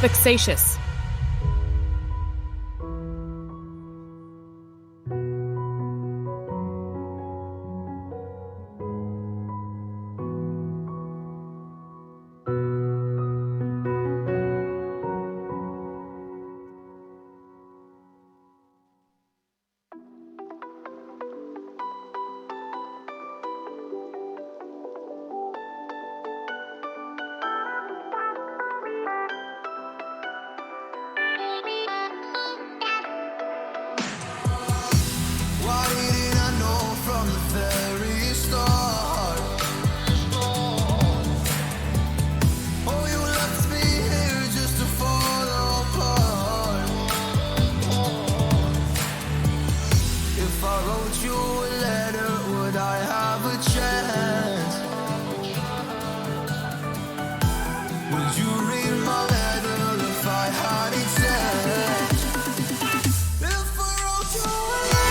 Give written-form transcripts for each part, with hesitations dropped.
Vexatious. Why didn't I know from the very start? Oh, you left me here just to fall apart. If I wrote you a letter, would I have a chance? Would you read my letter if I had it sent? If I wrote you a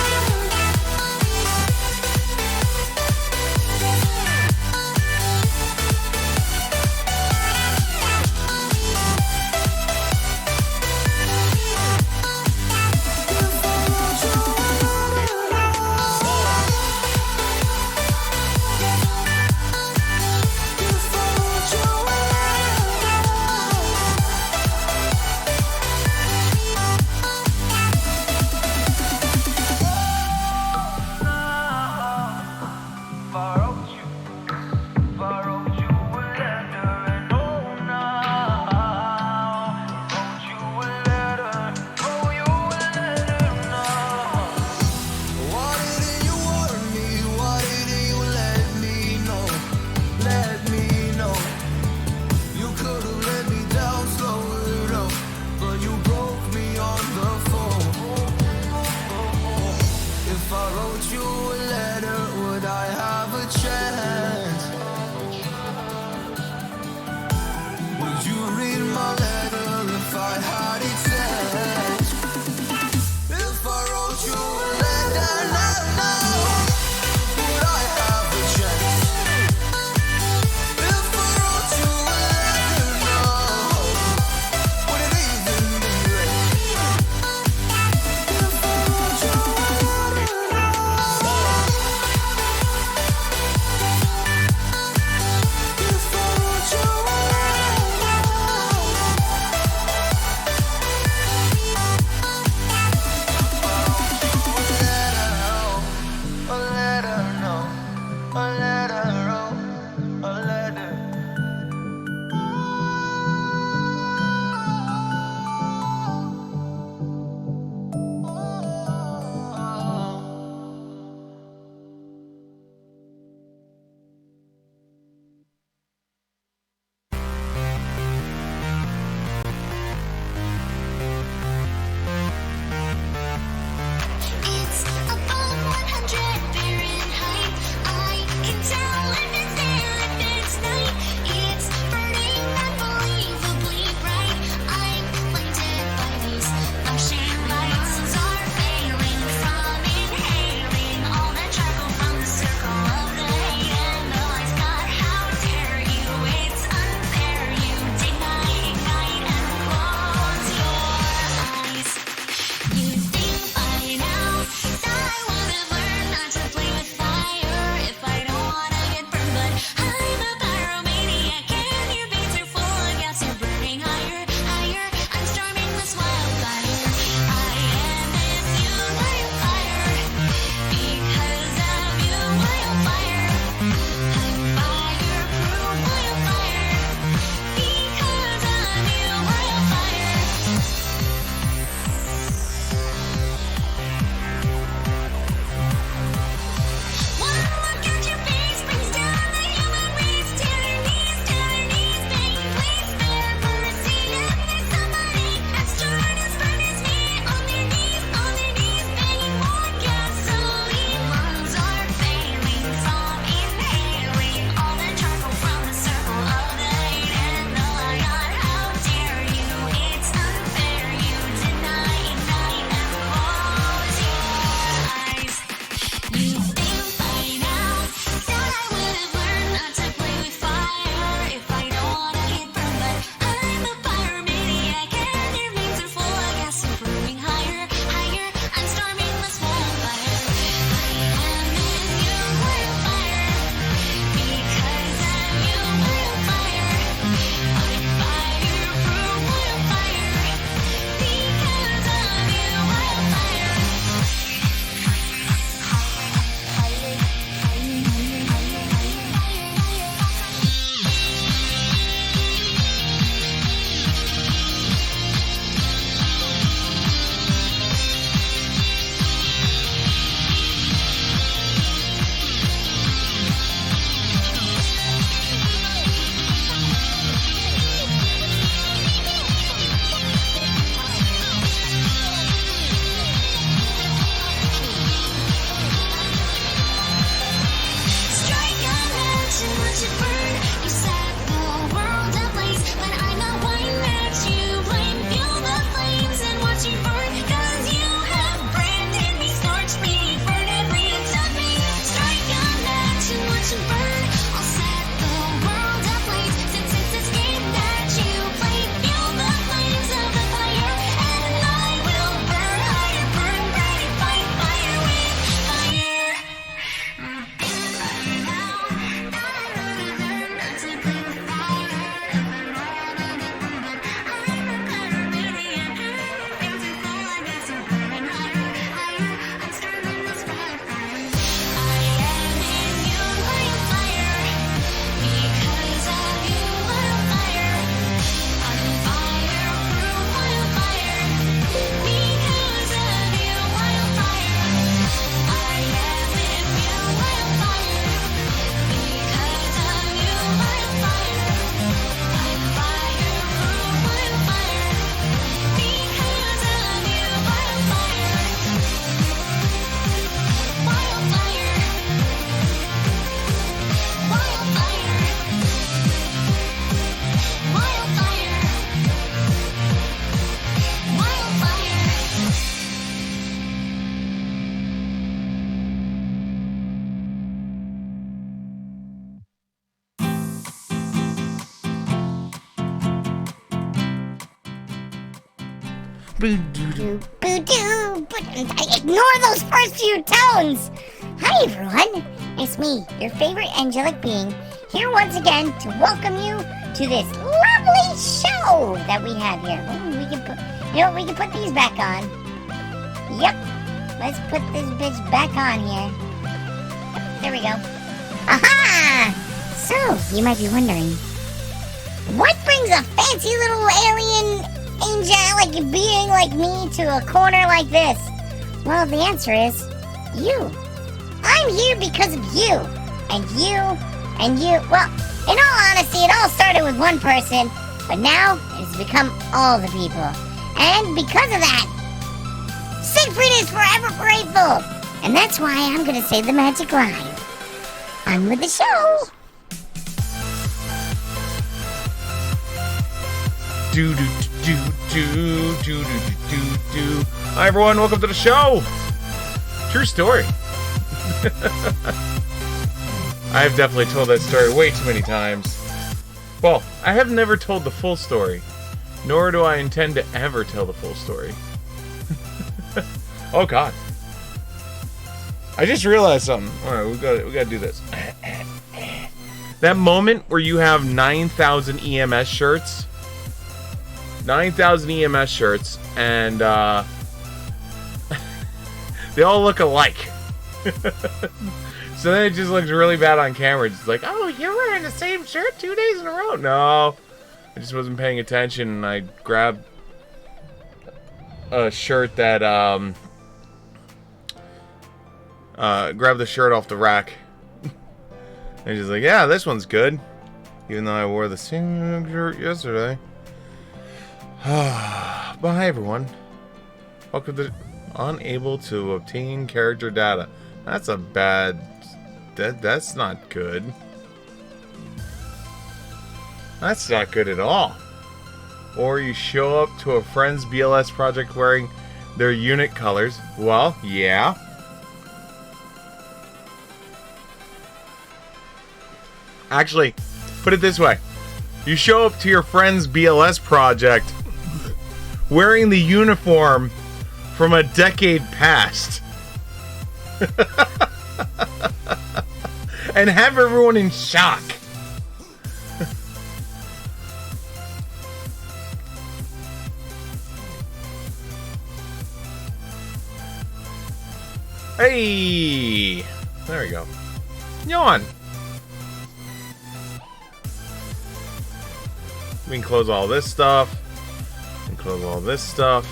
Boo-doo. But ignore those first few tones. Hi, everyone. It's me, your favorite angelic being, here once again to welcome you to this lovely show that we have here. Ooh, we can put these back on. Yep. Let's put this bitch back on here. Yep, there we go. Aha! So, you might be wondering, what brings a fancy little alien angelic being like me to a corner like this? Well, the answer is you. I'm here because of you. And you, and you. Well, in all honesty, it all started with one person, but now it's become all the people. And because of that, Siegfried is forever grateful. And that's why I'm going to say the magic line. On with the show. Hi everyone, welcome to the show. True story. I've definitely told that story way too many times. Well, I have never told the full story, nor do I intend to ever tell the full story. Oh God! I just realized something. All right, we got to do this. That moment where you have 9,000 EMS shirts. 9,000 EMS shirts, and they all look alike. So then it just looks really bad on camera. It's like, oh, you're wearing the same shirt 2 days in a row. No, I just wasn't paying attention, and I grabbed a shirt that grabbed the shirt off the rack. And just like, yeah, this one's good, even though I wore the same shirt yesterday. But hi everyone, welcome to unable to obtain character data. That's a bad, that's not good. That's not good at all. Or you show up to a friend's BLS project wearing their unit colors. Well, yeah. Actually, put it this way. You show up to your friend's BLS project wearing the uniform from a decade past. And have everyone in shock. Hey! There we go. Yawn! We can close all this stuff. Close all this stuff.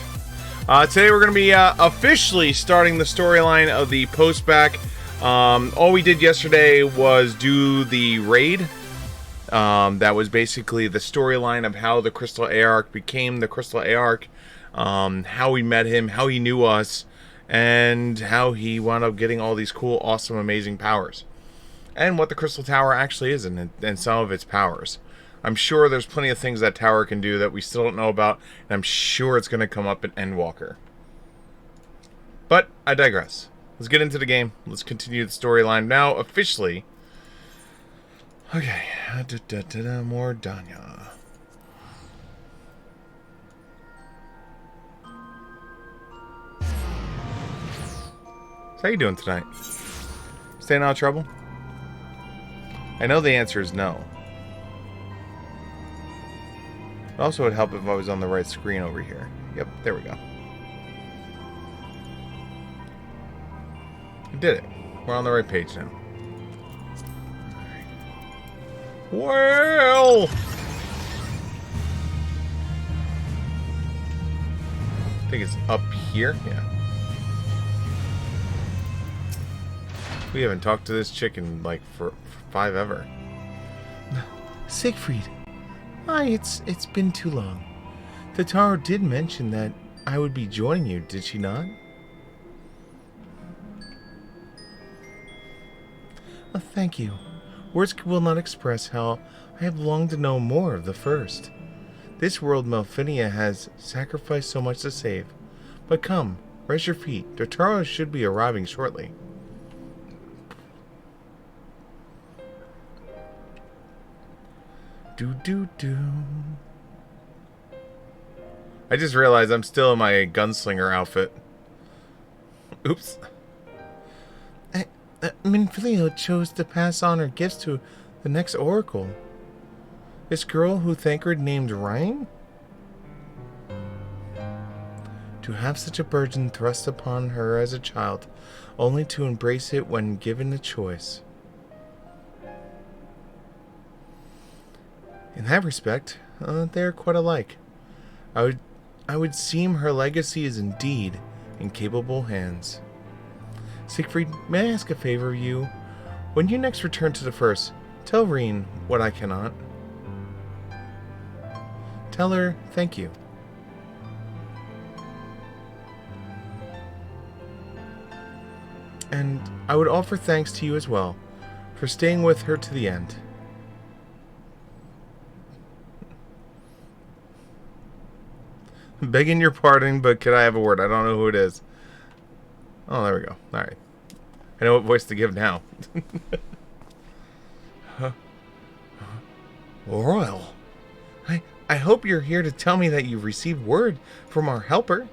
Today we're going to be officially starting the storyline of the post-back. All we did yesterday was do the raid. That was basically the storyline of how the Crystal Aark became the Crystal Aark, how we met him, how he knew us, and how he wound up getting all these cool, awesome, amazing powers. And what the Crystal Tower actually is and some of its powers. I'm sure there's plenty of things that tower can do that we still don't know about, and I'm sure it's going to come up in Endwalker. But I digress. Let's get into the game. Let's continue the storyline now, officially. Okay. More Danya. So how you doing tonight? Staying out of trouble? I know the answer is no. It also would help if I was on the right screen over here. Yep, there we go. I did it. We're on the right page now. Well! I think it's up here. Yeah. We haven't talked to this chick in like for 5 ever. Siegfried. Hi, it's been too long. The Taro did mention that I would be joining you, did she not? Oh, thank you. Words will not express how I have longed to know more of the first. This world Melfinia has sacrificed so much to save. But come, rest your feet. The Taro should be arriving shortly. Do. I just realized I'm still in my gunslinger outfit. Oops. Minfilio chose to pass on her gifts to the next oracle. This girl who Thancred named Ryan? To have such a burden thrust upon her as a child, only to embrace it when given the choice. In that respect, they are quite alike. I would seem her legacy is indeed in capable hands. Siegfried, may I ask a favor of you? When you next return to the First, tell Reen what I cannot. Tell her thank you. And I would offer thanks to you as well, for staying with her to the end. Begging your pardon, but could I have a word? I don't know who it is. Oh, there we go. Alright. I know what voice to give now. Royal. I hope you're here to tell me that you've received word from our helper.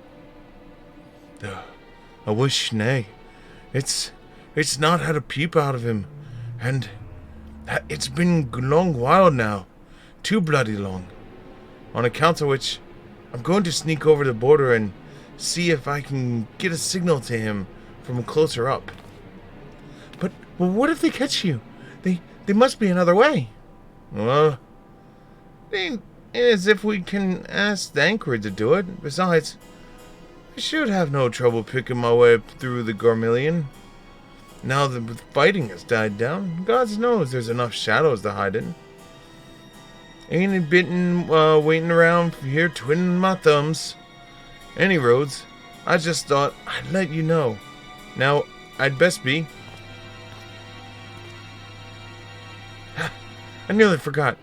I wish nay. It's not had a peep out of him, and it's been a long while now. Too bloody long. On account of which, I'm going to sneak over the border and see if I can get a signal to him from closer up. But what if they catch you? They must be another way. Well, it ain't as if we can ask Thancred to do it. Besides, I should have no trouble picking my way up through the Garmillion. Now that the fighting has died down, God knows there's enough shadows to hide in. Ain't it bitten waiting around here twiddling my thumbs. Any roads, I just thought I'd let you know. Now, I'd best be. I nearly forgot.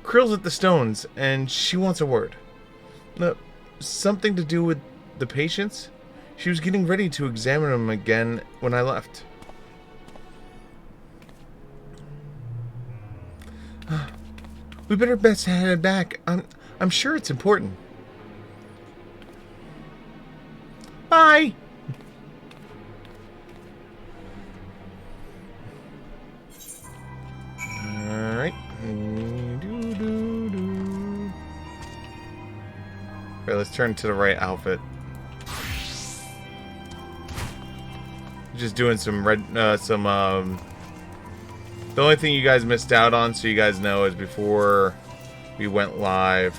Krill's at the stones, and she wants a word. Something to do with the patients? She was getting ready to examine them again when I left. We better best head back. I'm sure it's important. Bye! Alright. Okay, let's turn to the right outfit. Just doing some the only thing you guys missed out on, so you guys know, is before we went live,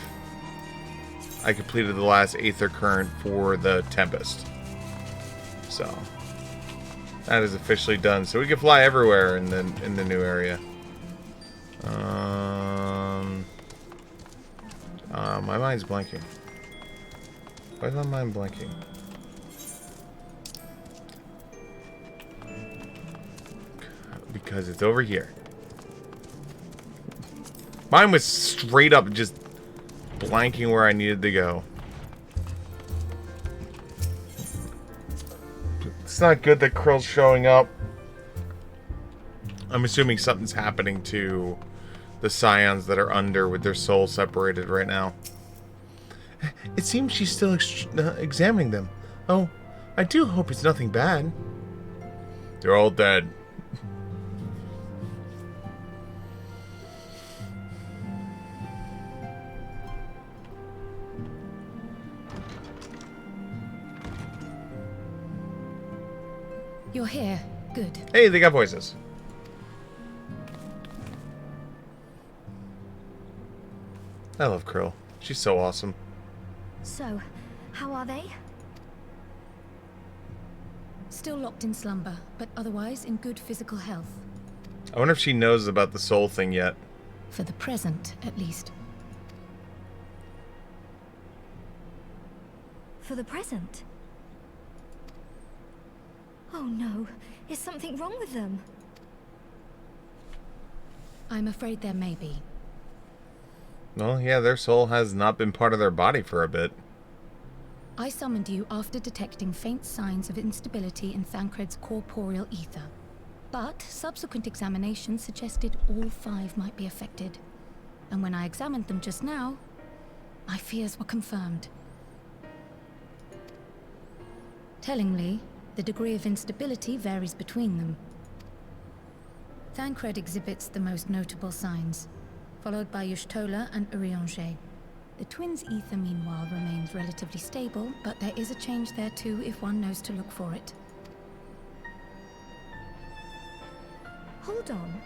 I completed the last Aether Current for the Tempest. So that is officially done. So we can fly everywhere in the new area. My mind's blanking. Why is my mind blanking? Because it's over here. Mine was straight up just blanking where I needed to go. It's not good that Krill's showing up. I'm assuming something's happening to the Scions that are under with their souls separated right now. It seems she's still examining them. Oh, I do hope it's nothing bad. They're all dead. You're here. Good. Hey, they got voices. I love Krill. She's so awesome. So, how are they? Still locked in slumber, but otherwise in good physical health. I wonder if she knows about the soul thing yet. For the present, at least. For the present? Oh no, is something wrong with them? I'm afraid there may be. Well, yeah, their soul has not been part of their body for a bit. I summoned you after detecting faint signs of instability in Thancred's corporeal ether. But subsequent examination suggested all 5 might be affected. And when I examined them just now, my fears were confirmed. Tellingly, the degree of instability varies between them. Thancred exhibits the most notable signs, followed by Y'shtola and Urianger. The twins' ether, meanwhile, remains relatively stable, but there is a change there too if one knows to look for it. Hold on.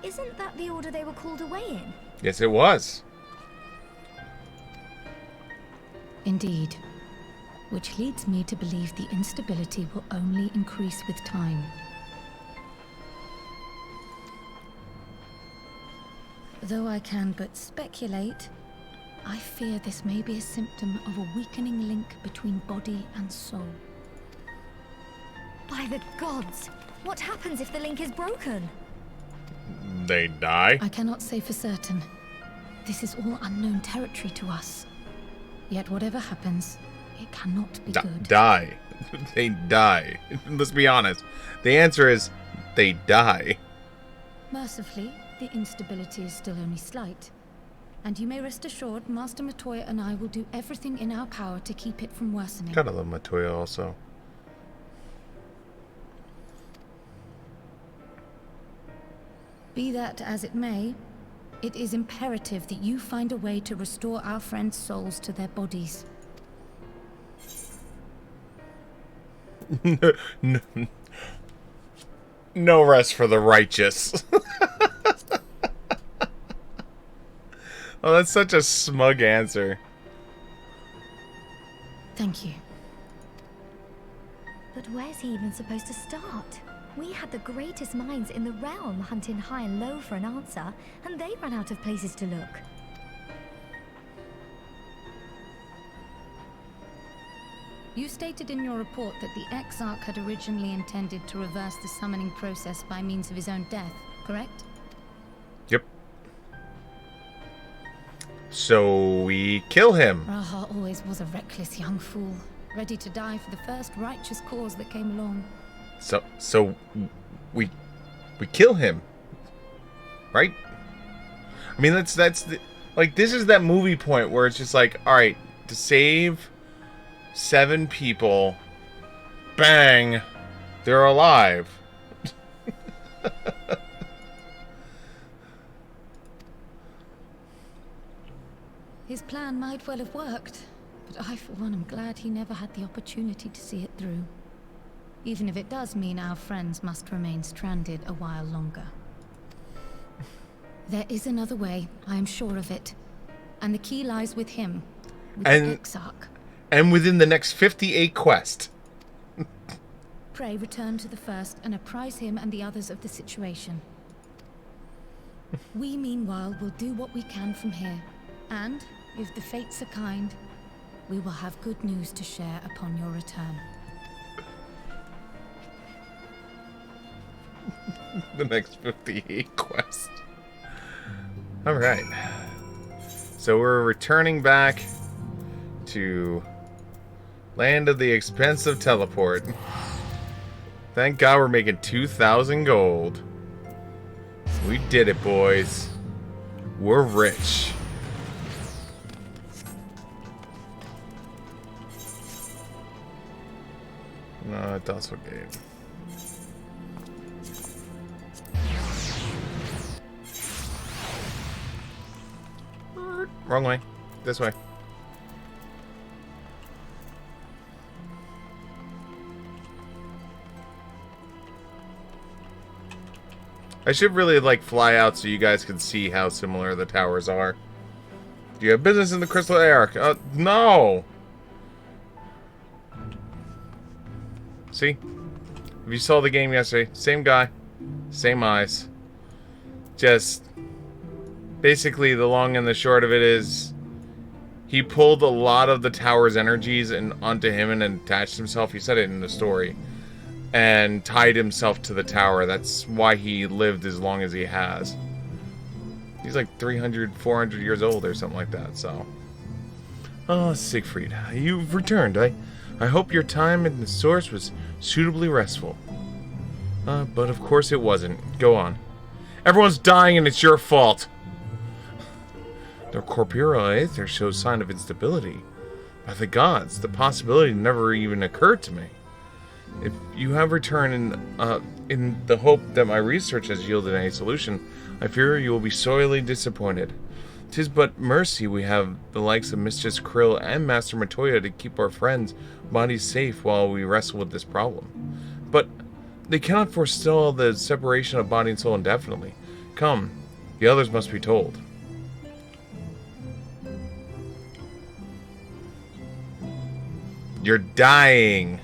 Isn't that the order they were called away in? Yes, it was. Indeed. Which leads me to believe the instability will only increase with time. Though I can but speculate, I fear this may be a symptom of a weakening link between body and soul. By the gods! What happens if the link is broken? They die. I cannot say for certain. This is all unknown territory to us. Yet whatever happens, it cannot be good. Die. They die. Let's be honest. The answer is they die. Mercifully, the instability is still only slight. And you may rest assured, Master Matoya and I will do everything in our power to keep it from worsening. Gotta love Matoya also. Be that as it may, it is imperative that you find a way to restore our friends' souls to their bodies. No rest for the righteous. Oh, that's such a smug answer. Thank you. But where's he even supposed to start? We had the greatest minds in the realm hunting high and low for an answer, and they ran out of places to look. You stated in your report that the Exarch had originally intended to reverse the summoning process by means of his own death, correct? Yep. So we kill him. Raha always was a reckless young fool, ready to die for the first righteous cause that came along. So we kill him, right? I mean, that's the, like, this is that movie point where it's just like, all right, to save 7 people, bang, they're alive. His plan might well have worked, but I, for one, am glad he never had the opportunity to see it through. Even if it does mean our friends must remain stranded a while longer. There is another way, I am sure of it. And the key lies with him, with the Exarch. And within the next 58 quests. Pray return to the first and apprise him and the others of the situation. We, meanwhile, will do what we can from here. And, if the fates are kind, we will have good news to share upon your return. The next 58 quest. Alright. So we're returning back to Land of the Expensive Teleport. Thank God we're making 2,000 gold. We did it, boys. We're rich. No, that's okay. Wrong way. This way. I should really, like, fly out so you guys can see how similar the towers are. Do you have business in the Crystal Ark? No! See? If you saw the game yesterday, same guy, same eyes. Just... basically, the long and the short of it is, he pulled a lot of the tower's energies and onto him and attached himself. He said it in the story. And tied himself to the tower. That's why he lived as long as he has. He's like 300, 400 years old or something like that, so. Oh, Siegfried, you've returned. I hope your time in the source was suitably restful. But of course it wasn't. Go on. Everyone's dying and it's your fault. Their corporeal aether shows sign of instability. By the gods, the possibility never even occurred to me. If you have returned in the hope that my research has yielded any solution, I fear you will be sorely disappointed. 'Tis but mercy we have the likes of Mistress Krill and Master Matoya to keep our friends' bodies safe while we wrestle with this problem. But they cannot forestall the separation of body and soul indefinitely. Come, the others must be told. You're dying.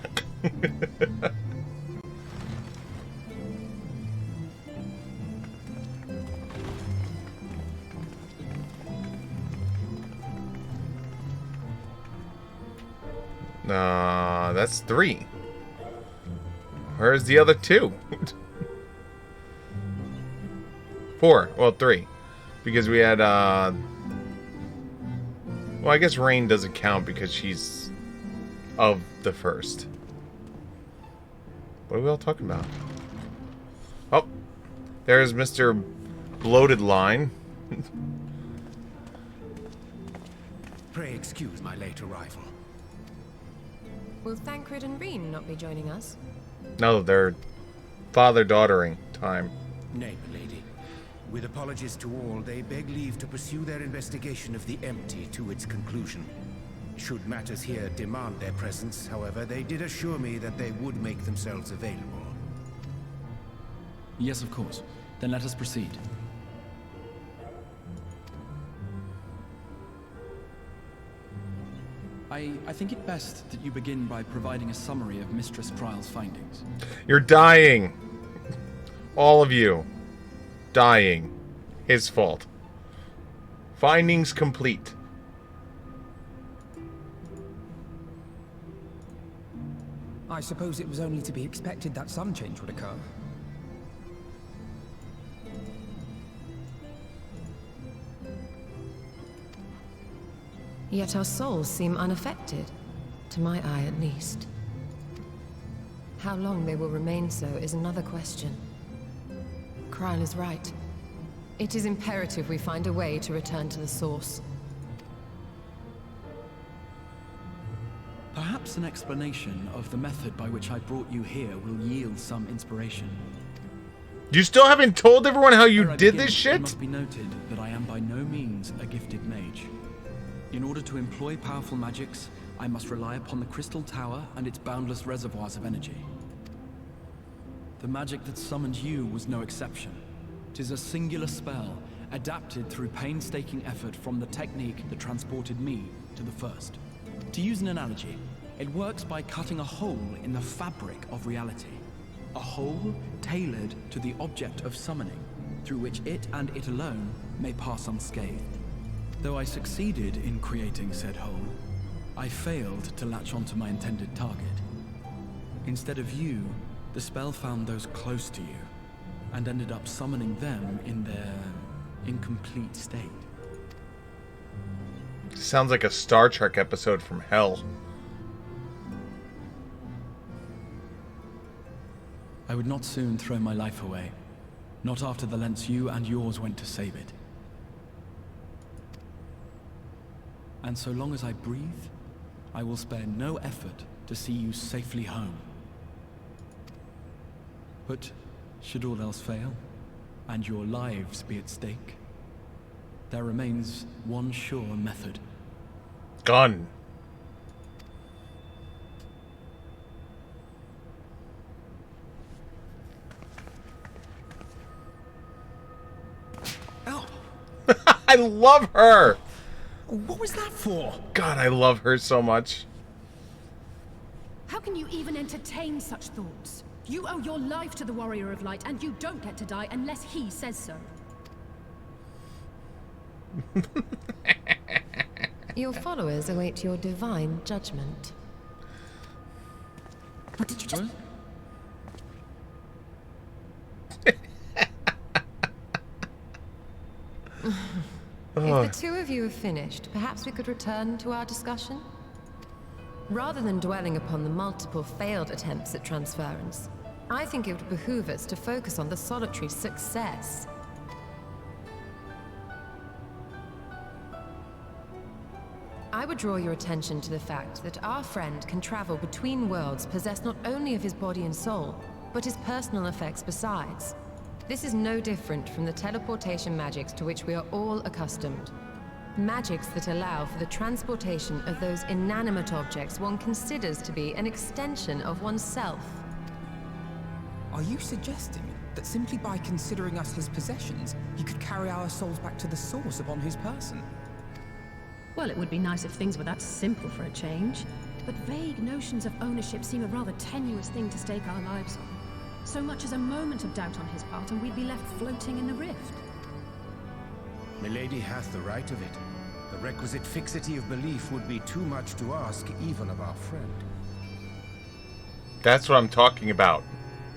That's 3. Where's the other 2? 4. Well, 3. Because we had, well, I guess Rain doesn't count because she's of the first. What are we all talking about? Oh, there's Mr. Bloated Line. Pray excuse my late arrival. Will Thancred and Reen not be joining us? No, they're father-daughtering time. Nay, milady. With apologies to all, they beg leave to pursue their investigation of the empty to its conclusion. Should matters here demand their presence, however, they did assure me that they would make themselves available. Yes, of course. Then let us proceed. I think it best that you begin by providing a summary of Mistress Trial's findings. You're dying. All of you. Dying. His fault. Findings complete. I suppose it was only to be expected that some change would occur. Yet our souls seem unaffected, to my eye at least. How long they will remain so is another question. Kryl is right. It is imperative we find a way to return to the source. Perhaps an explanation of the method by which I brought you here will yield some inspiration. You still haven't told everyone how you Before I did begin, this It shit? must be noted that I am by no means a gifted mage. In order to employ powerful magics, I must rely upon the Crystal Tower and its boundless reservoirs of energy. The magic that summoned you was no exception. 'Tis a singular spell, adapted through painstaking effort from the technique that transported me to the first. To use an analogy, it works by cutting a hole in the fabric of reality. A hole tailored to the object of summoning, through which it and it alone may pass unscathed. Though I succeeded in creating said hole, I failed to latch onto my intended target. Instead of you, the spell found those close to you, and ended up summoning them in their incomplete state. Sounds like a Star Trek episode from hell. I would not soon throw my life away, not after the lengths you and yours went to save it. And so long as I breathe, I will spare no effort to see you safely home. But should all else fail, and your lives be at stake, there remains one sure method. Gun. Ow! I love her. What was that for? God, I love her so much. How can you even entertain such thoughts? You owe your life to the Warrior of Light, and you don't get to die unless he says so. Your followers await your divine judgment. What did you just... If the two of you have finished, perhaps we could return to our discussion? Rather than dwelling upon the multiple failed attempts at transference, I think it would behoove us to focus on the solitary success. would draw your attention to the fact that our friend can travel between worlds possessed not only of his body and soul, but his personal effects besides. This is no different from the teleportation magics to which we are all accustomed. Magics that allow for the transportation of those inanimate objects one considers to be an extension of oneself. Are you suggesting that simply by considering us his possessions, he could carry our souls back to the source upon his person? Well, it would be nice if things were that simple for a change. But vague notions of ownership seem a rather tenuous thing to stake our lives on. So much as a moment of doubt on his part, and we'd be left floating in the rift. Milady hath the right of it. The requisite fixity of belief would be too much to ask even of our friend. That's what I'm talking about.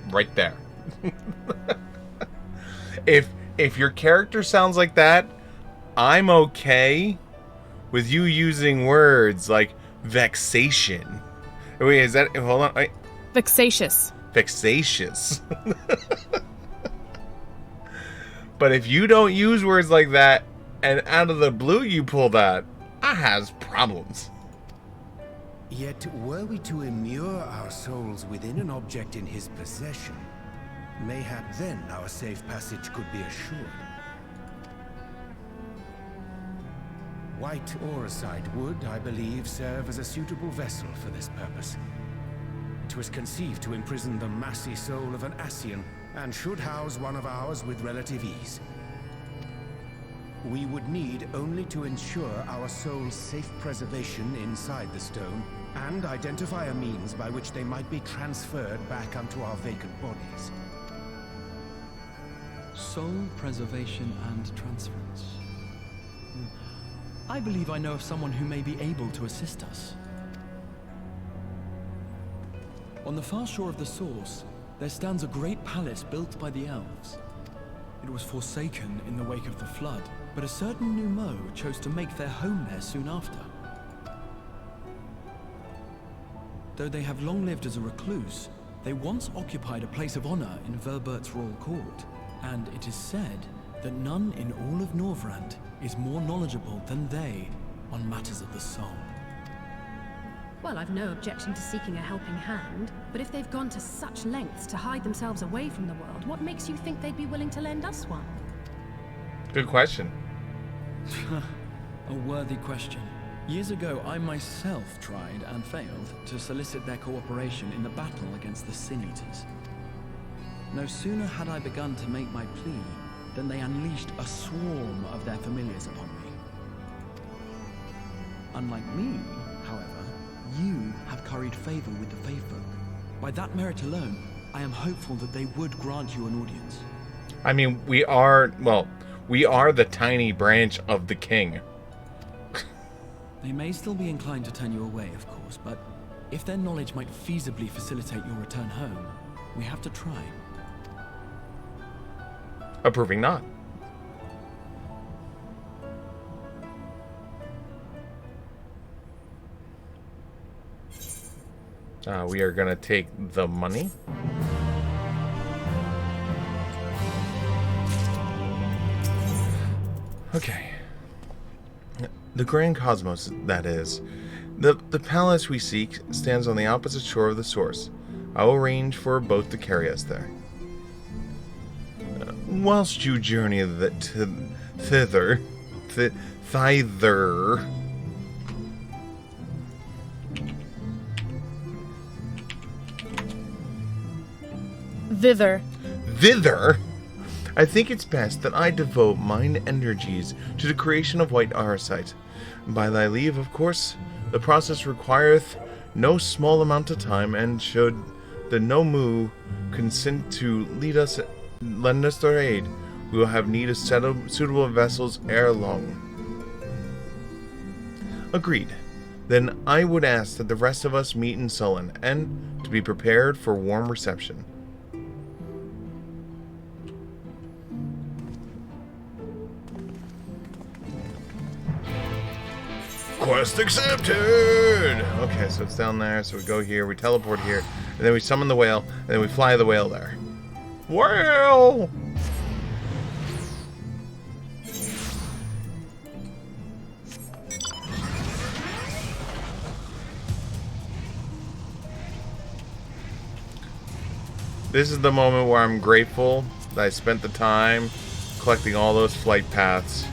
Right there. If your character sounds like that, I'm okay with you using words like vexation. Wait, is that... Hold on. Wait. Vexatious. Vexatious. But if you don't use words like that, and out of the blue you pull that, I has problems. Yet, were we to immure our souls within an object in his possession, mayhap then our safe passage could be assured. White Auracite would, I believe, serve as a suitable vessel for this purpose. It was conceived to imprison the massy soul of an Ascian, and should house one of ours with relative ease. We would need only to ensure our soul's safe preservation inside the stone, and identify a means by which they might be transferred back unto our vacant bodies. Soul preservation and transference. I believe I know of someone who may be able to assist us. On the far shore of the source, there stands a great palace built by the elves. It was forsaken in the wake of the flood, but a certain Numo chose to make their home there soon after. Though they have long lived as a recluse, they once occupied a place of honor in Verbert's royal court, and it is said that none in all of Norvrand is more knowledgeable than they on matters of the soul. Well, I've no objection to seeking a helping hand, but if they've gone to such lengths to hide themselves away from the world, what makes you think they'd be willing to lend us one? Good question. A worthy question. Years ago, I myself tried and failed to solicit their cooperation in the battle against the Sin Eaters. No sooner had I begun to make my plea than they unleashed a swarm of their familiars upon me. Unlike me, however, you have curried favor with the Faefolk. By that merit alone, I am hopeful that they would grant you an audience. I mean, we are the tiny branch of the king. They may still be inclined to turn you away, of course, but if their knowledge might feasibly facilitate your return home, we have to try. Approving not. We are going to take the money. Okay. The Grand Cosmos, that is. The palace we seek stands on the opposite shore of the source. I will arrange for a boat to carry us there. Whilst you journey thither. Thither? I think it's best that I devote mine energies to the creation of white auracite. By thy leave, of course, the process requireth no small amount of time, and should the Nomu consent to lend us their aid, we will have need of suitable vessels ere long. Agreed. Then I would ask that the rest of us meet in Sullen, and to be prepared for warm reception. Quest accepted! Okay, so it's down there, so we go here, we teleport here, and then we summon the whale, and then we fly the whale there. Whale! This is the moment where I'm grateful that I spent the time collecting all those flight paths.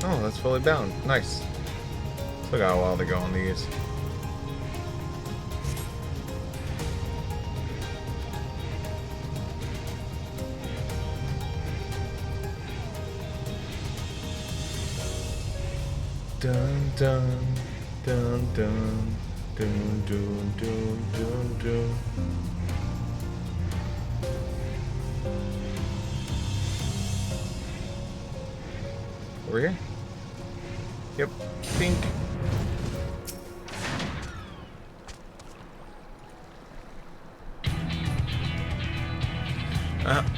Oh, that's fully bound. Nice. Still got a while to go on these. Dun dun dun dun dun dun dun dun dun. Over here? Yep. Pink.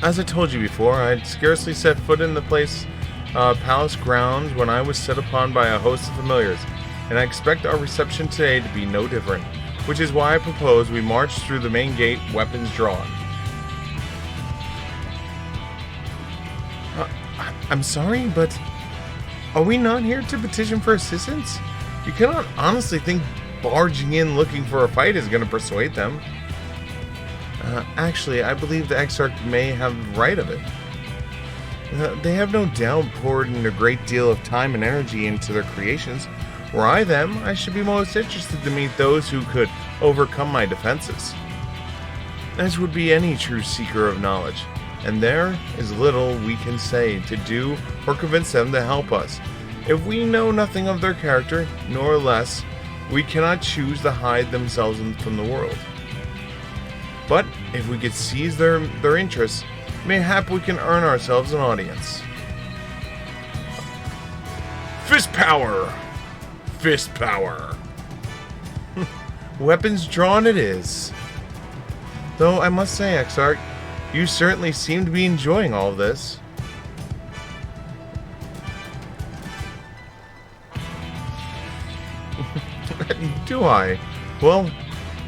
As I told you before, I'd scarcely set foot in the palace grounds when I was set upon by a host of familiars, and I expect our reception today to be no different, which is why I propose we march through the main gate, weapons drawn. I'm sorry, but are we not here to petition for assistance? You cannot honestly think barging in looking for a fight is going to persuade them. Actually, I believe the Exarch may have the right of it. They have no doubt poured in a great deal of time and energy into their creations. Were I them, I should be most interested to meet those who could overcome my defenses. As would be any true seeker of knowledge, and there is little we can say to do or convince them to help us. If we know nothing of their character, nor less, we cannot choose to hide themselves from the world. But if we could seize their interests, mayhap we can earn ourselves an audience. Fist power! Fist power! Weapons drawn it is. Though I must say, Exarch, you certainly seem to be enjoying all of this. Do I? Well,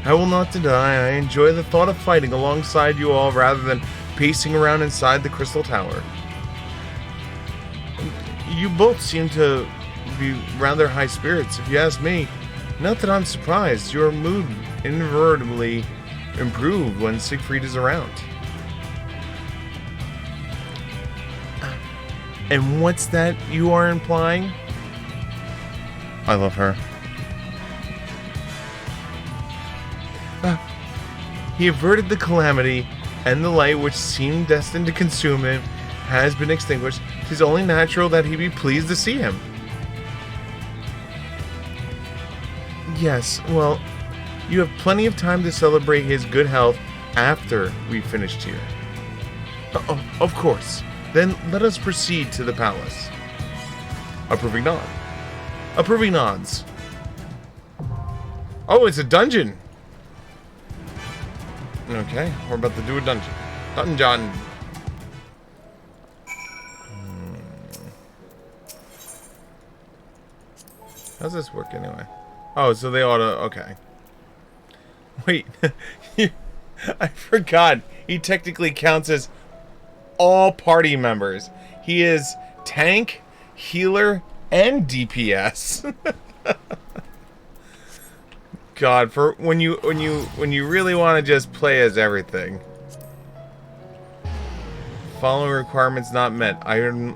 I will not deny I enjoy the thought of fighting alongside you all rather than pacing around inside the Crystal Tower. You both seem to be rather high spirits, if you ask me. Not that I'm surprised. Your mood inadvertently improved when Siegfried is around. And what's that you are implying? I love her. He averted the calamity, and the light which seemed destined to consume him has been extinguished. 'Tis only natural that he be pleased to see him. Yes, well, you have plenty of time to celebrate his good health after we've finished here. Oh, of course. Then let us proceed to the palace. Approving nod. Approving nods. Oh, it's a dungeon. Okay, we're about to do a dungeon. Dungeon. How's this work anyway? Oh, so they ought to... Okay. Wait. I forgot. He technically counts as all party members. He is tank, healer, and DPS. God, for when you really want to just play as everything. Following requirements not met. Average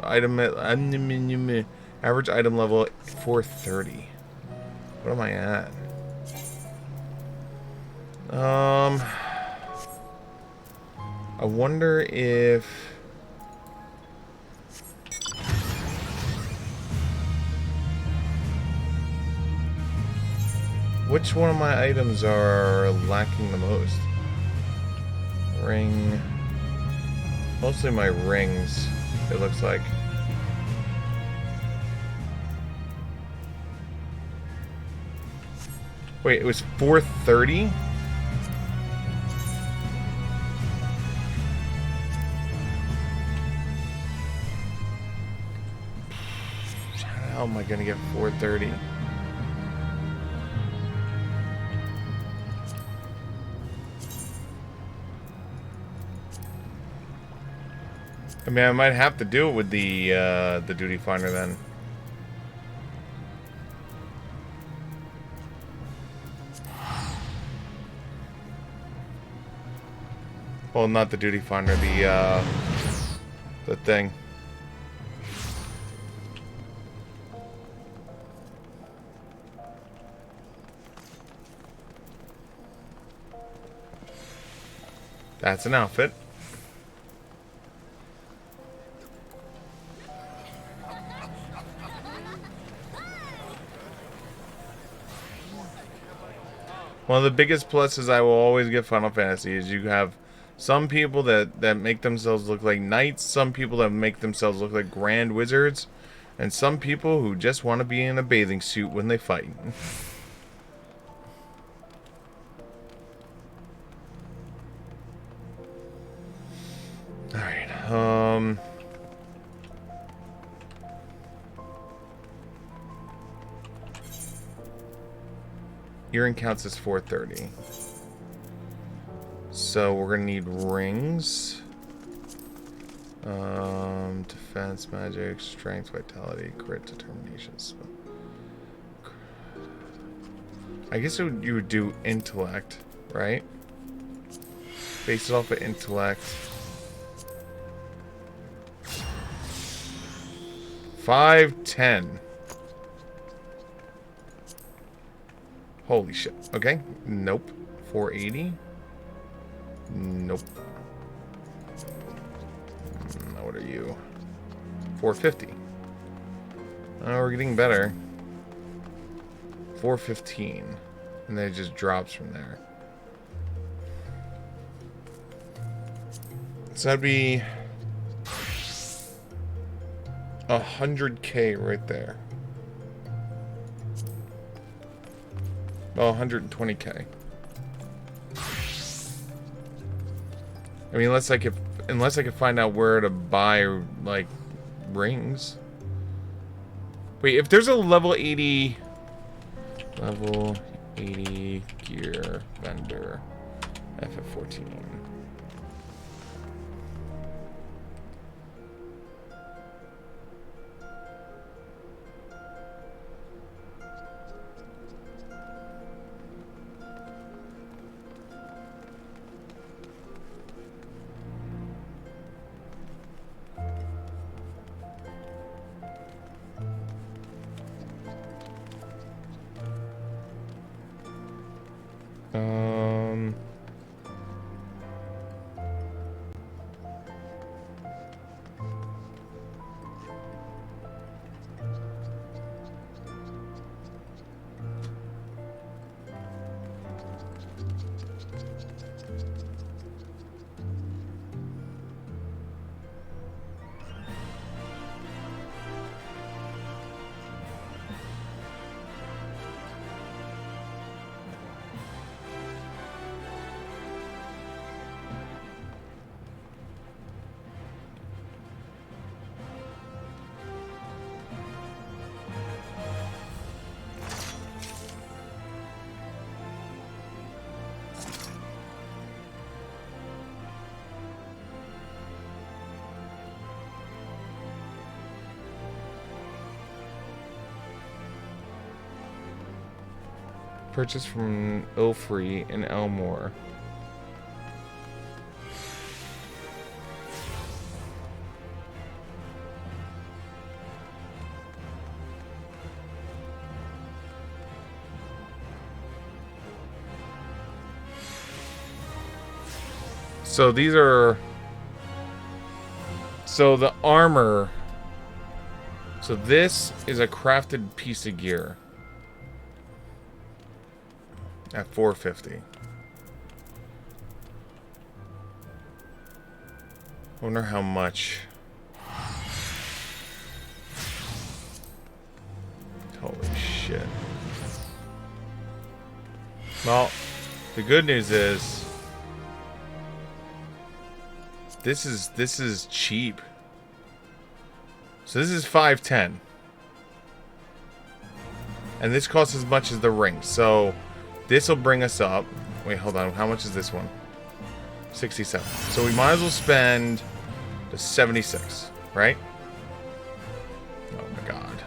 item level 430. What am I at? I wonder if which one of my items are lacking the most? Ring. Mostly my rings, it looks like. Wait, it was 430? How am I gonna get 430? I mean, I might have to do it with the duty finder then. Well, not the duty finder, the thing. That's an outfit. One of the biggest pluses I will always give Final Fantasy is you have some people that make themselves look like knights, some people that make themselves look like grand wizards, and some people who just want to be in a bathing suit when they fight. Alright, earring counts as 430. So we're gonna need rings. Defense, magic, strength, vitality, crit, determination. So I guess you would do intellect, right? Base it off of intellect. 510. Holy shit. Okay. Nope. 480. Nope. What are you? 450. Oh, we're getting better. 415. And then it just drops from there. So that'd be 100K right there. Well, 120K. I mean, unless I could find out where to buy like rings. Wait, if there's a level 80 gear vendor, FF14. Purchased from Ilfrey in Elmore. So these are... So the armor... So this is a crafted piece of gear. At 450. Wonder how much. Holy shit. Well, the good news is this is cheap. So this is 510. And this costs as much as the ring. So this will bring us up. Wait, hold on. How much is this one? 67. So we might as well spend to 76, right? Oh my god.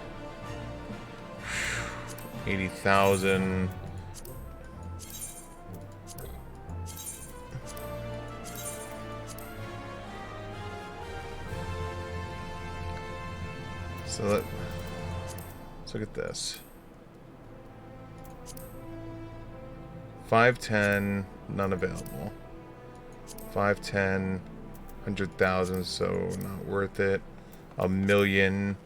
80,000. So let's look at this. 510, none available. 510, 100,000, so not worth it. A million.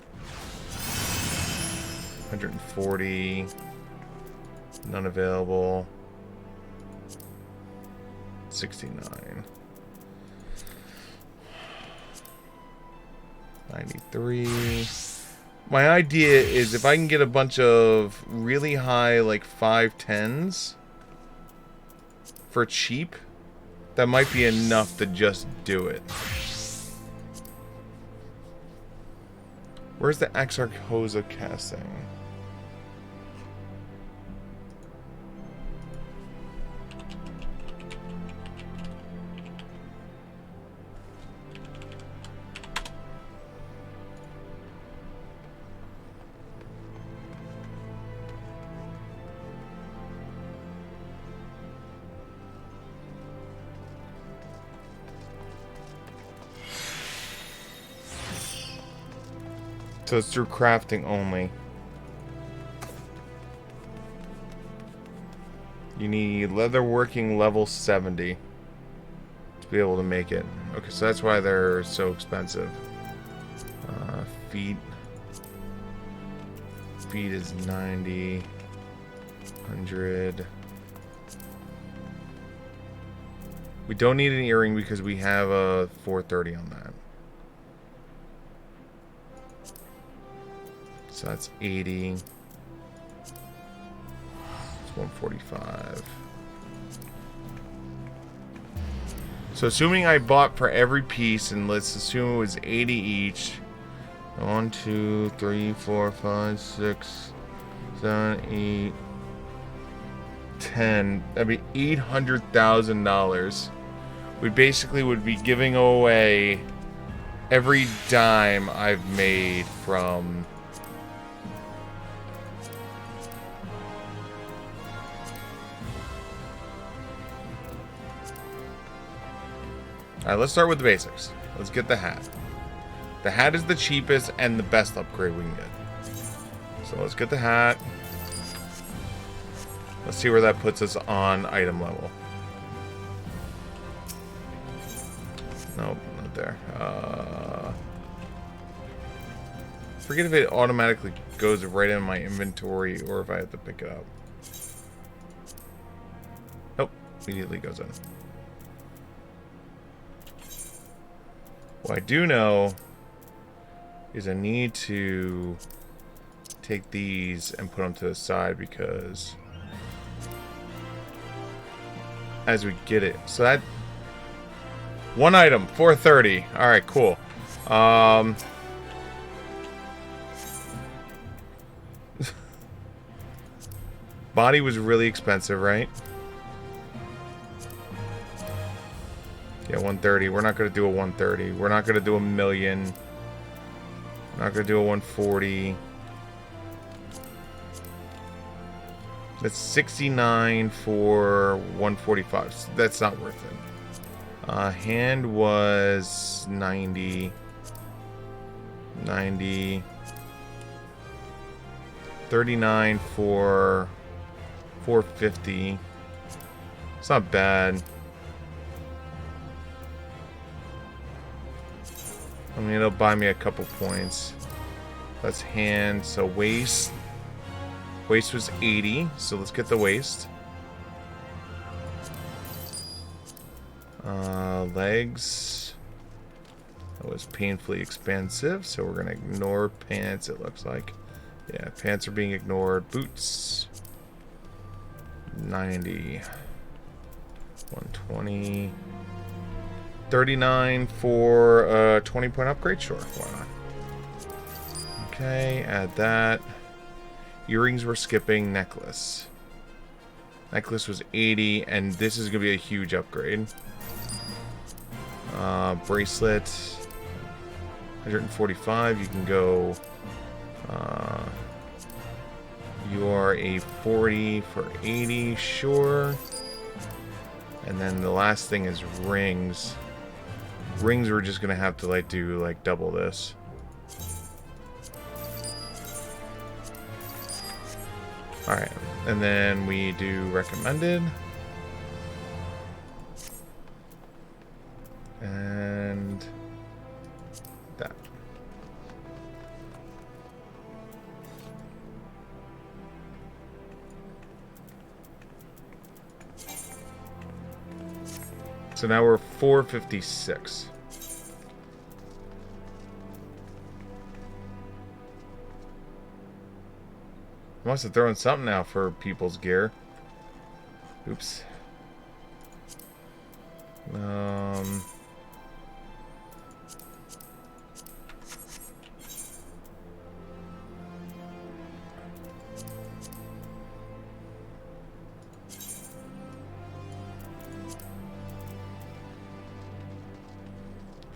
140, none available. 69. 93. My idea is if I can get a bunch of really high, like 510s for cheap, that might be enough to just do it. Where's the Exarchosa casting? So it's through crafting only. You need leatherworking level 70 to be able to make it. Okay, so that's why they're so expensive. Feet. Feet is 90. 100. We don't need an earring because we have a 430 on that. So that's 80. It's 145. So assuming I bought for every piece, and let's assume it was 80 each. 1, 2, 3, 4, 5, 6, 7, 8, 10. That'd be $800,000. We basically would be giving away every dime I've made from... Alright, let's start with the basics. Let's get the hat. The hat is the cheapest and the best upgrade we can get. So let's get the hat. Let's see where that puts us on item level. Nope, not there. Forget if it automatically goes right in my inventory or if I have to pick it up. Nope, immediately goes in. What I do know is I need to take these and put them to the side because as we get it, so that one item, 430. All right, cool. Body was really expensive, right? Yeah, 130. We're not going to do a 130. We're not going to do a million. We're not going to do a 140. That's 69 for 145. So that's not worth it. Hand was 90. 90. 39 for 450. It's not bad. I mean, it'll buy me a couple points. That's hand. So waist. Waist was 80. So let's get the waist. Legs. That was painfully expensive. So we're going to ignore pants, it looks like. Yeah, pants are being ignored. Boots. 90. 120. 39 for a 20-point upgrade? Sure, why not? Okay, add that. Earrings we're skipping. Necklace. Necklace was 80, and this is going to be a huge upgrade. Bracelet. 145. You can go. You are a 40 for 80, sure. And then the last thing is rings. Rings, we're just gonna have to like do like double this. Alright, and then we do recommended. And that. So now we're 456. Must have thrown something out for people's gear. Oops.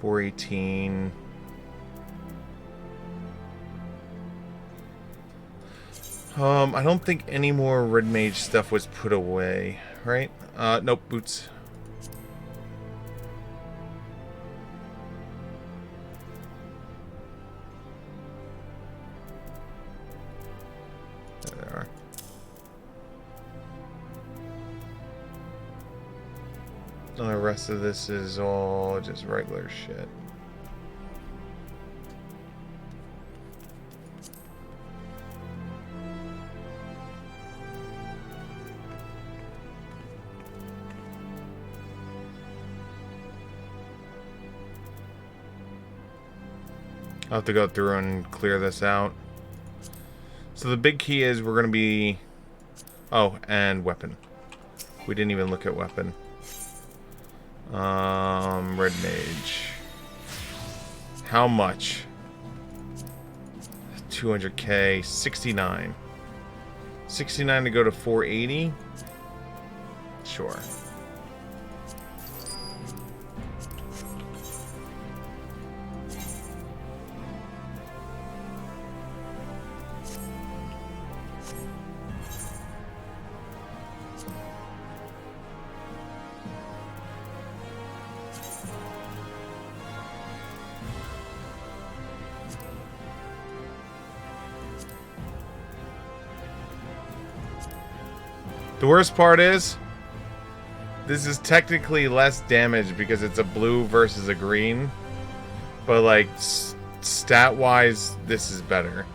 $418. I don't think any more Red Mage stuff was put away, right? Nope, boots. There they are. And the rest of this is all just regular shit. I'll have to go through and clear this out. So the big key is we're going to be... Oh, and weapon. We didn't even look at weapon. Red Mage. How much? 200k. 69. 69 to go to 480? Sure. The worst part is, this is technically less damage because it's a blue versus a green. But, like, stat-wise, this is better.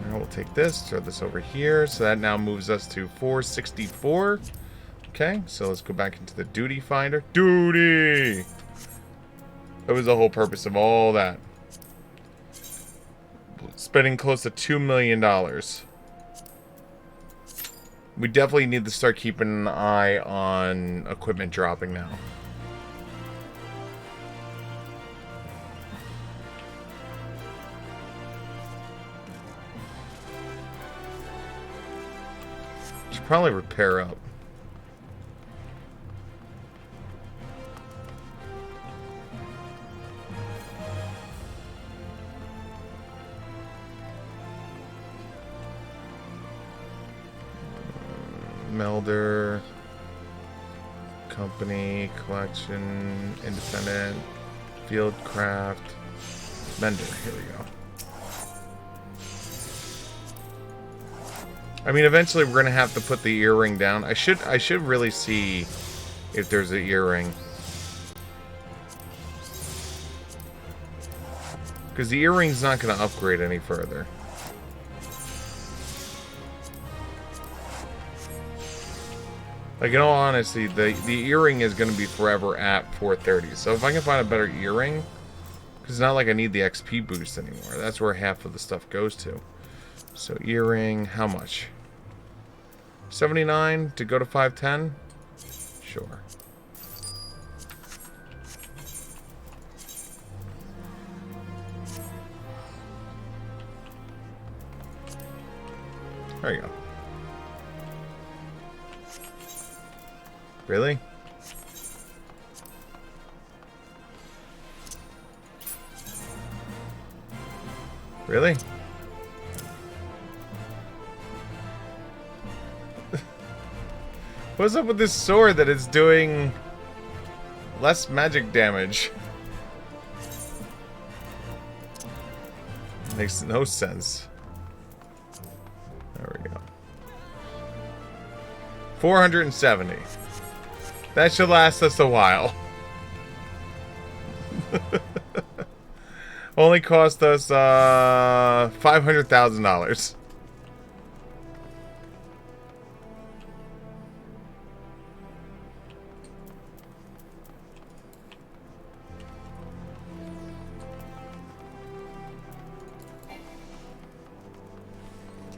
Now we'll take this, throw this over here. So that now moves us to 464. Okay, so let's go back into the duty finder. Duty! That was the whole purpose of all that. Spending close to $2 million. We definitely need to start keeping an eye on equipment dropping now. Should probably repair up. Melder, company, collection, independent, fieldcraft, mender. Here we go. I mean, eventually we're gonna have to put the earring down. I should really see if there's an earring, because the earring's not gonna upgrade any further. Like, in all honesty, the earring is going to be forever at 430. So if I can find a better earring, because it's not like I need the XP boost anymore. That's where half of the stuff goes to. So earring, how much? 79 to go to 510? Sure. There you go. Really? Really? What's up with this sword that it's doing less magic damage? Makes no sense. There we go. 470. That should last us a while. Only cost us $500,000.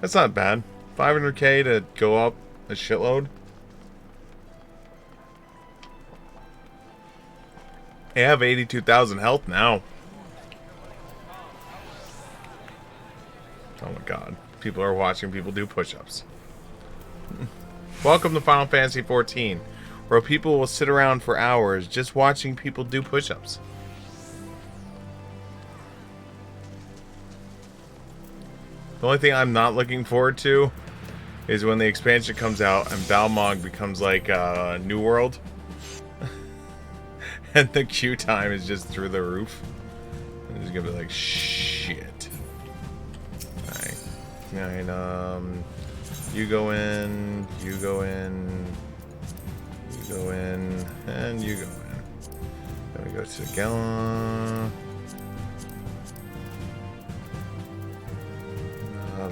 That's not bad. 500k to go up a shitload. I have 82,000 health now. Oh my god. People are watching people do push-ups. Welcome to Final Fantasy XIV, where people will sit around for hours just watching people do push-ups. The only thing I'm not looking forward to is when the expansion comes out and Balmung becomes like New World. And the queue time is just through the roof. I'm just gonna be like, shit. Alright, you go in, you go in, you go in, and you go in. Then we go to the gallon.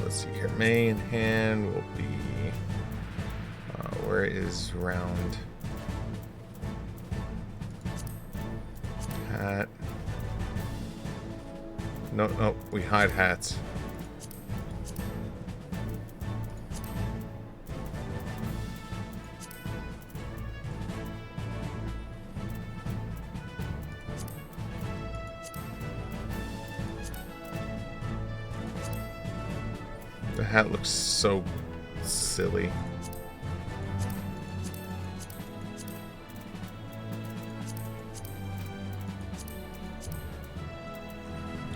Let's see here. Main hand will be. Where is round? Hat. No, no, we hide hats. The hat looks so silly.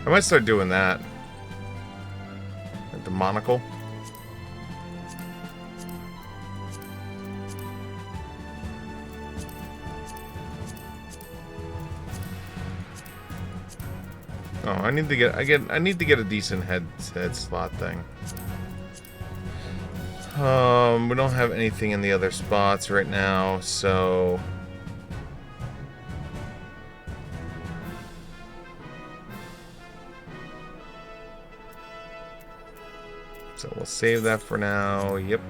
I might start doing that. Like the monocle. Oh, I need to get I need to get a decent head slot thing. We don't have anything in the other spots right now, so we'll save that for now. Yep.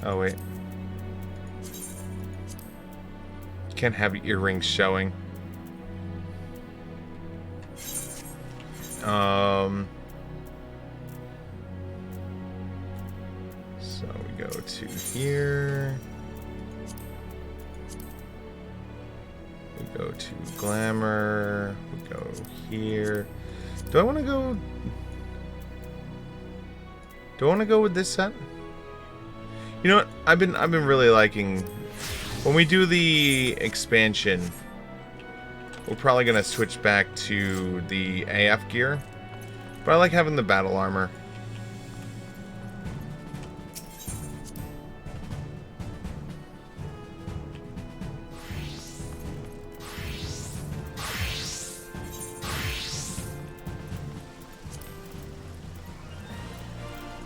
Oh wait. Can't have earrings showing. So we go to here. We go to glamour. We go here. Do I want to go? Do I want to go with this set? You know what? I've been really liking when we do the expansion. We're probably gonna switch back to the AF gear, but I like having the battle armor.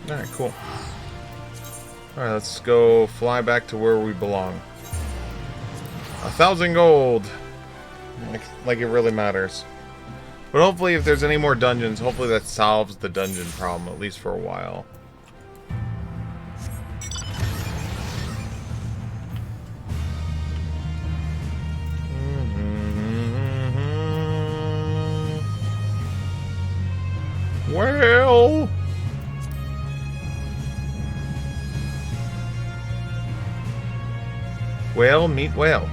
Alright, cool. Alright, let's go fly back to where we belong. 1,000 gold! Like it really matters. But hopefully if there's any more dungeons, hopefully that solves the dungeon problem, at least for a while. Well... Well, meet well.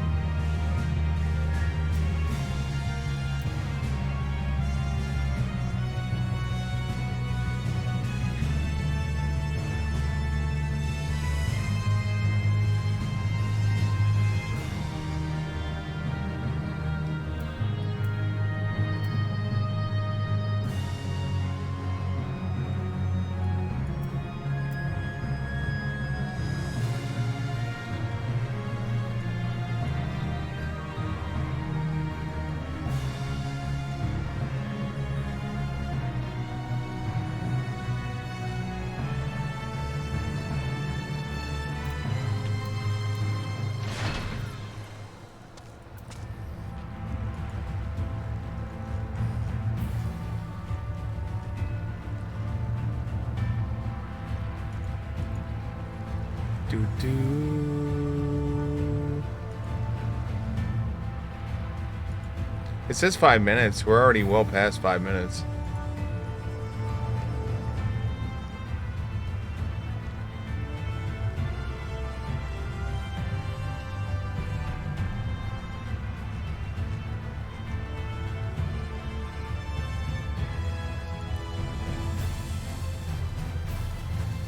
It says 5 minutes. We're already well past 5 minutes.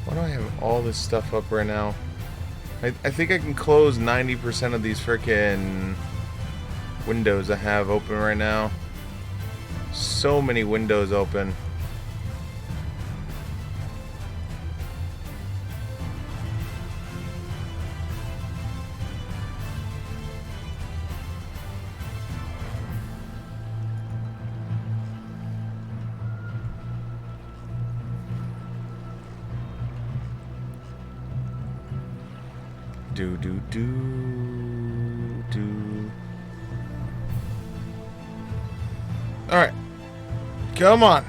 Why do I have all this stuff up right now? I think I can close 90% of these frickin' windows I have open right now. So many windows open. Do. All right, come on.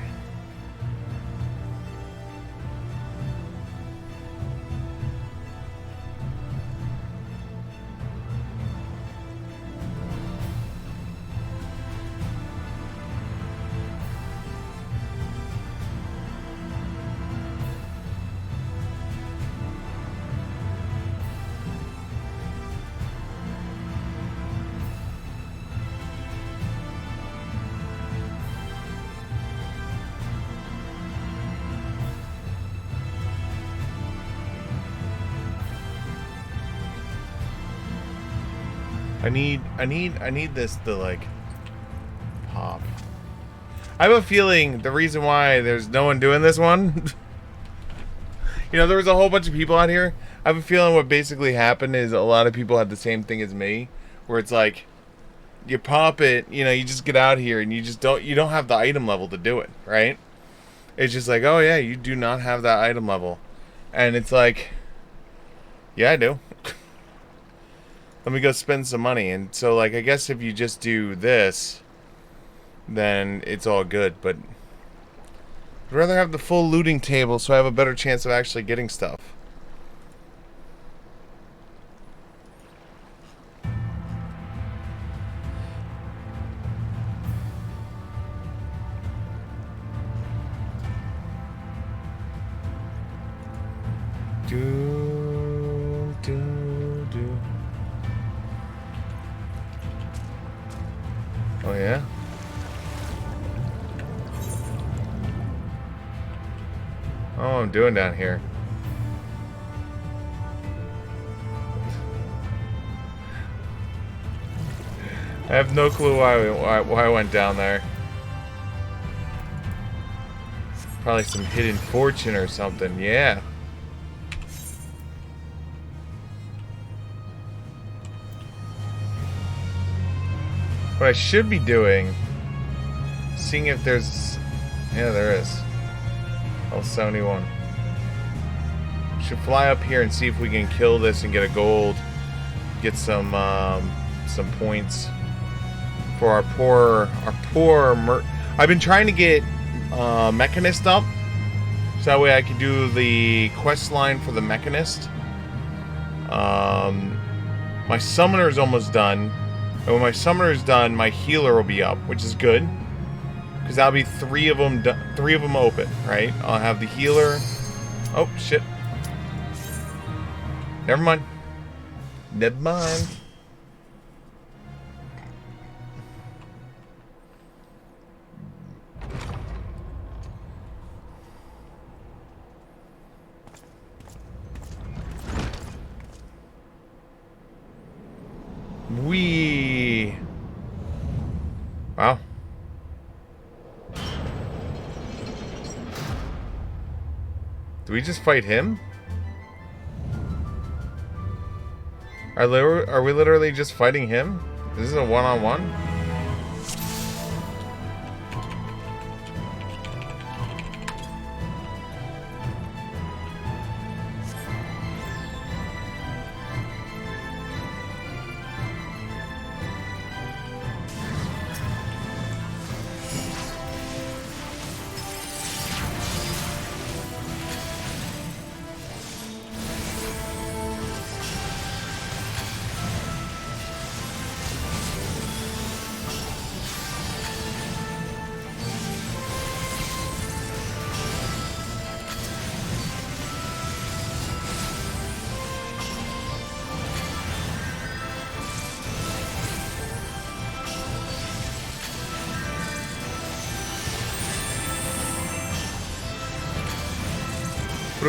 I need this to like pop. I have a feeling the reason why there's no one doing this one, you know, there was a whole bunch of people out here. I have a feeling what basically happened is a lot of people had the same thing as me, where it's like you pop it, you know, you just get out here and you don't have the item level to do it, right? It's just like, oh yeah, you do not have that item level. And it's like, yeah, I do. Let me go spend some money. And so, like, I guess if you just do this, then it's all good. But I'd rather have the full looting table so I have a better chance of actually getting stuff. Oh yeah? Oh, I'm doing down here. I have no clue why I went down there. Probably some hidden fortune or something, yeah. What I should be doing, seeing if there's, yeah, there is. L71. Should fly up here and see if we can kill this and get a gold, get some points for our poor I've been trying to get Mechanist up, so that way I can do the quest line for the Mechanist. My summoner is almost done. And when my summoner is done, my healer will be up, which is good, because that'll be three of them open, right? I'll have the healer. Oh shit! Never mind. Never mind. Wow. Do we just fight him? Are we literally just fighting him? This is a one-on-one?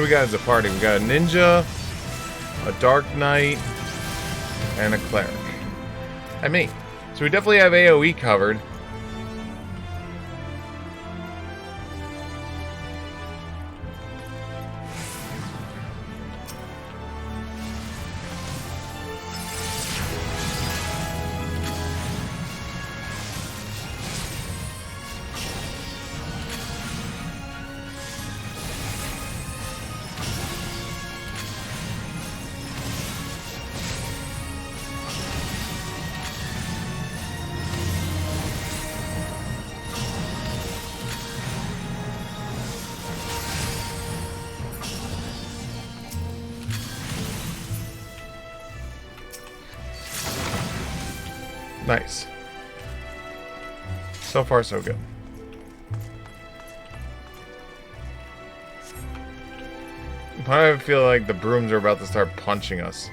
we got as a party? We got a ninja, a dark knight, and a cleric. And me. So we definitely have AoE covered. Nice. So far, so good. I feel like the brooms are about to start punching us.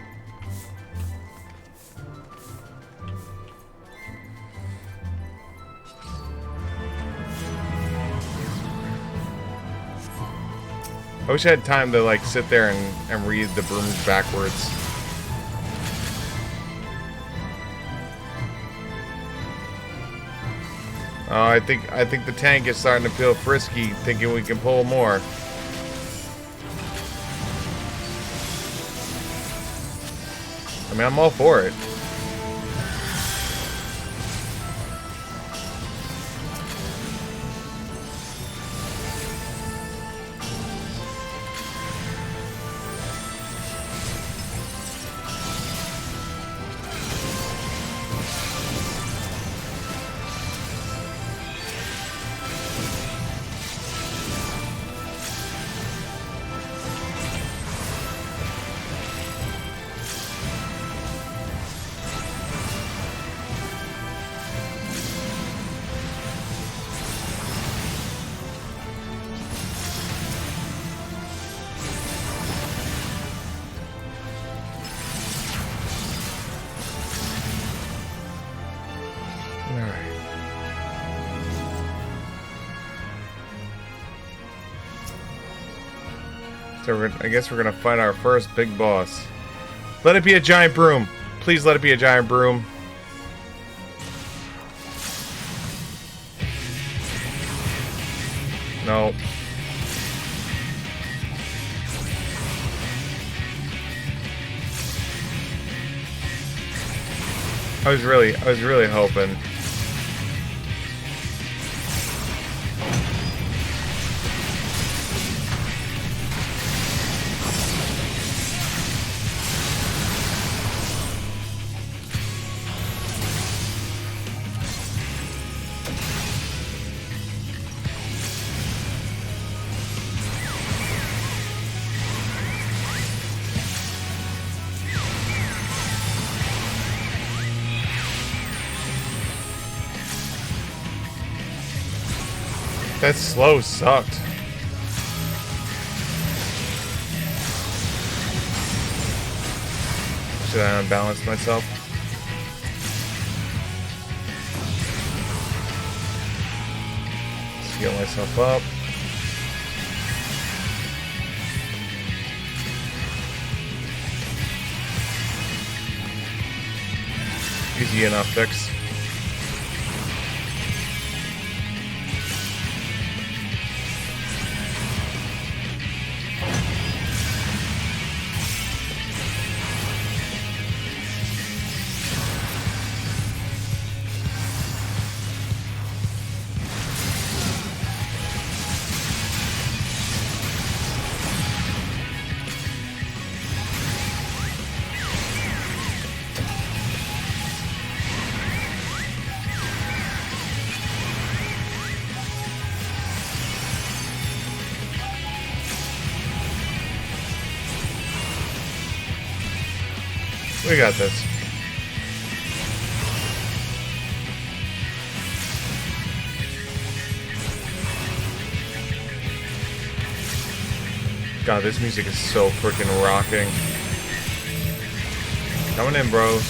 I wish I had time to like sit there and read the brooms backwards. Oh, I think the tank is starting to feel frisky, thinking we can pull more. I mean, I'm all for it. So I guess we're gonna fight our first big boss. Let it be a giant broom. Please let it be a giant broom. No. I was really hoping. That slow sucked. Should I unbalance myself? Let's heal myself up. Easy enough fix. We got this. God, this music is so freaking rocking. Coming in, bros.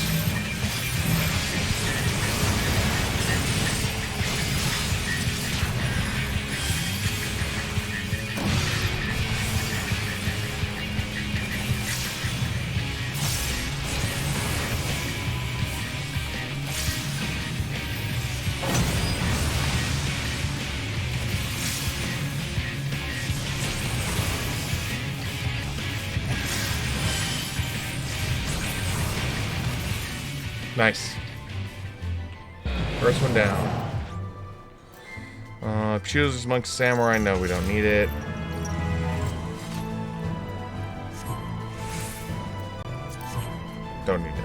Nice. First one down. Choose Monk Samurai. No, we don't need it. Don't need it.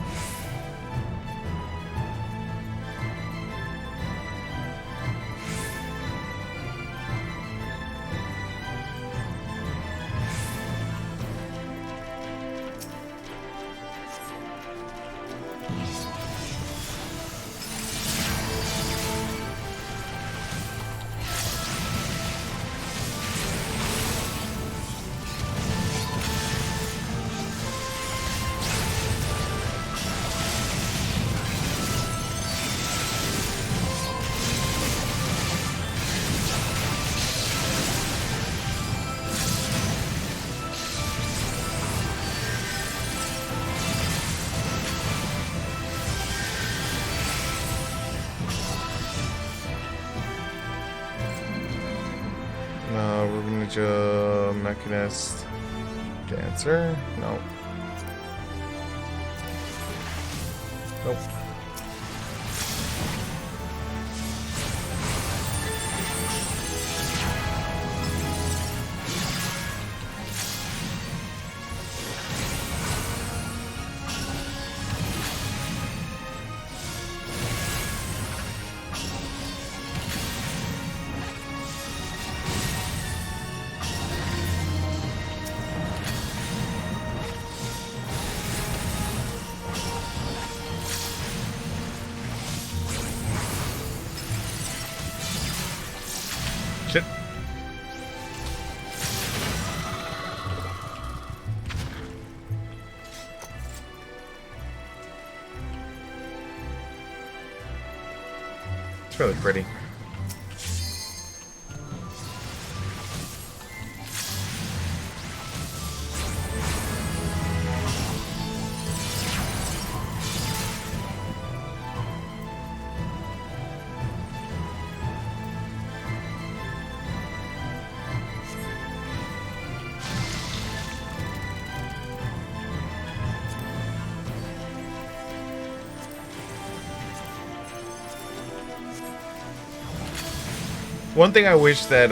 Ninja, Mechanist, Dancer? No. Nope. Shit. It's really pretty. One thing I wish that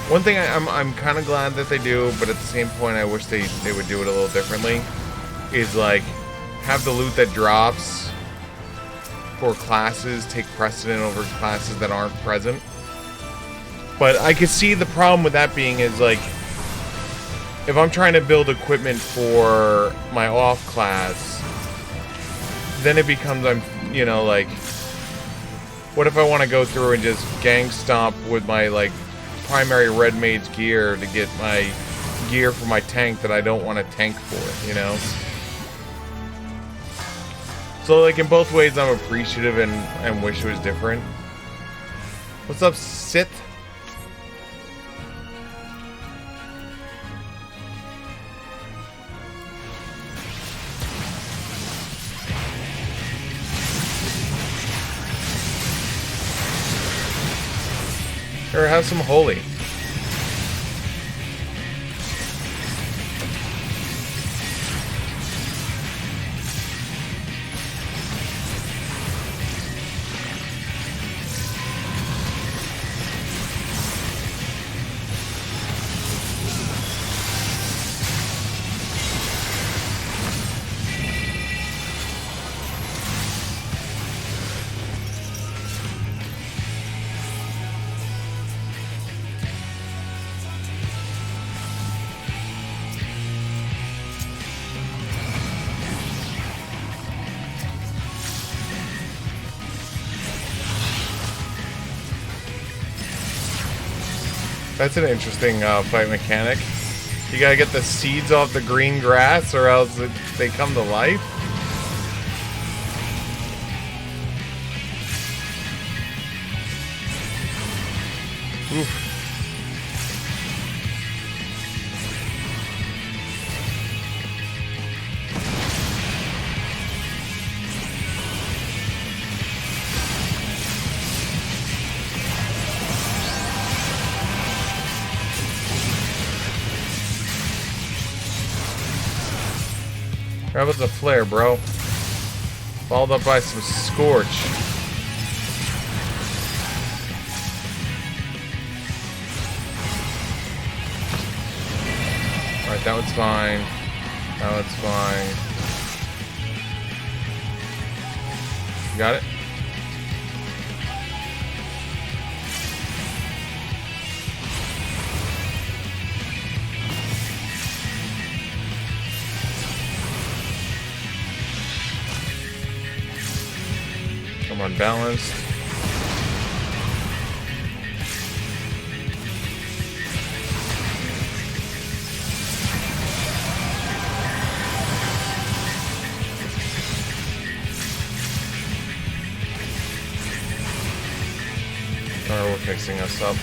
one thing I'm kind of glad that they do, but at the same point I wish they would do it a little differently, is like have the loot that drops for classes take precedent over classes that aren't present. But I could see the problem with that being is like, if I'm trying to build equipment for my off class, then it becomes, you know, like, what if I want to go through and just gang stomp with my, like, primary red mage gear to get my gear for my tank that I don't want to tank for, you know? So, like, in both ways, I'm appreciative and wish it was different. What's up, Sith? Or have some holy. That's an interesting fight mechanic. You gotta get the seeds off the green grass or else they come to life. Oof. How about the flare, bro? Followed up by some scorch. Alright, that one's fine. That one's fine. You got it? Come on, balanced. Alright, we're fixing us up.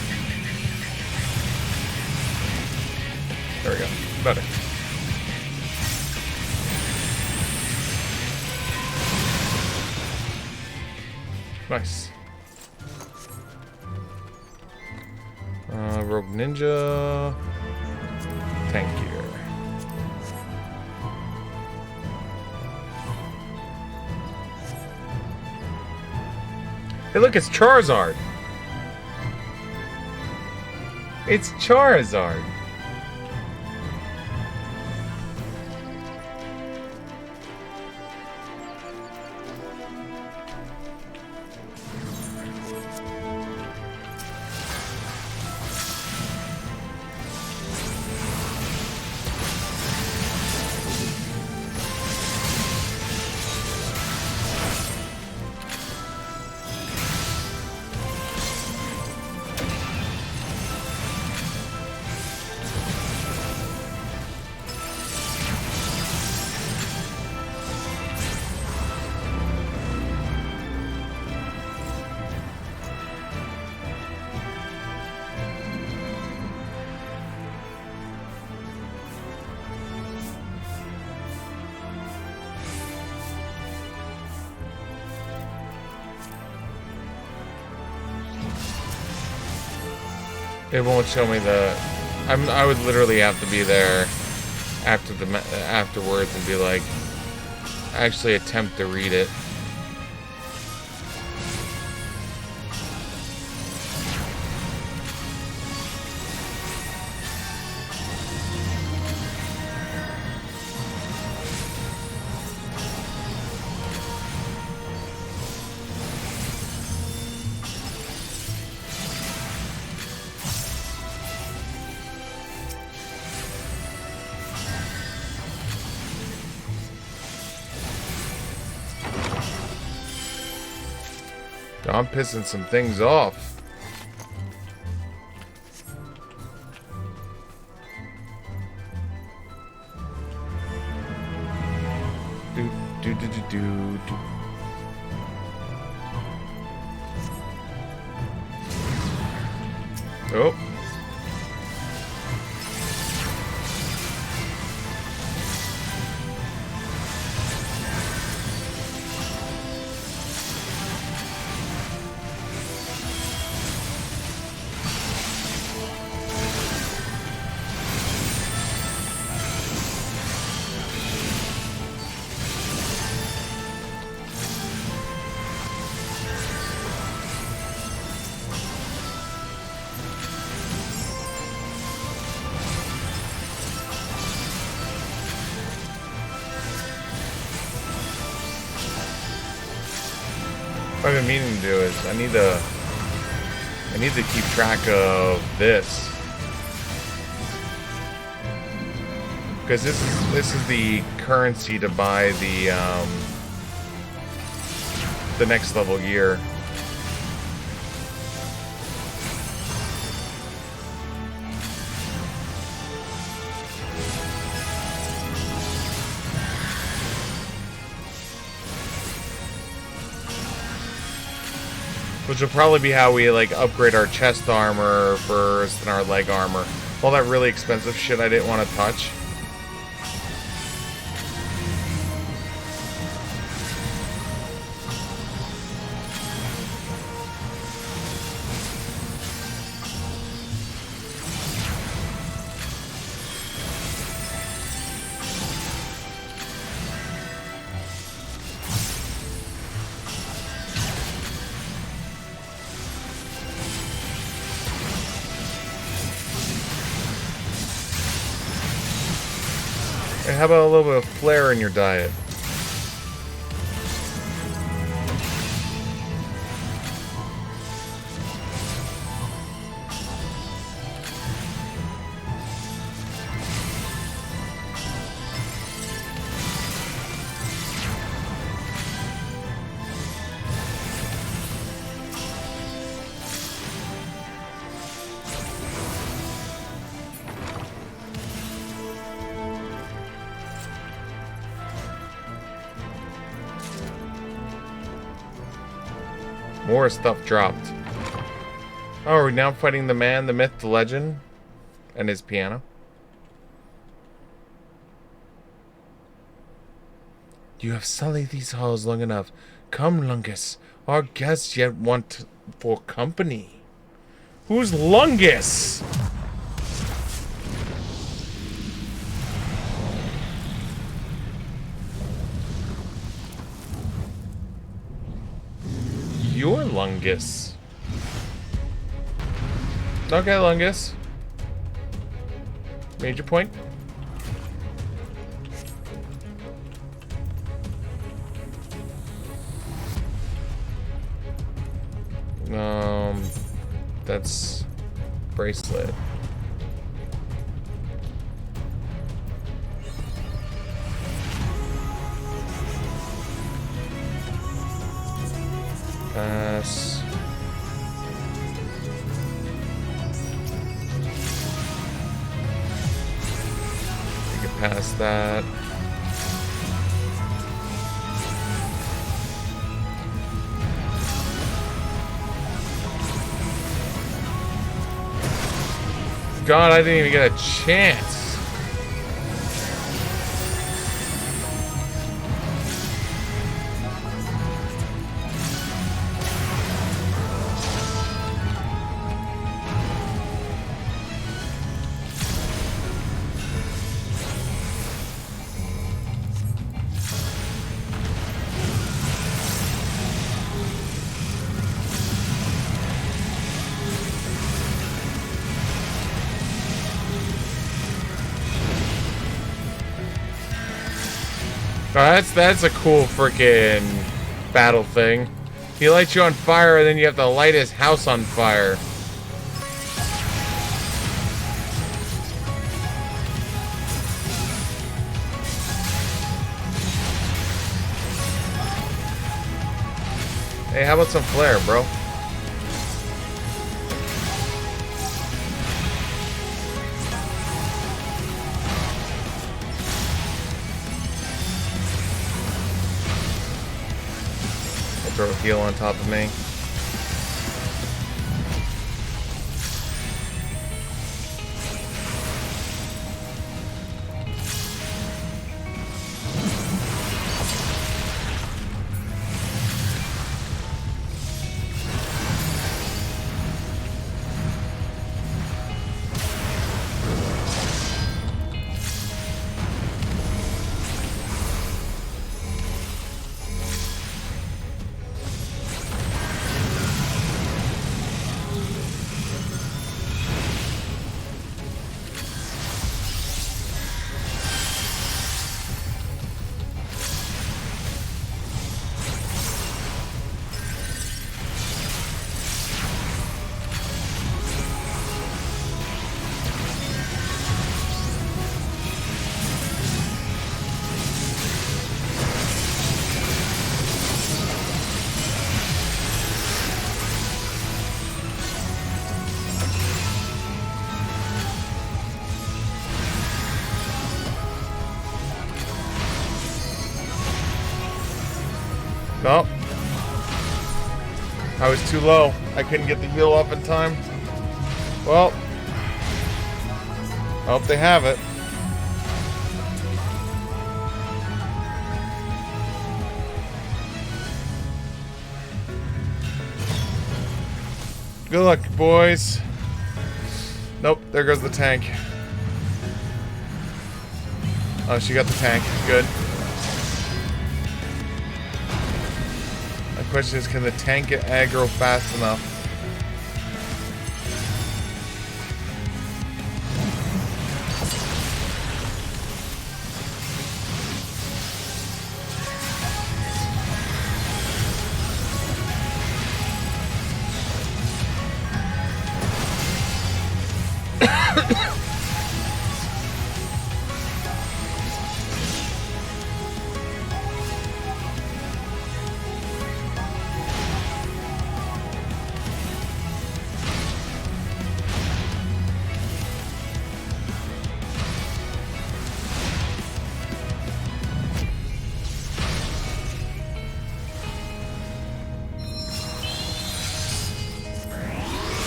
There we go. Better. Nice. Rogue Ninja. Tank gear. Hey, look, it's Charizard. It's Charizard. It won't show me the. I would literally have to be there afterwards and be like, actually attempt to read it. I'm pissing some things off. Do. Oh. What I've been meaning to do is I need to keep track of this, because this is the currency to buy the next level gear. Which will probably be how we like upgrade our chest armor first and our leg armor. All that really expensive shit I didn't want to touch. And how about a little bit of flair in your diet? More stuff dropped. Oh, are we now fighting the man, the myth, the legend? And his piano? You have sullied these halls long enough. Come, Lungus. Our guests yet want for company. Who's Lungus? You're Lungus. Okay, Lungus. Made your point. That's bracelet. Pass. We can pass that. God, I didn't even get a chance. Oh, that's a cool freaking battle thing. He lights you on fire, and then you have to light his house on fire. Hey, how about some flair, bro? Throw a heal on top of me. Nope. I was too low. I couldn't get the heal up in time. Well, I hope they have it. Good luck, boys. Nope, there goes the tank. Oh, she got the tank. Good. My question is, can the tank get aggro fast enough?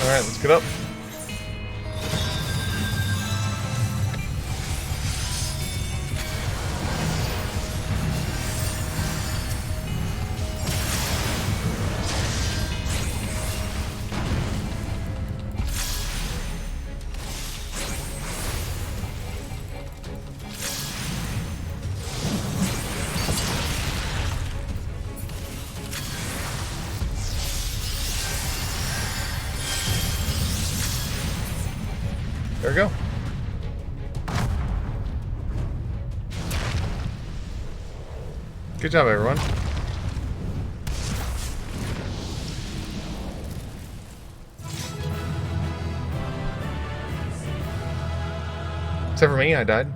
Alright, let's get up. There we go. Good job, everyone. Except for me, I died.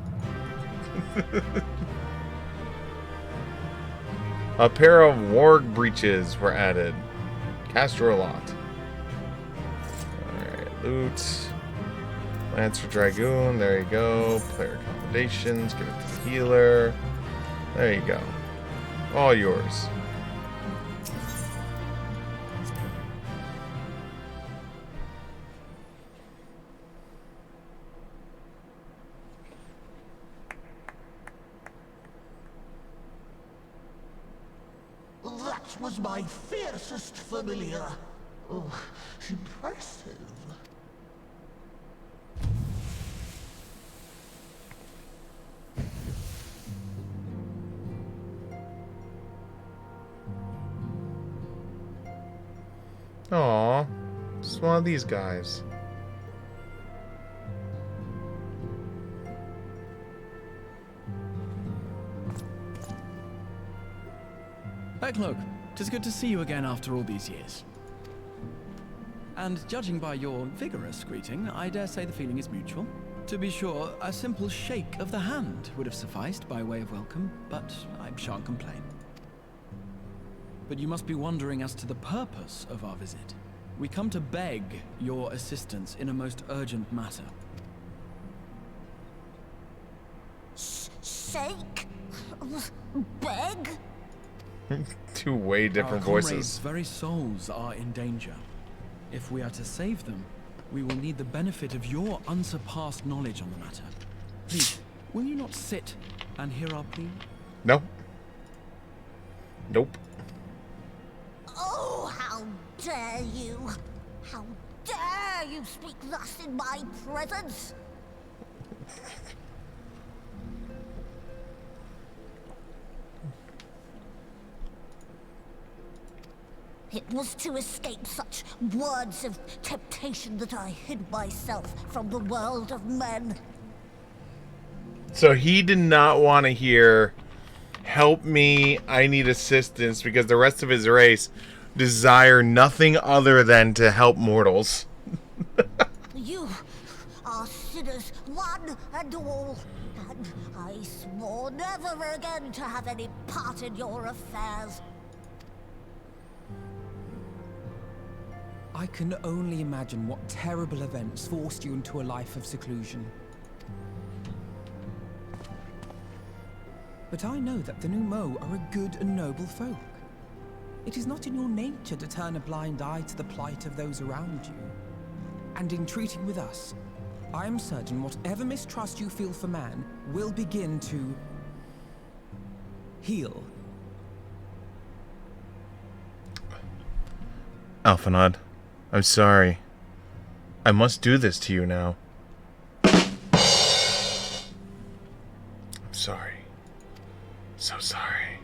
A pair of warg breeches were added. Castro a lot. Alright, loot. Lance for Dragoon, there you go. Player accommodations, give it to the healer. There you go. All yours. That was my fiercest familiar. Oh, impressive. Aww, just one of these guys. Beckloak, 'tis good to see you again after all these years. And judging by your vigorous greeting, I dare say the feeling is mutual. To be sure, a simple shake of the hand would have sufficed by way of welcome, but I shan't complain. But you must be wondering as to the purpose of our visit. We come to beg your assistance in a most urgent matter. Shake? Beg? Two way different Our comrades' voices. very souls are in danger. If we are to save them, we will need the benefit of your unsurpassed knowledge on the matter. Please, will you not sit and hear our plea? No. Nope. Oh, how dare you! How dare you speak thus in my presence! It was to escape such words of temptation that I hid myself from the world of men. So he did not want to hear, "Help me, I need assistance," because the rest of his race desire nothing other than to help mortals. You are sinners, one and all, and I swore never again to have any part in your affairs. I can only imagine what terrible events forced you into a life of seclusion. But I know that the Numo are a good and noble folk. It is not in your nature to turn a blind eye to the plight of those around you. And in treating with us, I am certain whatever mistrust you feel for man will begin to heal. Alphanod, I'm sorry. I must do this to you now. I'm sorry. So sorry.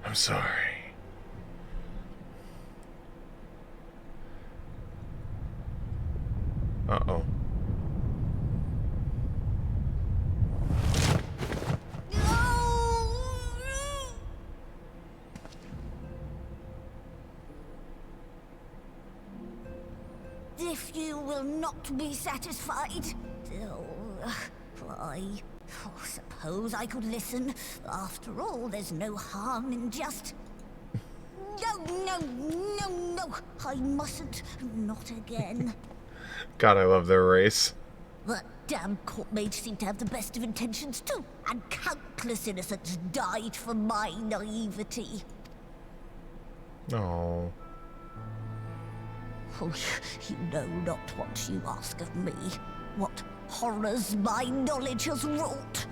I'm sorry. Uh-oh. If you will will not be satisfied. I suppose I could listen. After all, there's no harm in just... No, I mustn't. Not again. God, I love their race. That damn court mage seemed to have the best of intentions too, and countless innocents died for my naivety. Oh. Oh, you know not what you ask of me. What horrors my knowledge has wrought.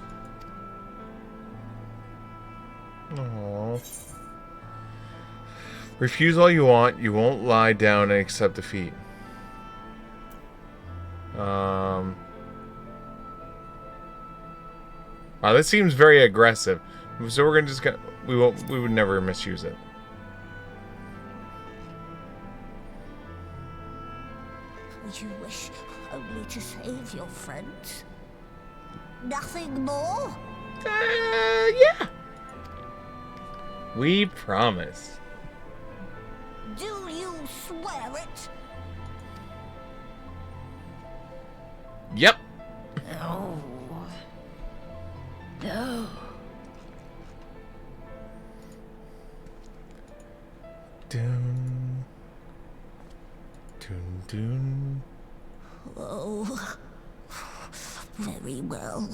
Oh. Refuse all you want. You won't lie down and accept defeat. Wow, this seems very aggressive. So we're gonna just get. We would never misuse it. You wish only to save your friends? Nothing more? Yeah. We promise. Do you swear it? Yep. No. No. Dun. Dun dun. Oh, very well.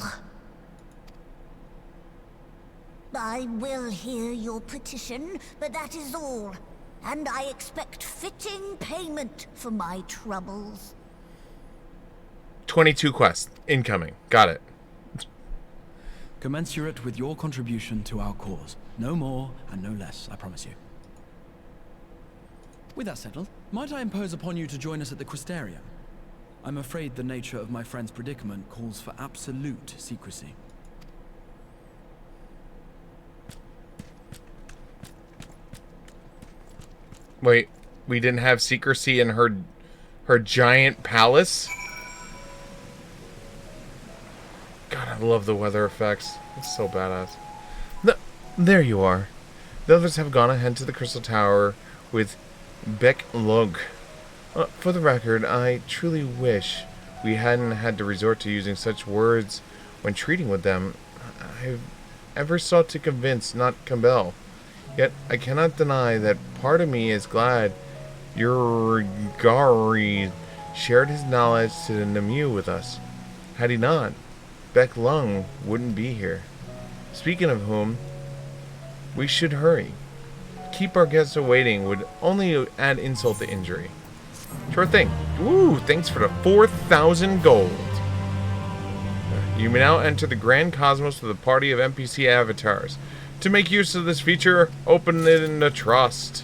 I will hear your petition, but that is all. And I expect fitting payment for my troubles. 22 quests incoming. Got it. Commensurate with your contribution to our cause. No more and no less, I promise you. With that settled, might I impose upon you to join us at the Crystarium? I'm afraid the nature of my friend's predicament calls for absolute secrecy. Wait, we didn't have secrecy in her giant palace? God, I love the weather effects. It's so badass. There you are. The others have gone ahead to the Crystal Tower with Balmung. For the record, I truly wish we hadn't had to resort to using such words when treating with them. I've ever sought to convince, not compel. Yet I cannot deny that part of me is glad Urgari shared his knowledge to the Nemu with us. Had he not, Balmung wouldn't be here. Speaking of whom, we should hurry. Keep our guests awaiting would only add insult to injury. Sure thing. Ooh, thanks for the 4,000 gold. You may now enter the Grand Cosmos with a party of NPC avatars. To make use of this feature, open it in the trust.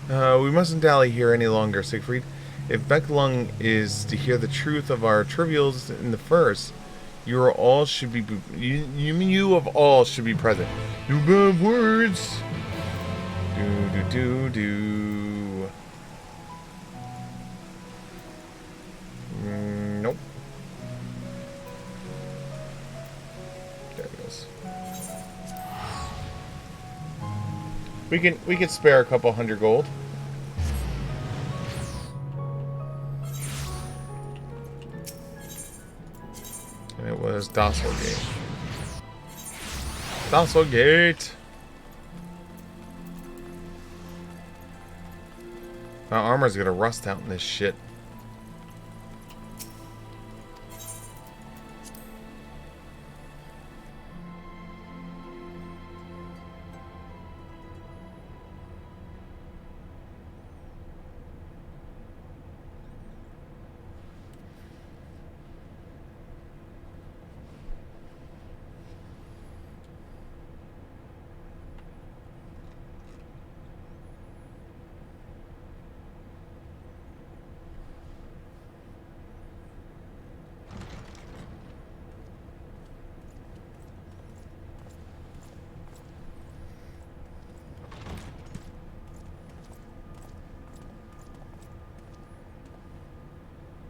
We mustn't dally here any longer, Siegfried. If Balmung is to hear the truth of our trivials in the first, you of all should be present. You have words. Do. Nope. There it goes. We can spare a couple hundred gold. And it was Docile Gate. Docile Gate. My armor's gonna rust out in this shit.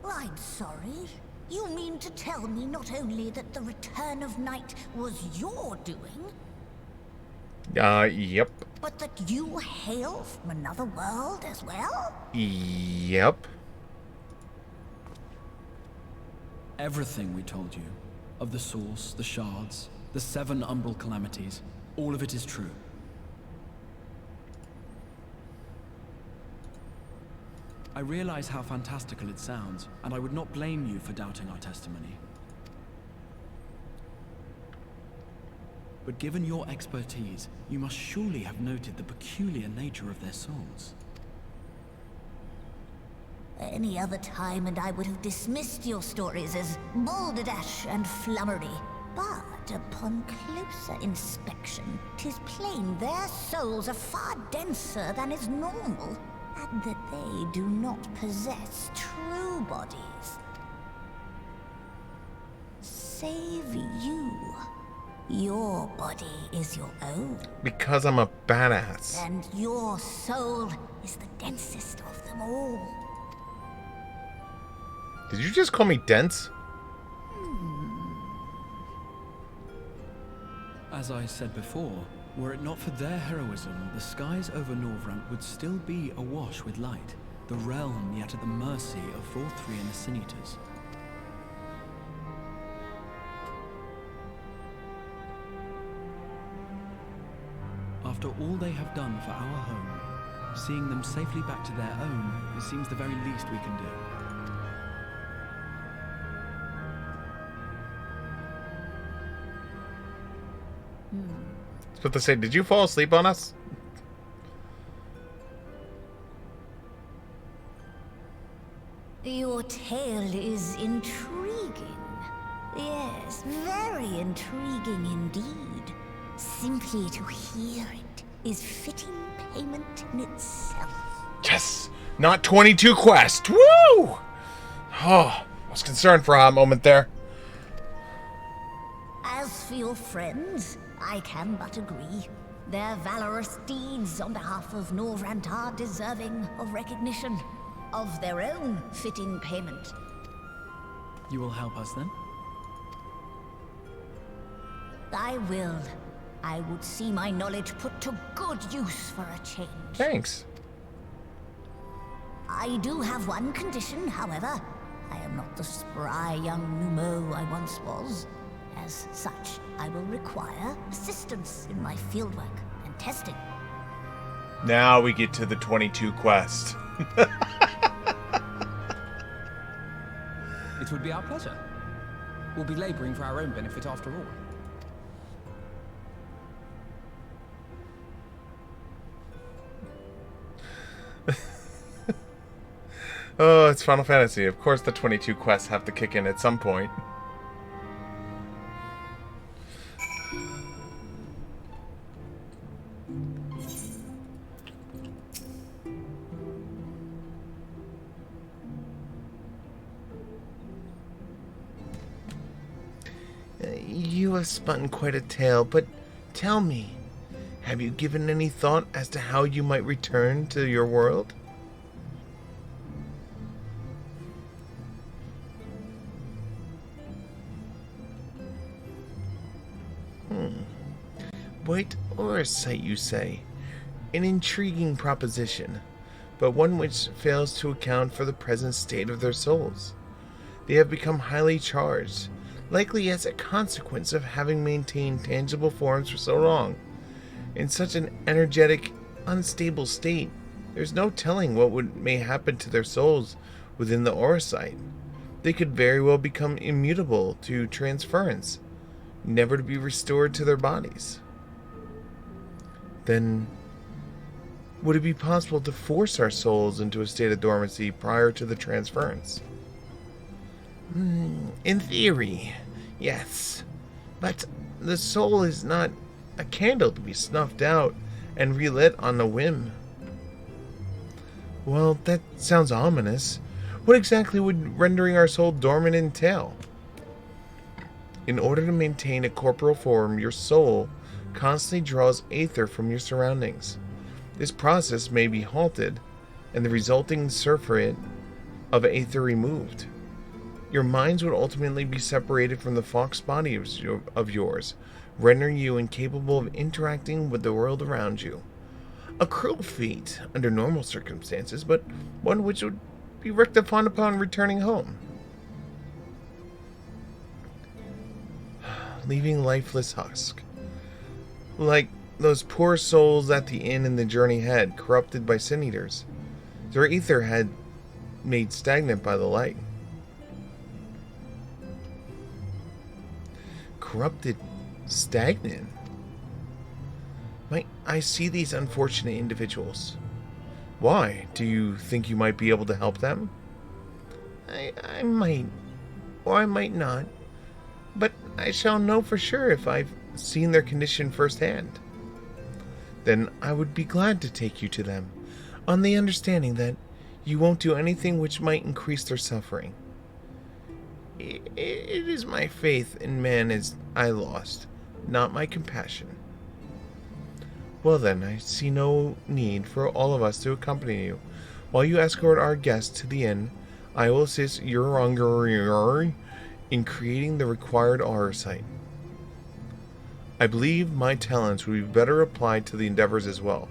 I'm sorry. You mean to tell me not only that the return of night was your doing? Yep. but that you hail from another world as well? Yep. Everything we told you, of the source, the shards, the 7 umbral calamities, all of it is true. I realize how fantastical it sounds, and I would not blame you for doubting our testimony. But given your expertise, you must surely have noted the peculiar nature of their souls. Any other time and I would have dismissed your stories as balderdash and flummery. But upon closer inspection, 'tis plain their souls are far denser than is normal, and that they do not possess true bodies. Save you. Your body is your own. Because I'm a badass. And your soul is the densest of them all. Did you just call me dense? As I said before, were it not for their heroism, the skies over Norvrant would still be awash with light, the realm yet at the mercy of Vorthri and the Sinitors. After all they have done for our home, seeing them safely back to their own, it seems the very least we can do. I was about to say, did you fall asleep on us? Your tale is intriguing. Yes, very intriguing indeed. Simply to hear it is fitting payment in itself. Yes! Not 22 quest! Woo! Oh, I was concerned for a hot moment there. As for your friends, I can but agree. Their valorous deeds on behalf of Norvrant are deserving of recognition, of their own fitting payment. You will help us then? I will. I would see my knowledge put to good use for a change. Thanks. I do have one condition, however. I am not the spry young Numo I once was. As such, I will require assistance in my fieldwork and testing. Now we get to the 22 quest. It would be our pleasure. We'll be laboring for our own benefit after all. Oh, it's Final Fantasy. Of course the 22 quests have to kick in at some point. You have spun quite a tale, but tell me, have you given any thought as to how you might return to your world? Wait, or a sight, you say? An intriguing proposition, but one which fails to account for the present state of their souls. They have become highly charged, likely as a consequence of having maintained tangible forms for so long. In such an energetic, unstable state, there's no telling what may happen to their souls within the aura site. They could very well become immutable to transference, never to be restored to their bodies. Then, would it be possible to force our souls into a state of dormancy prior to the transference? In theory, yes. But the soul is not a candle to be snuffed out and relit on a whim. Well, that sounds ominous. What exactly would rendering our soul dormant entail? In order to maintain a corporeal form, your soul constantly draws aether from your surroundings. This process may be halted, and the resulting surfeit of aether removed. Your minds would ultimately be separated from the fox body of yours, rendering you incapable of interacting with the world around you. A cruel fate under normal circumstances, but one which would be rectified upon returning home. Leaving lifeless husk. Like those poor souls at the inn in the journey ahead, corrupted by sin eaters. Their ether had made stagnant by the light. Corrupted, stagnant. Might I see these unfortunate individuals? Why? Do you think you might be able to help them? I might, or I might not, but I shall know for sure if I've seen their condition firsthand. Then I would be glad to take you to them, on the understanding that you won't do anything which might increase their suffering. It is my faith in man as I lost, not my compassion. Well then, I see no need for all of us to accompany you. While you escort our guests to the inn, I will assist your Urungur in creating the required aura site. I believe my talents would be better applied to the endeavors as well.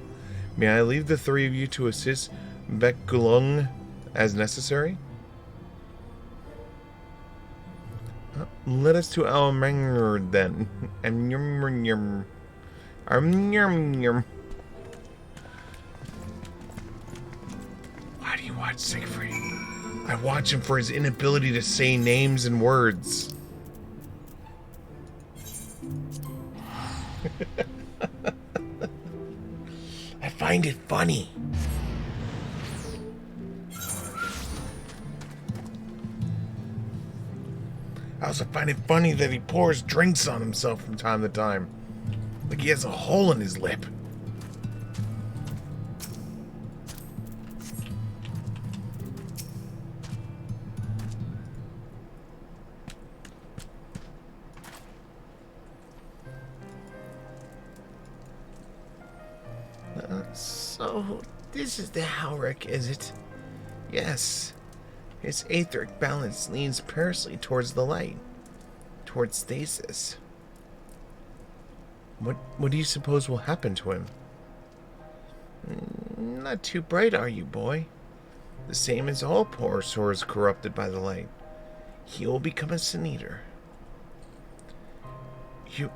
May I leave the three of you to assist Bekulung as necessary? Let us to Almangur then. Why do you watch Siegfried? I watch him for his inability to say names and words. I find it funny. I also find it funny that he pours drinks on himself from time to time. Like he has a hole in his lip. So, this is the Halric, is it? Yes. His aetheric balance leans perilously towards the light. Towards stasis. What do you suppose will happen to him? Not too bright, are you, boy? The same as all poor souls corrupted by the light. He will become a sin eater.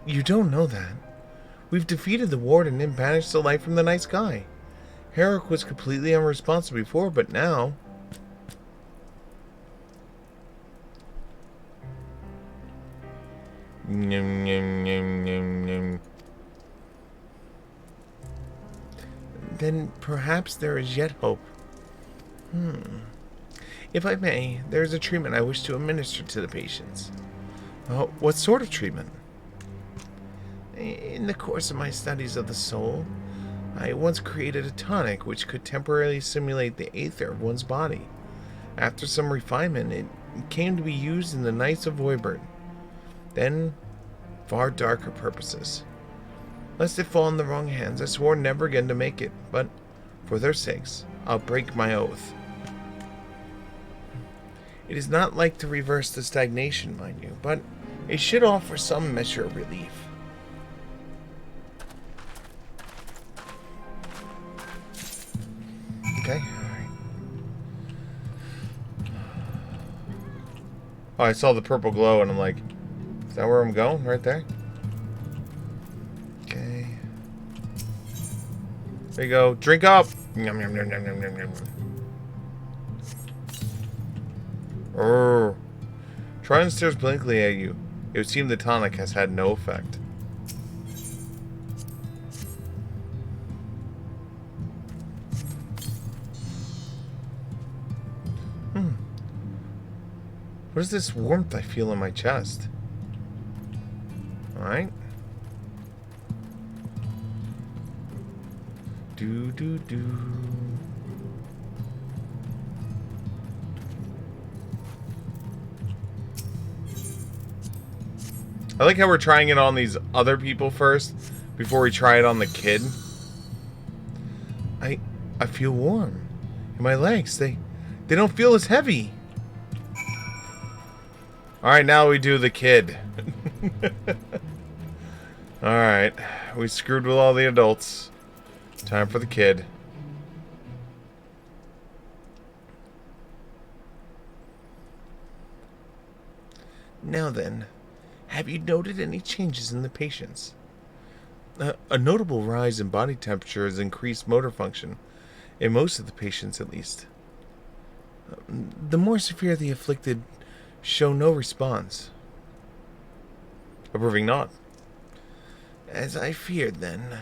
You don't know that. We've defeated the warden and banished the light from the night sky. Herrick was completely unresponsive before, but now... Nyum, nyum, nyum, nyum, nyum. Then perhaps there is yet hope. If I may, there is a treatment I wish to administer to the patients. What sort of treatment? In the course of my studies of the soul, I once created a tonic which could temporarily simulate the aether of one's body. After some refinement, it came to be used in the Knights of Voivert. Then, far darker purposes. Lest it fall in the wrong hands, I swore never again to make it, but for their sakes, I'll break my oath. It is not like to reverse the stagnation, mind you, but it should offer some measure of relief. Okay. Oh, I saw the purple glow and I'm like, is that where I'm going? Right there? Okay. There you go. Drink up! Yum, yum, yum, yum, yum, yum, yum. Tron stares blankly at you. It would seem the tonic has had no effect. What is this warmth I feel in my chest? Alright. Do. I like how we're trying it on these other people first before we try it on the kid. I feel warm. In my legs, they don't feel as heavy. Alright, now we do the kid. Alright. We screwed with all the adults. Time for the kid. Now then, have you noted any changes in the patients? A notable rise in body temperature has increased motor function, in most of the patients at least. The more severely afflicted show no response. Approving not. As I feared then,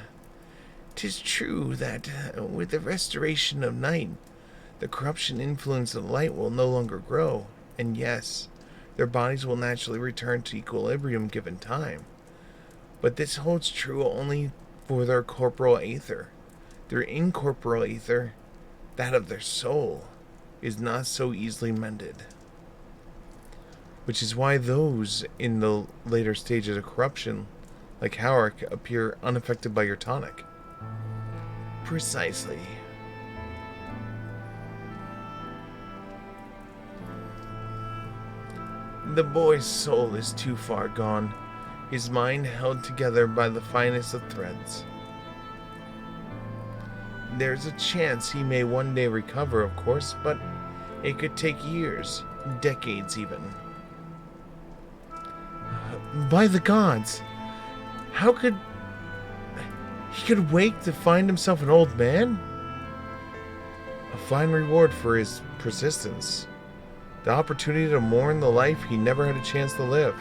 'tis true that with the restoration of night, the corruption influence of light will no longer grow, and yes, their bodies will naturally return to equilibrium given time. But this holds true only for their corporal aether. Their incorporeal aether, that of their soul, is not so easily mended. Which is why those in the later stages of corruption, like Howard, appear unaffected by your tonic. Precisely. The boy's soul is too far gone, his mind held together by the finest of threads. There's a chance he may one day recover, of course, but it could take years, decades even. By the gods! How could... he could wake to find himself an old man? A fine reward for his persistence. The opportunity to mourn the life he never had a chance to live.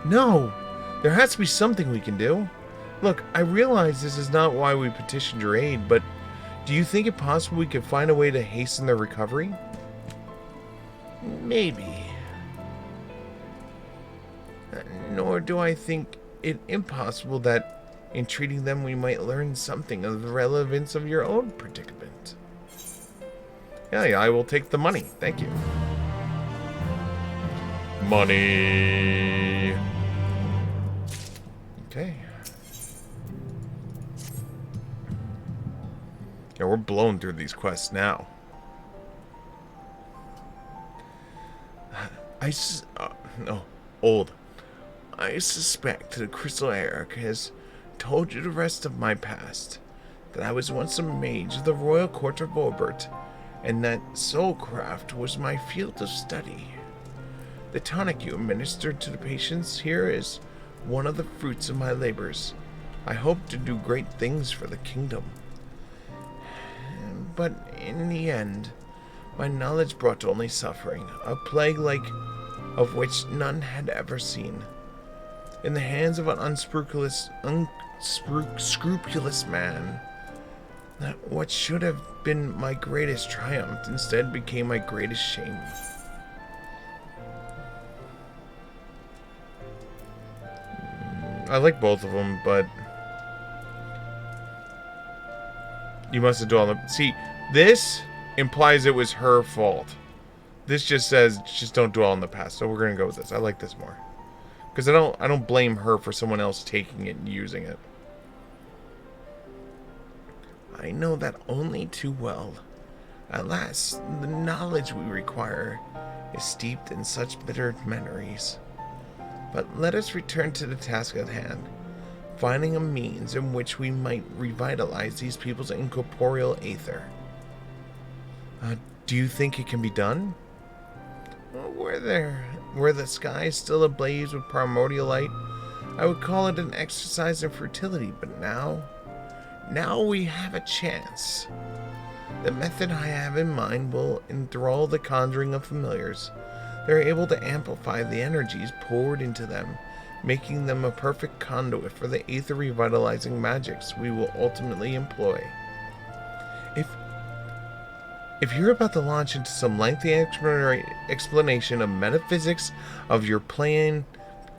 No! There has to be something we can do. Look, I realize this is not why we petitioned your aid, but do you think it possible we could find a way to hasten their recovery? Maybe. Nor do I think it impossible that in treating them we might learn something of the relevance of your own predicament. Yeah, I will take the money. Thank you. Money. Okay. Yeah, we're blowing through these quests now. Old. I suspect the Crystal Eric has told you the rest of my past. That I was once a mage of the royal court of Obert, and that soulcraft was my field of study. The tonic you administered to the patients here is one of the fruits of my labors. I hope to do great things for the kingdom. But in the end, my knowledge brought only suffering, a plague like of which none had ever seen. In the hands of an unscrupulous man, what should have been my greatest triumph instead became my greatest shame. I like both of them, but you must have done them. See, this implies it was her fault. This just says just don't dwell on the past. So we're gonna go with this. I like this more because I don't blame her for someone else taking it and using it. I know that only too well. Alas, the knowledge we require is steeped in such bitter memories. But let us return to the task at hand, finding a means in which we might revitalize these people's incorporeal aether. Do you think it can be done? Were the sky still ablaze with primordial light, I would call it an exercise in fertility, but now we have a chance. The method I have in mind will enthrall the conjuring of familiars. They're able to amplify the energies poured into them, making them a perfect conduit for the aether revitalizing magics we will ultimately employ. If you're about to launch into some lengthy explanation of metaphysics of your plan,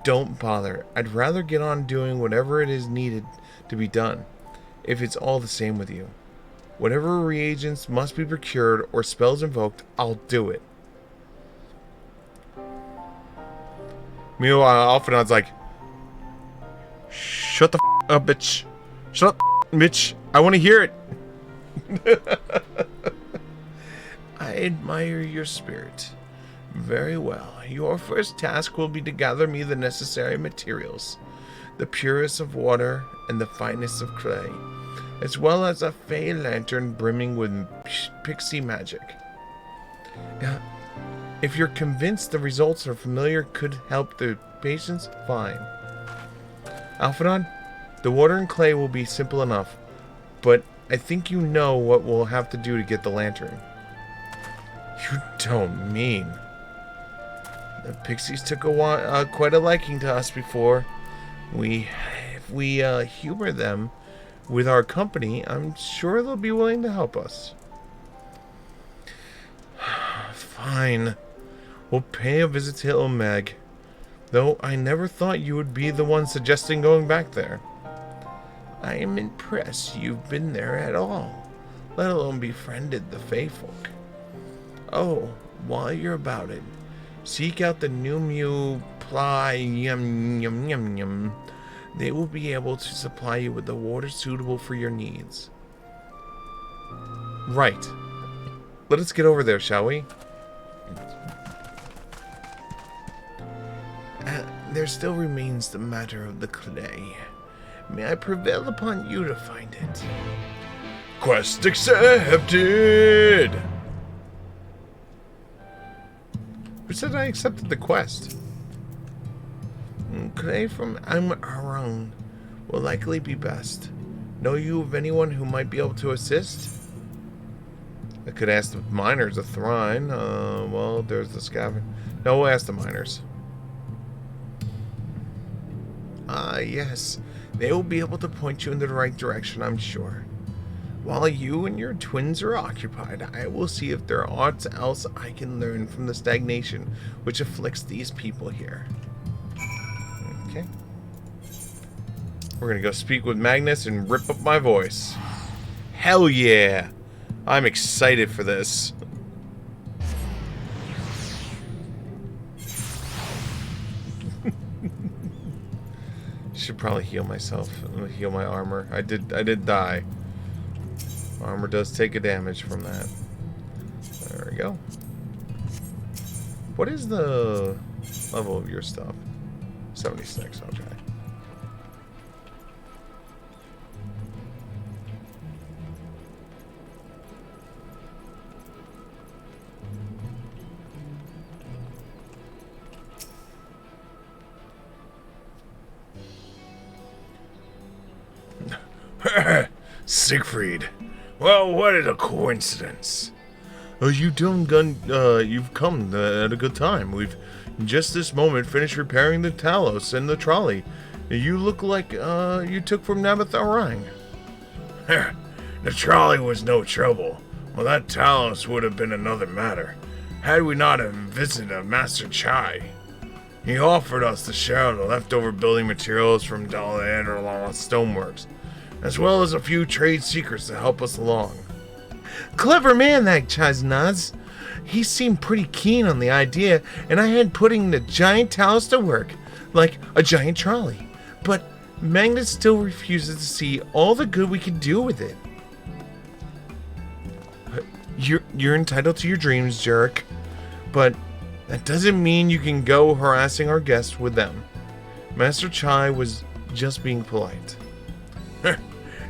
don't bother. I'd rather get on doing whatever it is needed to be done, if it's all the same with you. Whatever reagents must be procured or spells invoked, I'll do it. Meanwhile, Alphinaud's like, shut the up, bitch. Shut up, bitch. I want to hear it. I admire your spirit. Very well. Your first task will be to gather me the necessary materials. The purest of water and the finest of clay. as well as a fey lantern brimming with pixie magic. Now, if you're convinced the results are familiar could help the patients, fine. Alphinaud, the water and clay will be simple enough, but I think you know what we'll have to do to get the lantern. You don't mean. The pixies took quite a liking to us before. If we humor them with our company, I'm sure they'll be willing to help us. Fine. We'll pay a visit to Ilmag. Though I never thought you would be the one suggesting going back there. I am impressed you've been there at all, let alone befriended the Fey folk. Oh, while you're about it, seek out the new Mew Ply Yum Yum Yum Yum. They will be able to supply you with the water suitable for your needs. Right. Let us get over there, shall we? There still remains the matter of the clay. May I prevail upon you to find it? Quest accepted! Who said I accepted the quest? Clay from Amarung will likely be best. Know you of anyone who might be able to assist? I could ask the miners of Thrine. Well, there's the scavenger. No, we'll ask the miners. Yes. They will be able to point you in the right direction, I'm sure. While you and your twins are occupied, I will see if there are aught else I can learn from the stagnation which afflicts these people here. Okay. We're gonna go speak with Magnus and rip up my voice. Hell yeah! I'm excited for this. Should probably heal myself. I'm gonna heal my armor. I did die. Armor does take a damage from that. There we go. What is the level of your stuff? 76, okay. Siegfried. Well, what a coincidence. You've come at a good time. We've just this moment finished repairing the Talos and the trolley. You look like you took from Nabith Orang. The trolley was no trouble. Well, that Talos would have been another matter, had we not have visited Master Chai. He offered us to share the leftover building materials from Dalander Stoneworks, as well as a few trade secrets to help us along. Clever man, that Chaznaz. He seemed pretty keen on the idea, and I had putting the giant Talos to work, like a giant trolley. But Magnus still refuses to see all the good we could do with it. You're entitled to your dreams, jerk. But that doesn't mean you can go harassing our guests with them. Master Chai was just being polite.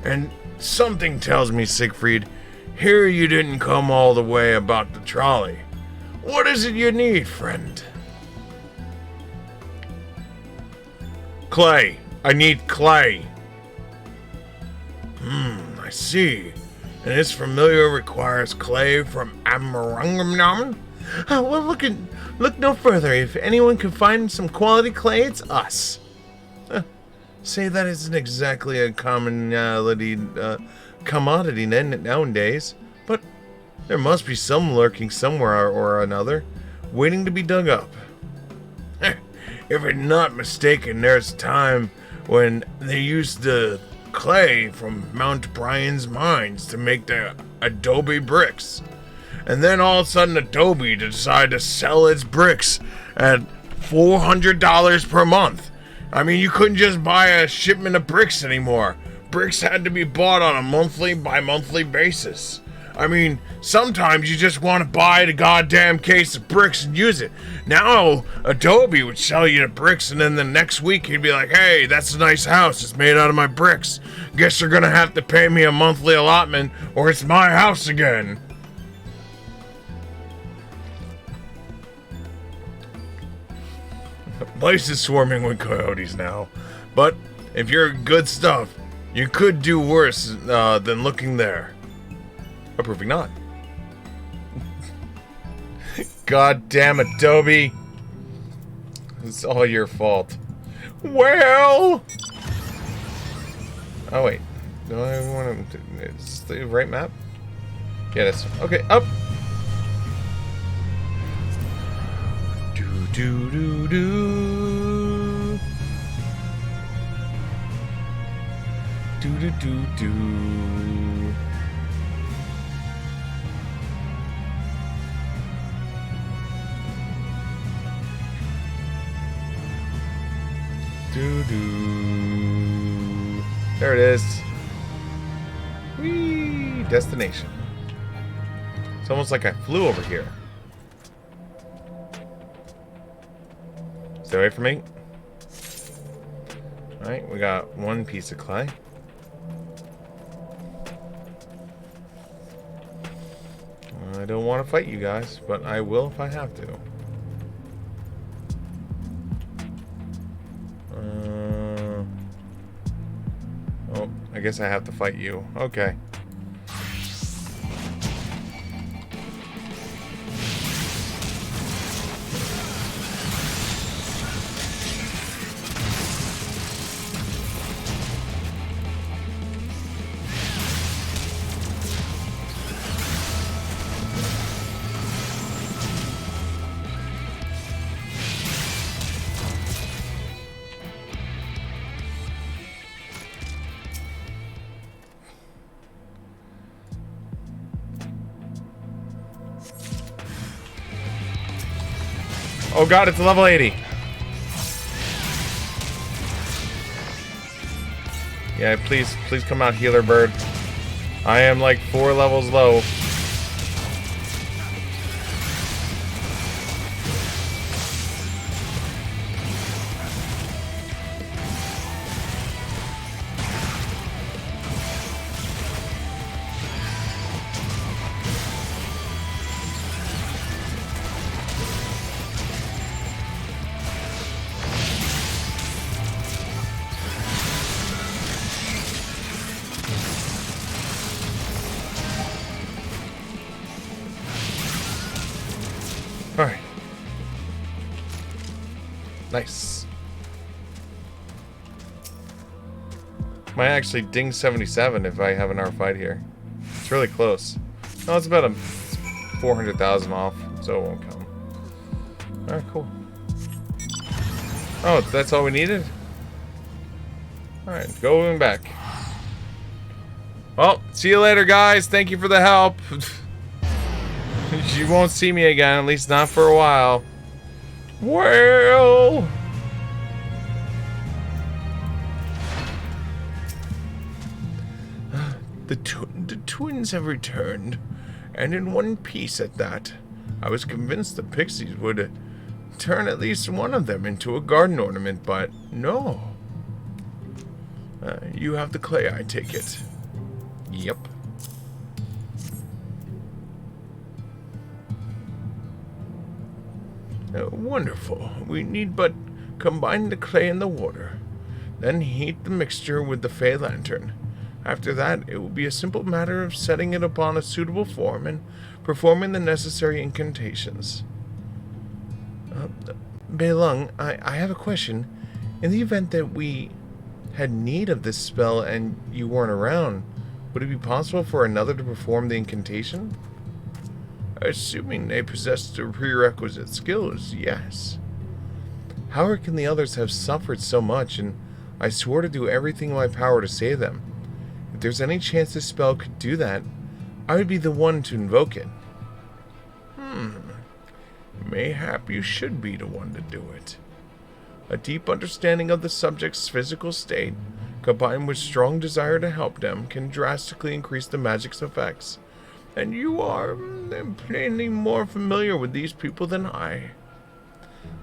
And something tells me, Siegfried, here you didn't come all the way about the trolley. What is it you need, friend? Clay. I need clay. I see. And this familiar requires clay from Amarungam? Well, look no further. If anyone can find some quality clay, it's us. Say that isn't exactly a commodity nowadays, but there must be some lurking somewhere or another, waiting to be dug up. If I'm not mistaken, there's a time when they used the clay from Mount Brian's mines to make the adobe bricks. And then all of a sudden Adobe decided to sell its bricks at $400 per month. I mean, you couldn't just buy a shipment of bricks anymore. Bricks had to be bought on a monthly by monthly basis. I mean, sometimes you just want to buy the goddamn case of bricks and use it. Now, Adobe would sell you the bricks, and then the next week he'd be like, hey, that's a nice house. It's made out of my bricks. Guess you're gonna have to pay me a monthly allotment, or it's my house again. The place is swarming with coyotes now. But if you're good stuff, you could do worse than looking there. Approving not. God damn it, Adobe. It's all your fault. Well... Oh, wait. Do I want to... Is this the right map? Yeah, it is. Okay, up. Do-do-do-do. Do-do-do-do. Do-do. There it is. Whee! Destination. It's almost like I flew over here. Stay away from me. Alright, we got one piece of clay. I don't want to fight you guys, but I will if I have to. Oh, I guess I have to fight you. Okay. Oh god, it's level 80. Yeah, please come out, healer bird. I am like 4 levels low. Alright. Nice. Might actually ding 77 if I have an R fight here. It's really close. No, it's about a 400,000 off, so it won't come. Alright, cool. Oh, that's all we needed? Alright, going back. Well, see you later, guys. Thank you for the help. You won't see me again, at least not for a while. Well... The twins have returned, and in one piece at that. I was convinced the pixies would turn at least one of them into a garden ornament, but no. You have the clay, I take it. Yep. Wonderful. We need but combine the clay and the water. Then heat the mixture with the Fey Lantern. After that, it will be a simple matter of setting it upon a suitable form and performing the necessary incantations. Balmung, I have a question. In the event that we had need of this spell and you weren't around, would it be possible for another to perform the incantation? Assuming they possessed the prerequisite skills, yes. How can the others have suffered so much, and I swore to do everything in my power to save them? If there's any chance this spell could do that, I would be the one to invoke it. Mayhap you should be the one to do it. A deep understanding of the subject's physical state, combined with strong desire to help them, can drastically increase the magic's effects. And you are plainly more familiar with these people than I.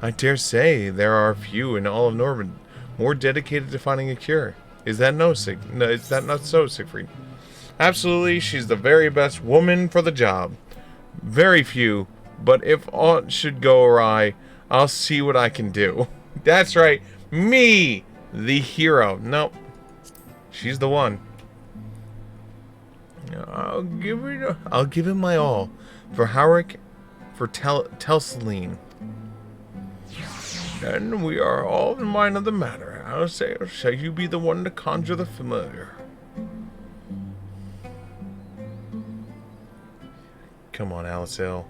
I dare say there are few in all of Norman more dedicated to finding a cure. Is that no, is that not so, Siegfried? Absolutely, she's the very best woman for the job. Very few, but if aught should go awry, I'll see what I can do. That's right, me, the hero. Nope, she's the one. I'll give it my all for Howrick, for Telsaline. Then we are all in mind of the matter. I'll say, shall you be the one to conjure the familiar? Come on, Alicel.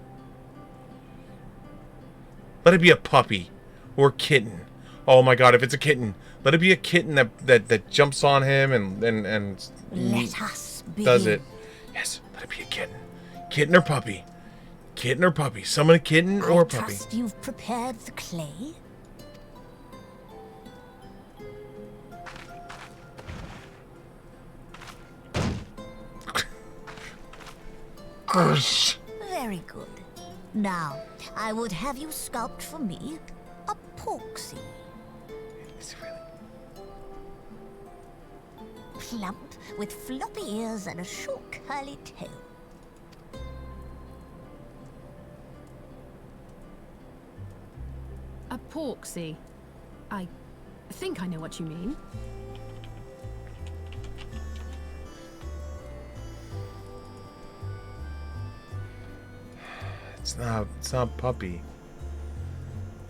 Let it be a puppy or kitten. Oh my God! If it's a kitten, let it be a kitten that jumps on him and Let us begin. does it. Yes, let it be a kitten. Kitten or puppy. Kitten or puppy. Summon a kitten or a puppy. I trust you've prepared the clay. Very good. Now, I would have you sculpt for me a porksy. Is it really? Plump, with floppy ears and a short curly tail. A porksy. I think I know what you mean. It's not a puppy.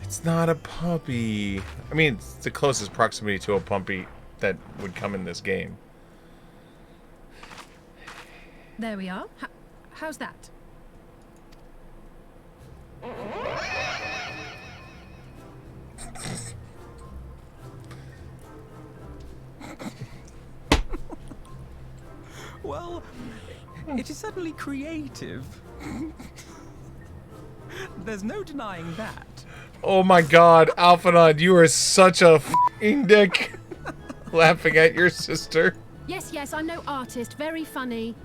It's not a puppy. I mean, it's the closest proximity to a puppy that would come in this game. There we are. How's that? Well, it is certainly creative. There's no denying that. Oh my God, Alphanod, you are such a f***ing dick. Laughing at your sister. Yes, yes, I'm no artist. Very funny.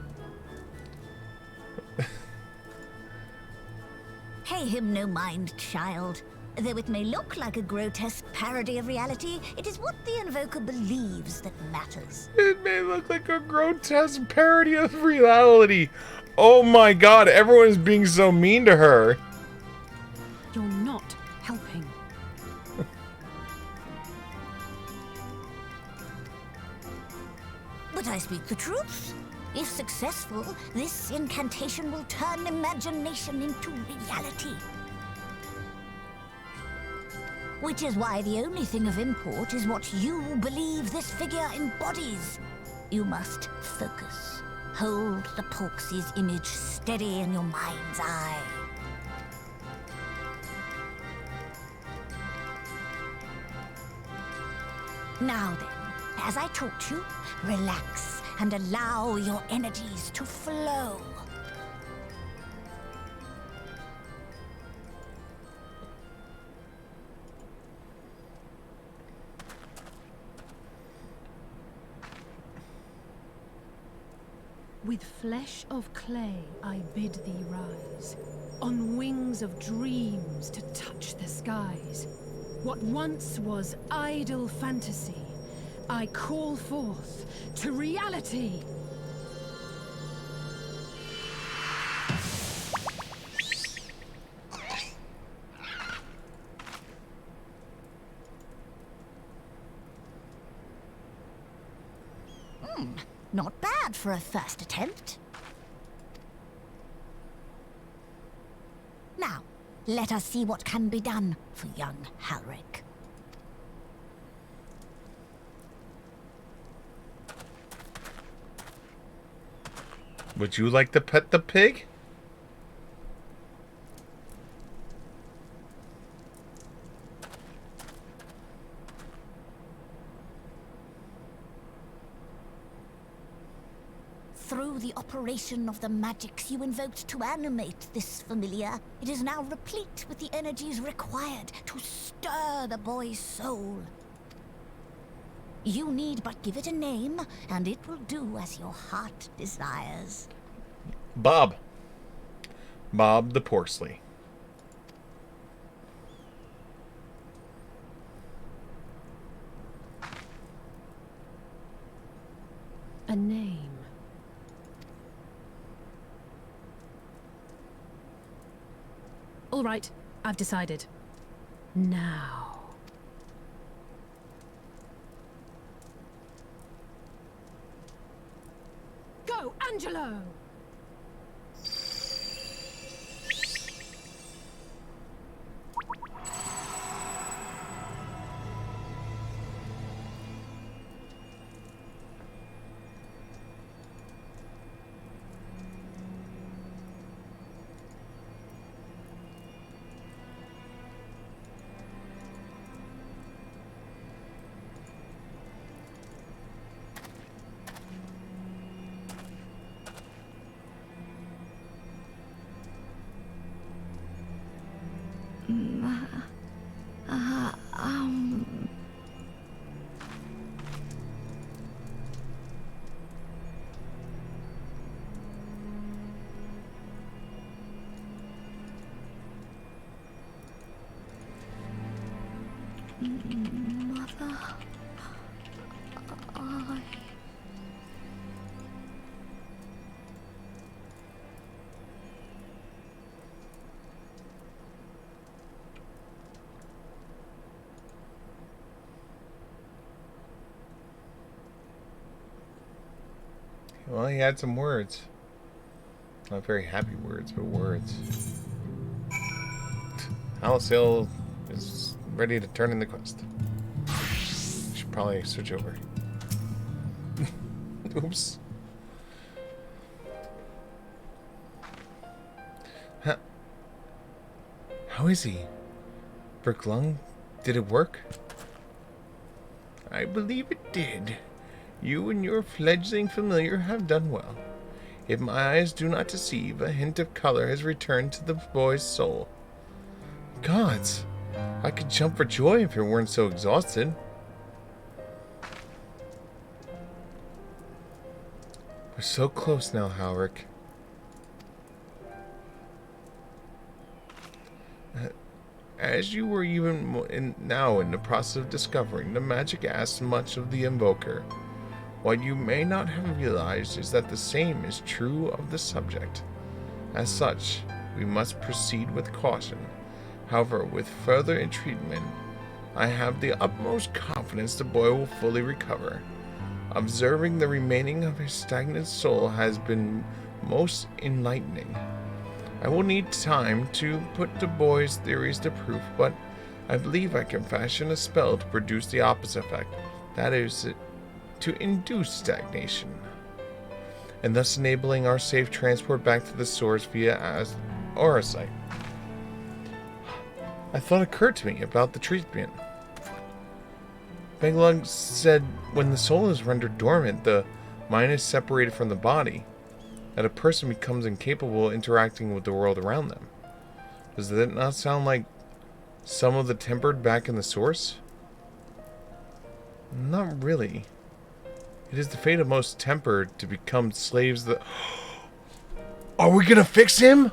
Pay him no mind, child. Though it may look like a grotesque parody of reality, it is what the invoker believes that matters. It may look like a grotesque parody of reality. Oh my God, everyone is being so mean to her. You're not helping. But I speak the truth. If successful, this incantation will turn imagination into reality. Which is why the only thing of import is what you believe this figure embodies. You must focus. Hold the Porksy's image steady in your mind's eye. Now then, as I taught you, relax and allow your energies to flow. With flesh of clay I bid thee rise, on wings of dreams to touch the skies. What once was idle fantasy, I call forth to reality. Not bad for a first attempt. Now, let us see what can be done for young Halric. Would you like to pet the pig? Through the operation of the magics you invoked to animate this familiar, it is now replete with the energies required to stir the boy's soul. You need but give it a name, and it will do as your heart desires. Bob. Bob the Porsley. A name. All right, I've decided. Now. Go, Angelo! Mother, Well, he had some words. Not very happy words, but words. Alicel is ready to turn in the quest. Should probably switch over. Oops. Huh. How is he? Brooklung, did it work? I believe it did. You and your fledgling familiar have done well. If my eyes do not deceive, a hint of color has returned to the boy's soul. Gods, I could jump for joy if you weren't so exhausted. We're so close now, Halric. As you were even now in the process of discovering, the magic asks much of the invoker. What you may not have realized is that the same is true of the subject. As such, we must proceed with caution. However, with further treatment, I have the utmost confidence the boy will fully recover. Observing the remaining of his stagnant soul has been most enlightening. I will need time to put the boy's theories to proof, but I believe I can fashion a spell to produce the opposite effect. That is, to induce stagnation, and thus enabling our safe transport back to the source via Aurosite. A thought occurred to me about the treatment. Beglug said when the soul is rendered dormant, the mind is separated from the body, that a person becomes incapable of interacting with the world around them. Does that not sound like some of the tempered back in the source? Not really. It is the fate of most tempered to become slaves that... Are we gonna fix him?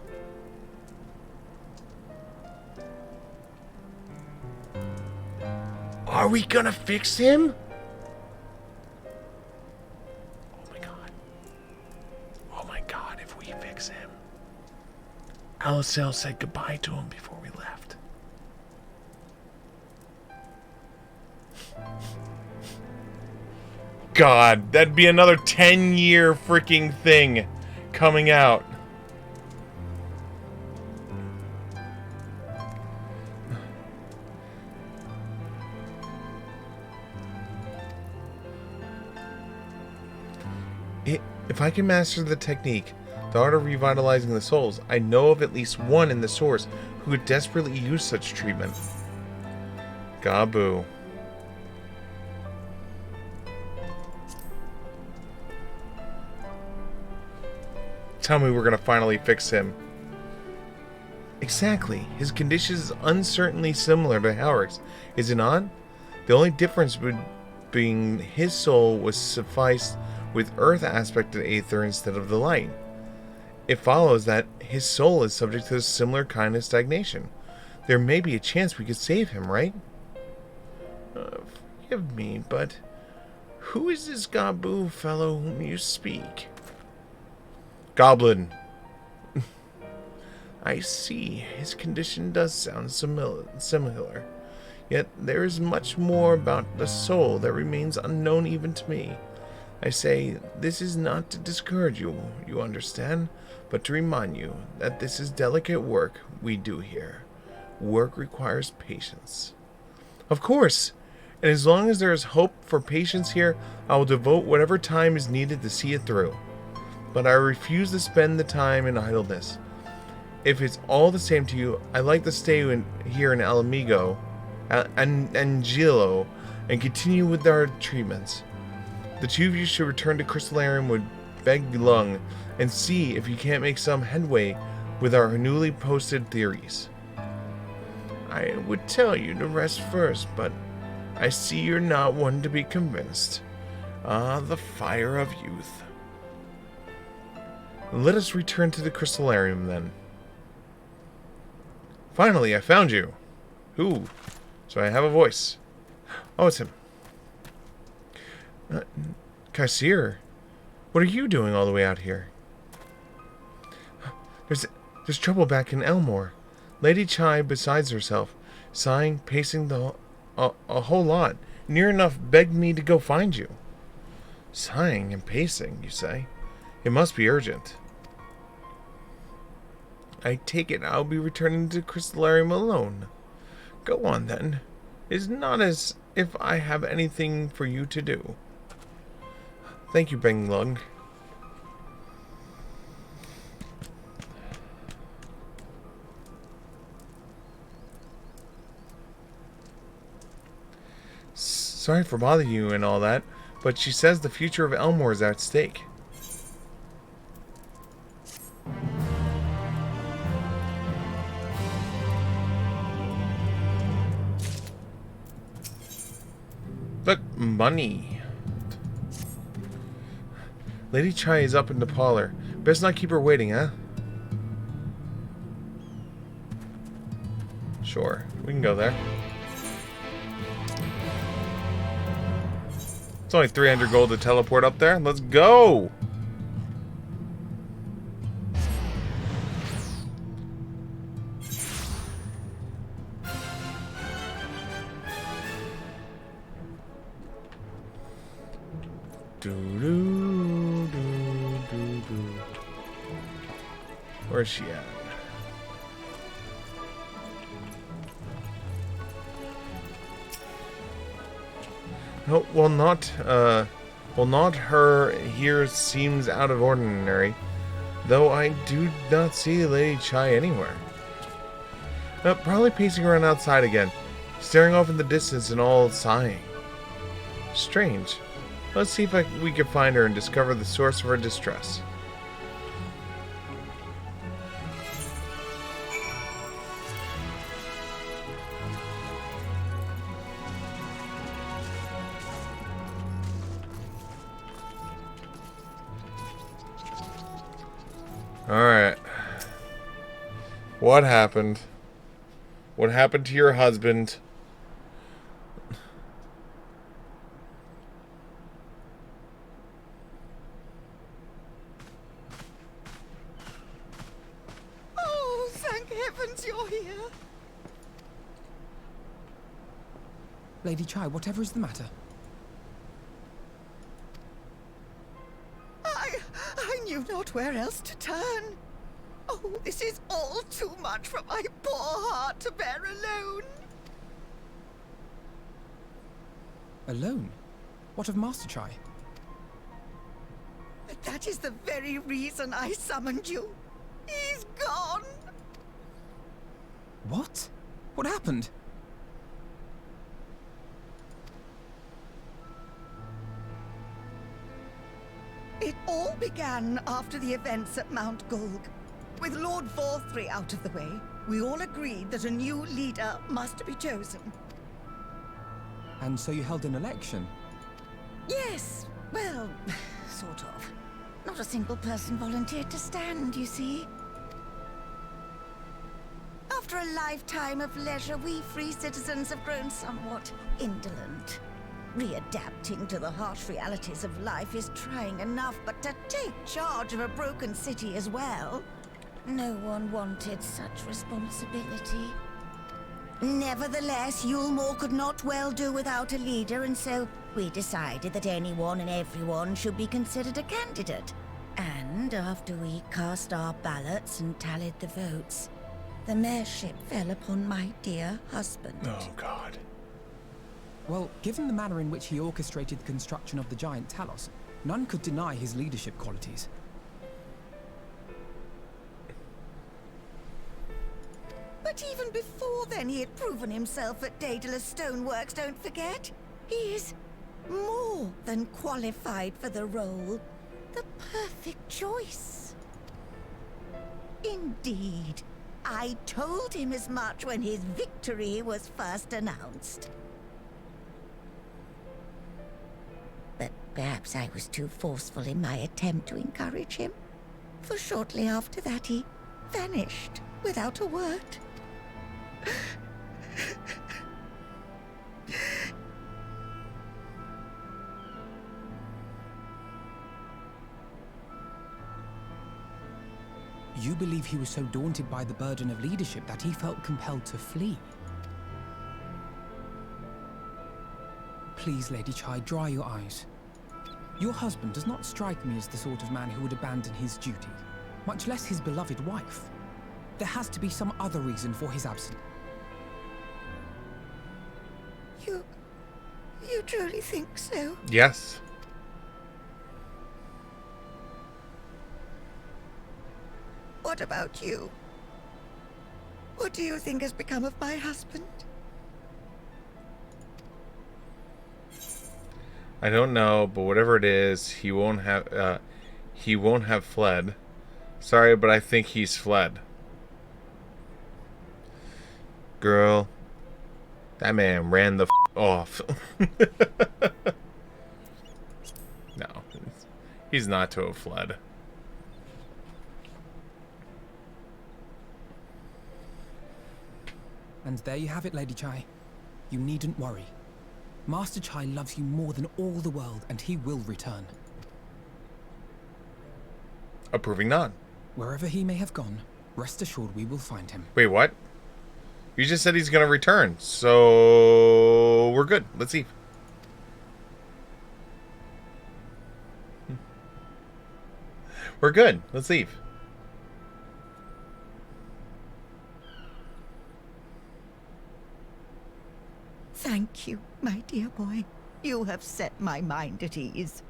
Are we gonna fix him? Oh my god. Oh my god, if we fix him. Alicel said goodbye to him before we left. God, that'd be another 10-year freaking thing coming out. If I can master the technique, the art of revitalizing the souls, I know of at least one in the source who could desperately use such treatment. Gabu. Tell me we're gonna finally fix him. Exactly. His condition is uncertainly similar to Halric's, is it not? The only difference being his soul was sufficed with earth aspect of Aether instead of the light. It follows that his soul is subject to a similar kind of stagnation. There may be a chance we could save him, right? Forgive me, but who is this Gabu fellow whom you speak? Goblin. I see. His condition does sound similar. Yet there is much more about the soul that remains unknown even to me. I say this is not to discourage you, you understand, but to remind you that this is delicate work we do here. Work requires patience. Of course! And as long as there is hope for patience here, I will devote whatever time is needed to see it through. But I refuse to spend the time in idleness. If it's all the same to you, I'd like to stay here in Angelo, and continue with our treatments. The two of you should return to Crystallarium with Balmung and see if you can't make some headway with our newly posted theories. I would tell you to rest first, but I see you're not one to be convinced. Ah, the fire of youth. Let us return to the Crystallarium, then. Finally, I found you. Who? So I have a voice. Oh, it's him. Kaisir, what are you doing all the way out here? There's trouble back in Elmore. Lady Chai besides herself, sighing, pacing a whole lot. Near enough begged me to go find you. Sighing and pacing, you say? It must be urgent. I take it I'll be returning to Crystallarium alone. Go on, then. It's not as if I have anything for you to do. Thank you, Balmung. Sorry for bothering you and all that, but she says the future of Elmore is at stake. Look, money. Lady Chai is up in the parlor. Best not keep her waiting, huh? Sure, we can go there. It's only 300 gold to teleport up there. Let's go! Where's she at? No, well, not her here seems out of ordinary, though I do not see Lady Chai anywhere. Probably pacing around outside again, staring off in the distance and all sighing. Strange. Let's see if we can find her and discover the source of her distress. Alright. What happened? What happened to your husband? Oh, thank heavens you're here. Lady Chai, whatever is the matter? I knew not where else to turn. Oh, this is all too much for my poor heart to bear alone. Alone? What of Master Chai? That is the very reason I summoned you. He's gone. What? What happened? It all began after the events at Mount Gulg. With Lord Vorthri out of the way, we all agreed that a new leader must be chosen. And so you held an election? Yes, well, sort of. Not a single person volunteered to stand, you see. After a lifetime of leisure, we free citizens have grown somewhat indolent. Readapting to the harsh realities of life is trying enough, but to take charge of a broken city as well, no one wanted such responsibility. Nevertheless, Yulmore could not well do without a leader, and so we decided that anyone and everyone should be considered a candidate. And after we cast our ballots and tallied the votes, the mayorship fell upon my dear husband. Oh, God. Well, given the manner in which he orchestrated the construction of the giant Talos, none could deny his leadership qualities. But even before then, he had proven himself at Daedalus Stoneworks, don't forget. He is more than qualified for the role. The perfect choice. Indeed. I told him as much when his victory was first announced. But perhaps I was too forceful in my attempt to encourage him. For shortly after that, he vanished without a word. You believe he was so daunted by the burden of leadership that he felt compelled to flee? Please, Lady Chai, dry your eyes. Your husband does not strike me as the sort of man who would abandon his duty, much less his beloved wife. There has to be some other reason for his absence. You truly think so? Yes. What about you? What do you think has become of my husband? I don't know, but whatever it is, he won't have fled. Sorry, but I think he's fled. Girl, that man ran the off. No, he's not to have fled. And there you have it, Lady Chai. You needn't worry. Master Chai loves you more than all the world, and he will return. Approving nod. Wherever he may have gone, rest assured we will find him. Wait, what? You just said he's gonna return, so we're good. Let's see. We're good. Let's leave. Thank you, my dear boy. You have set my mind at ease.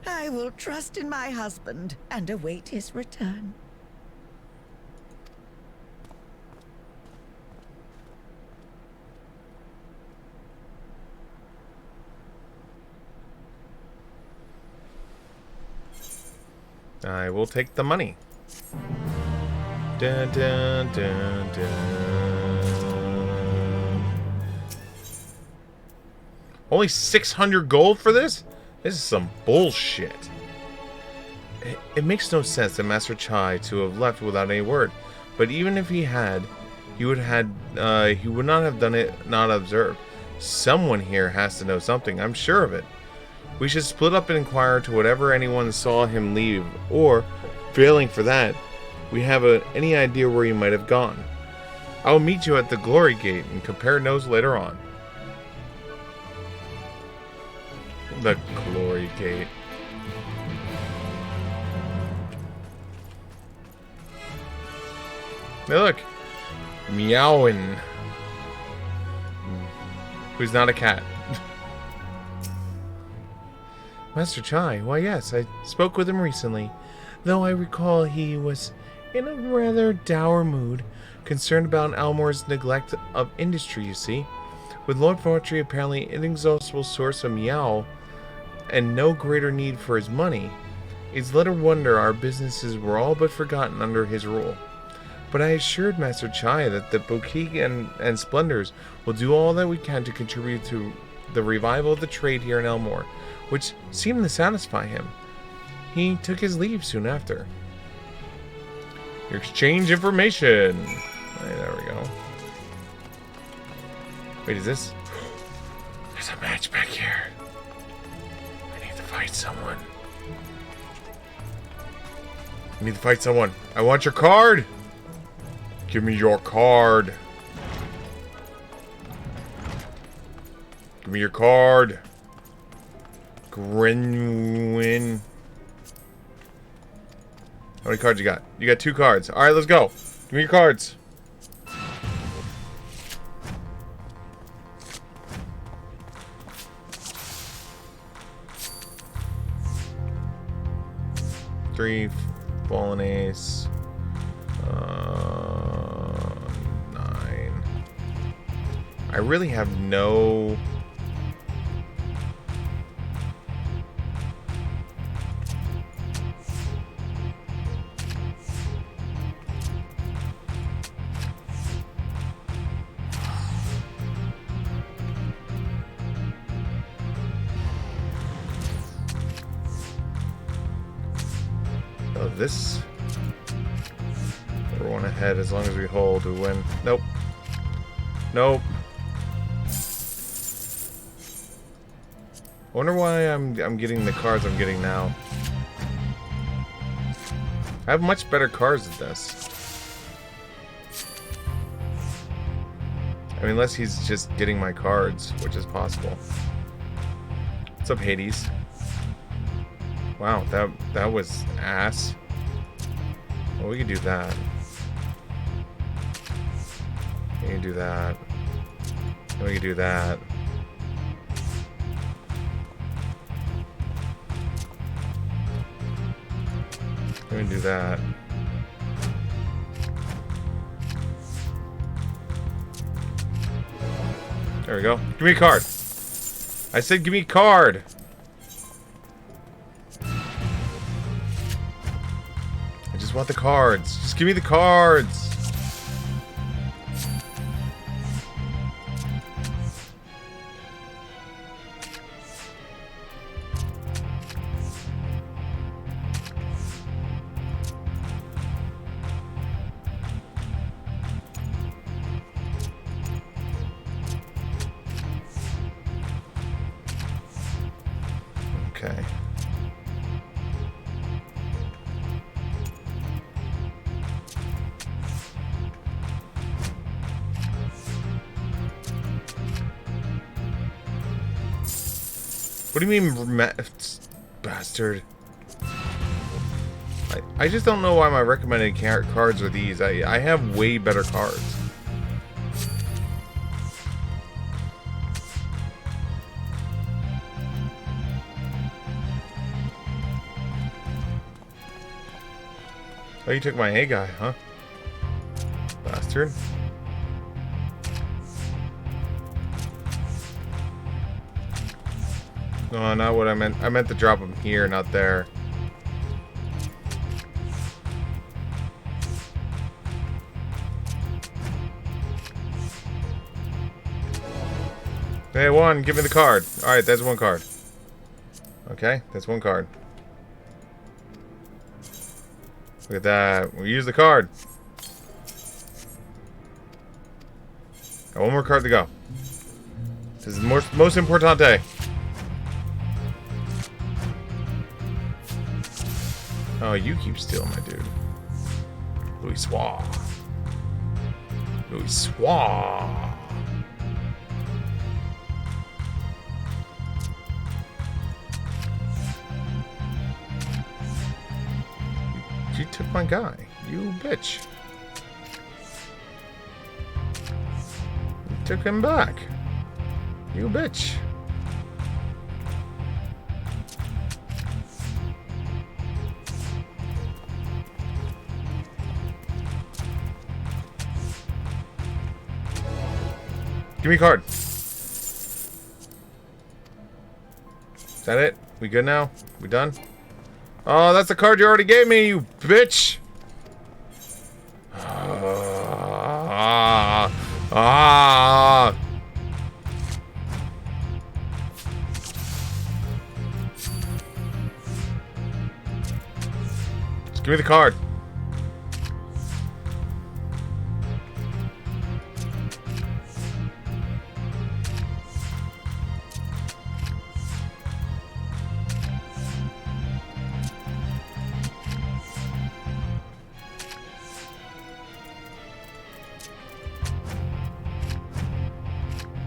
I will trust in my husband and await his return. I will take the money. Dun, dun, dun, dun. Only 600 gold for this? This is some bullshit. It makes no sense that Master Chai to have left without any word. But even if he had, he would not have done it not observed. Someone here has to know something, I'm sure of it. We should split up and inquire to whatever anyone saw him leave, or, failing for that, we have any idea where he might have gone. I will meet you at the Glory Gate and compare notes later on. The Glory Gate. Hey, look. Meowing. Who's not a cat. Master Chai, why yes, I spoke with him recently, though I recall he was in a rather dour mood, concerned about Almore's neglect of industry, you see. With Lord Fortry apparently an inexhaustible source of meow, and no greater need for his money, it's little wonder our businesses were all but forgotten under his rule. But I assured Master Chai that the boutique and splendors will do all that we can to contribute to the revival of the trade here in Elmore, which seemed to satisfy him. he took his leave soon after. You exchange information. Right, there we go. Wait, is this? There's a match back here. I need to fight someone. I need to fight someone. I want your card. Give me your card. Give me your card. Grinwin. How many cards you got? You got 2 cards. Alright, let's go. Give me your cards. Three, fallen ace. 9. I really have no... Oh, this... We're one ahead as long as we hold, we win. Nope. Nope. I wonder why I'm getting the cards I'm getting now. I have much better cards than this. I mean, unless he's just getting my cards, which is possible. What's up, Hades? Wow, that was ass. Well, we could do that. We can do that. We can do that. We can do that. There we go. Give me a card. I said give me a card. I just want the cards. Just give me the cards. Okay. What do you mean, bastard? I just don't know why my recommended cards are these. I have way better cards. Oh, you took my A guy, huh? Bastard. No, not what I meant. I meant to drop him here, not there. Hey, one, give me the card. Alright, that's one card. Okay, that's one card. Look at that. We use the card. Got one more card to go. This is the most importante. Oh, you keep stealing my dude. Louis Soir. Louis Soir. You took my guy. You bitch. You took him back. You bitch. Give me a card. Is that it? We good now? We done? Oh, that's the card you already gave me, you bitch! Give me the card.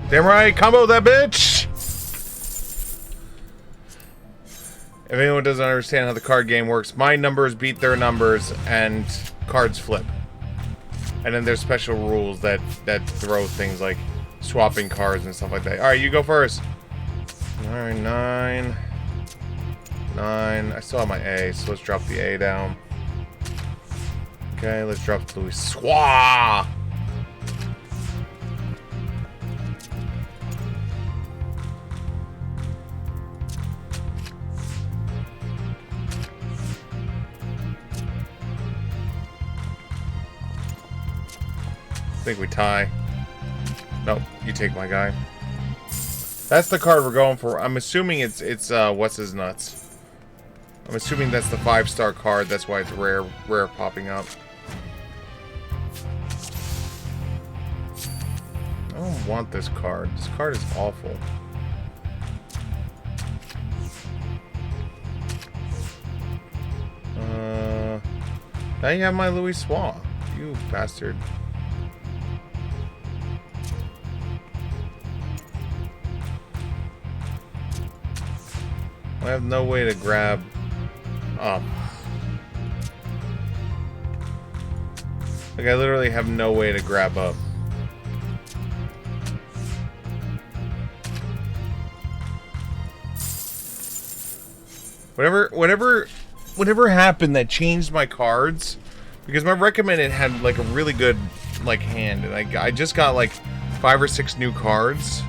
Damn right, combo that bitch! If anyone doesn't understand how the card game works, my numbers beat their numbers and cards flip. And then there's special rules that throw things like swapping cards and stuff like that. Alright, you go first. Alright, 9. 9. I still have my A, so let's drop the A down. Okay, let's drop Louis. Swah! I think we tie. Nope, you take my guy. That's the card we're going for. I'm assuming it's what's his nuts. I'm assuming that's the 5-star card. That's why it's rare popping up. I don't want this card. This card is awful. Now you have my Louis Swa. You bastard. I have no way to grab up. Like, I literally have no way to grab up. Whatever happened that changed my cards, because my recommended had like a really good like hand, and I just got like 5 or 6 new cards.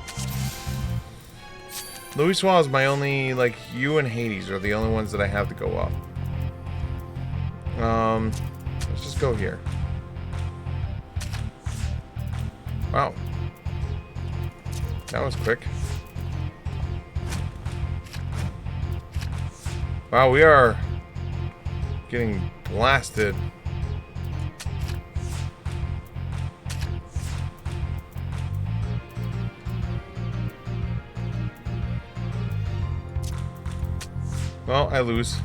Louis Swa is my only, like, you and Hades are the only ones that I have to go up. Let's just go here. Wow. That was quick. Wow, we are getting blasted. Well, I lose.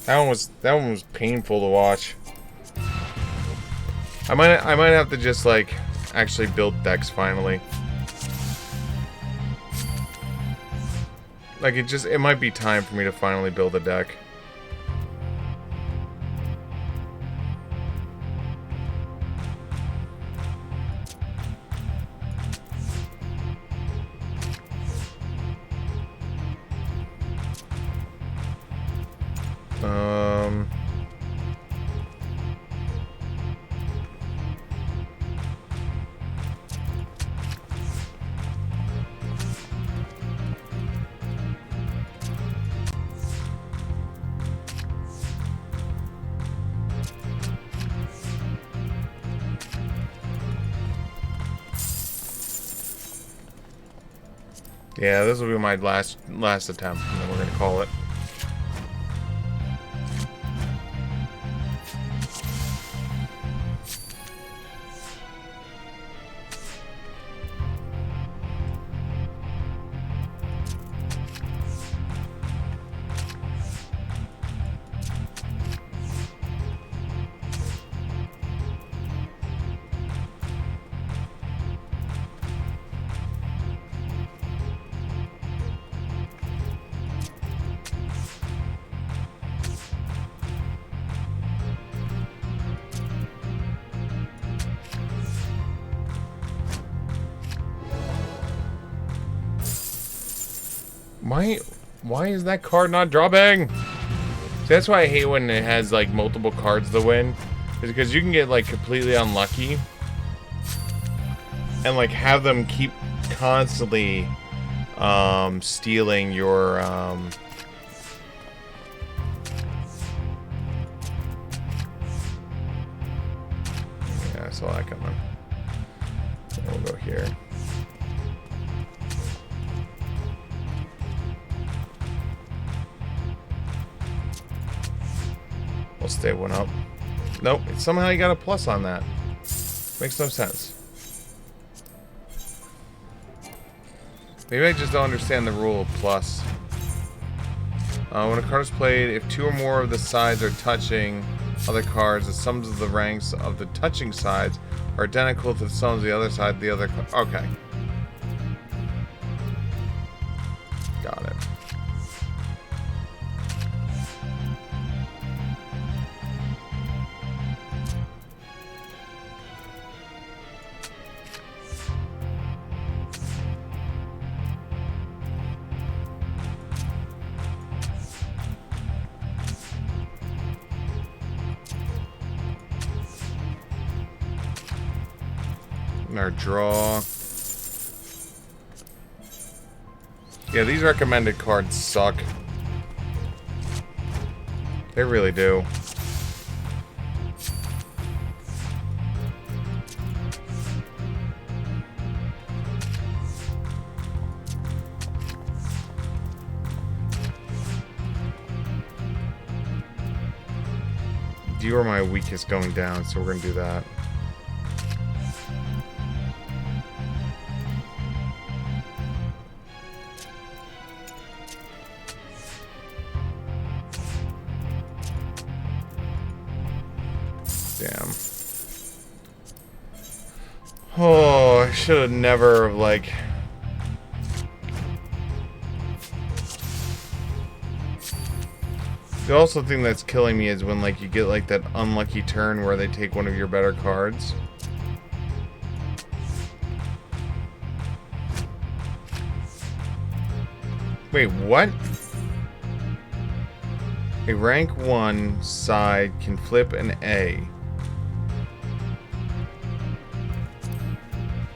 That one was painful to watch. I might have to just like actually build decks finally. Like it might be time for me to finally build a deck. Yeah, this will be my last attempt, and then we're gonna call it. Why is that card not dropping? See, that's why I hate when it has like multiple cards to win. Is because you can get like completely unlucky and like have them keep constantly stealing your yeah, I saw that coming. So we'll go here. Stay one up. Nope, somehow you got a plus on that. Makes no sense. Maybe I just don't understand the rule of plus. When a card is played, if two or more of the sides are touching other cards, the sums of the ranks of the touching sides are identical to the sums of the other side. The other okay. Got it. Our draw. Yeah, these recommended cards suck. They really do. You are my weakest going down, so we're gonna do that. Damn. Oh, I should have never, like... The also thing that's killing me is when, like, you get, like, that unlucky turn where they take one of your better cards. Wait, what? A rank 1 side can flip an A.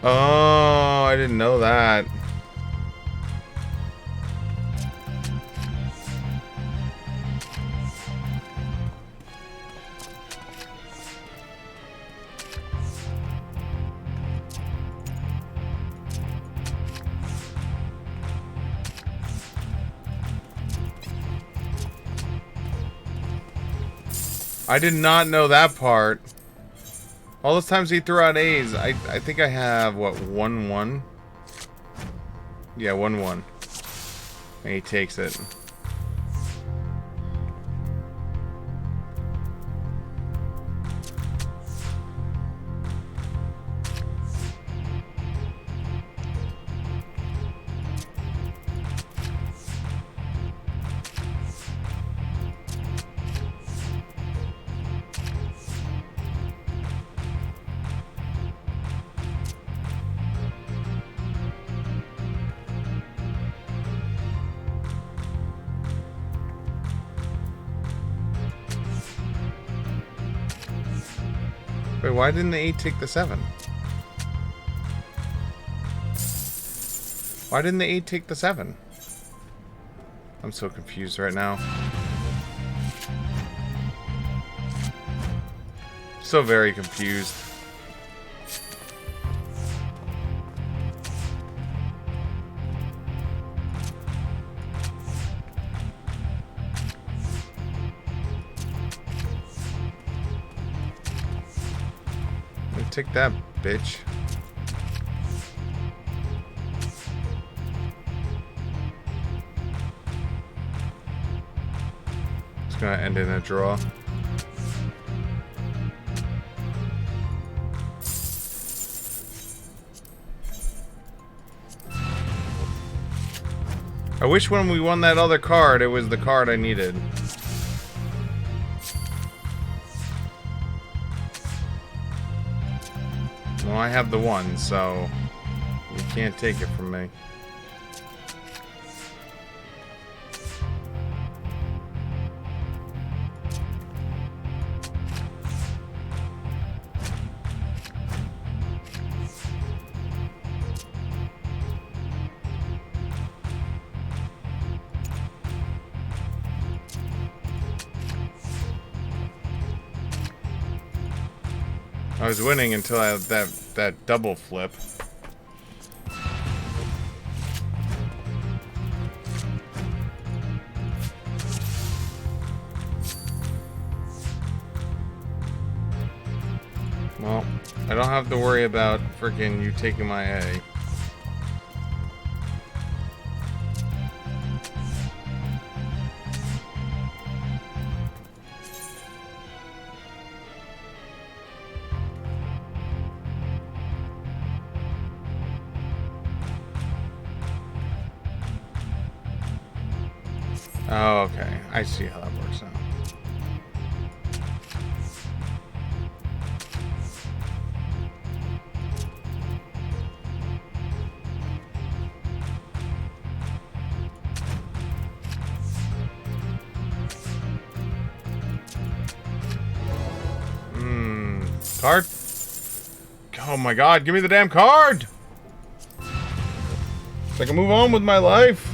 Oh, I didn't know that. I did not know that part. All those times he threw out A's, I think I have, what, 1-1? Yeah, 1-1. And he takes it. Wait, why didn't the 8 take the 7? Why didn't the 8 take the 7? I'm so confused right now. So very confused. Take that, bitch. It's gonna end in a draw. I wish when we won that other card, it was the card I needed. Well, I have the 1, so you can't take it from me. I was winning until I had that double flip. Well, I don't have to worry about freaking you taking my A. Oh, okay. I see how that works out. Card? Oh my god, give me the damn card! So I can move on with my life.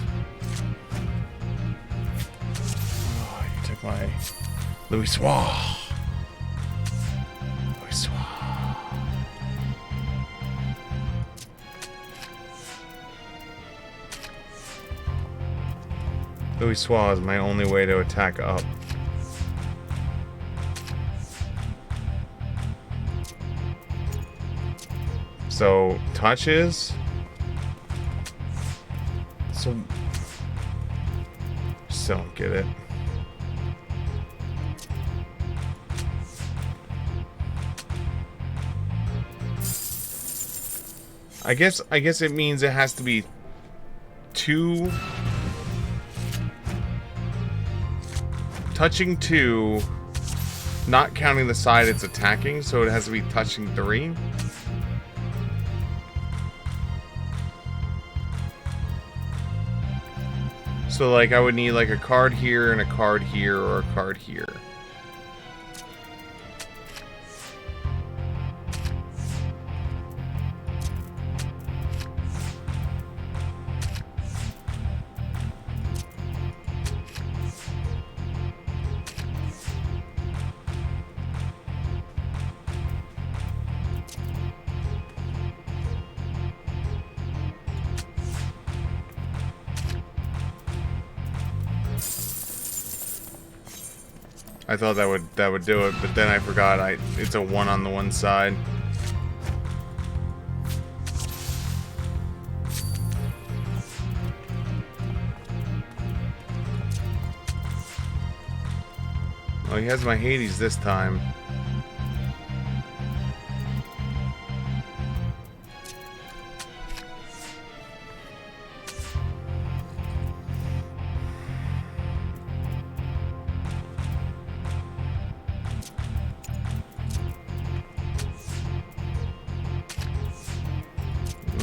Oh, you took my Louis Soir. Louis Soir. Louis Soir is my only way to attack up. So, touches. So, still don't get it. I guess it means it has to be 2 touching 2, not counting the side it's attacking, so it has to be touching 3. So, like, I would need, like, a card here and a card here or a card here. I thought that would do it, but then I forgot it's a 1 on the one side. Oh, he has my Hades this time.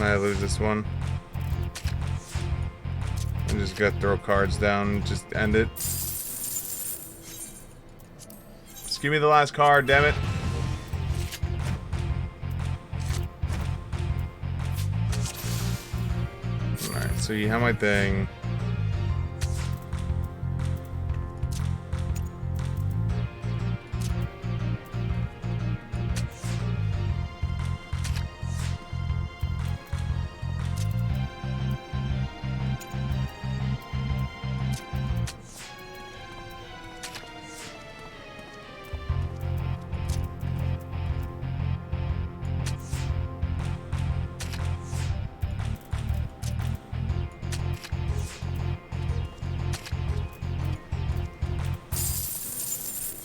I lose this one. I'm just gonna throw cards down and just end it. Just give me the last card, damn it. Alright, so you have my thing.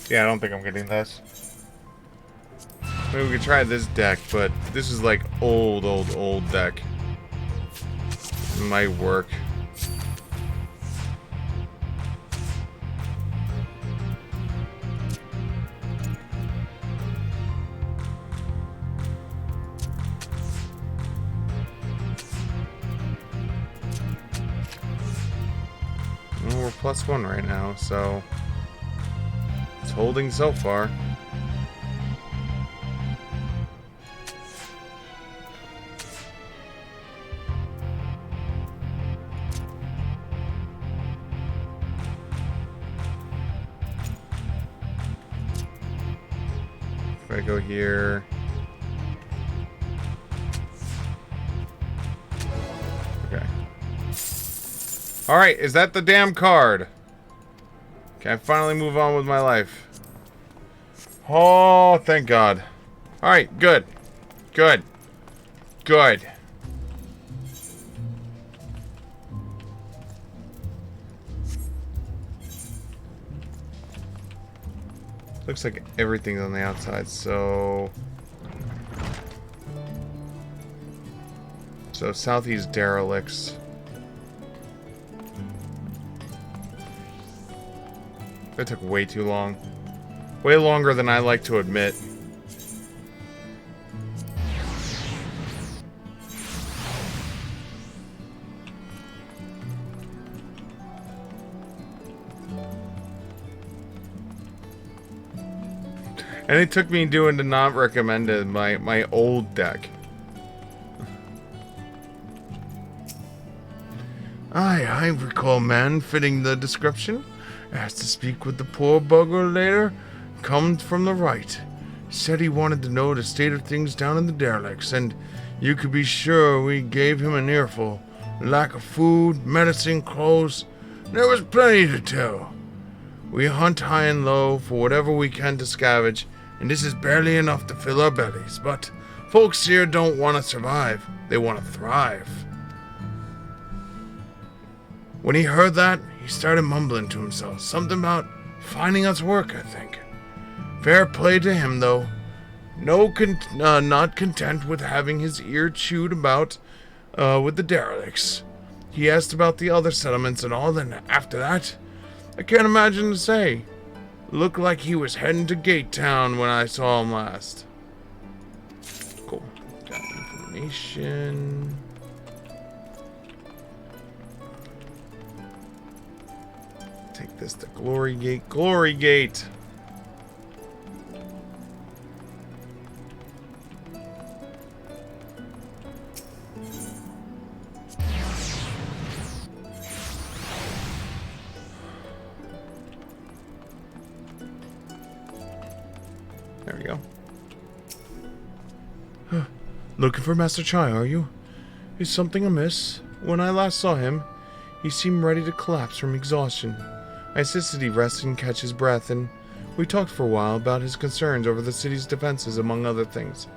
Yeah, I don't think I'm getting this. Maybe we could try this deck, but this is like old deck. It might work. Well, we're +1 right now, so it's holding so far. If I go here. Okay. Alright, is that the damn card? Can I finally move on with my life? Oh, thank God. Alright, good. Good. Good. Looks like everything's on the outside, so southeast derelicts. That took way too long. Way longer than I like to admit. And it took me doing the not recommended, my old deck. I recall man fitting the description. Asked to speak with the poor bugger later. Come from the right. Said he wanted to know the state of things down in the derelicts, and you could be sure we gave him an earful. Lack of food, medicine, clothes. There was plenty to tell. We hunt high and low for whatever we can to scavenge, and this is barely enough to fill our bellies. But folks here don't want to survive. They want to thrive. When he heard that, he started mumbling to himself. Something about finding us work, I think. Fair play to him, though. Not content with having his ear chewed about with the derelicts. He asked about the other settlements and all, and after that, I can't imagine to say. Looked like he was heading to Gate Town when I saw him last. Cool. Got information. Take this to Glory Gate. Glory Gate! There we go. Looking for Master Chai, are you? Is something amiss? When I last saw him, he seemed ready to collapse from exhaustion. I insisted he rest and catch his breath, and we talked for a while about his concerns over the city's defenses, among other things.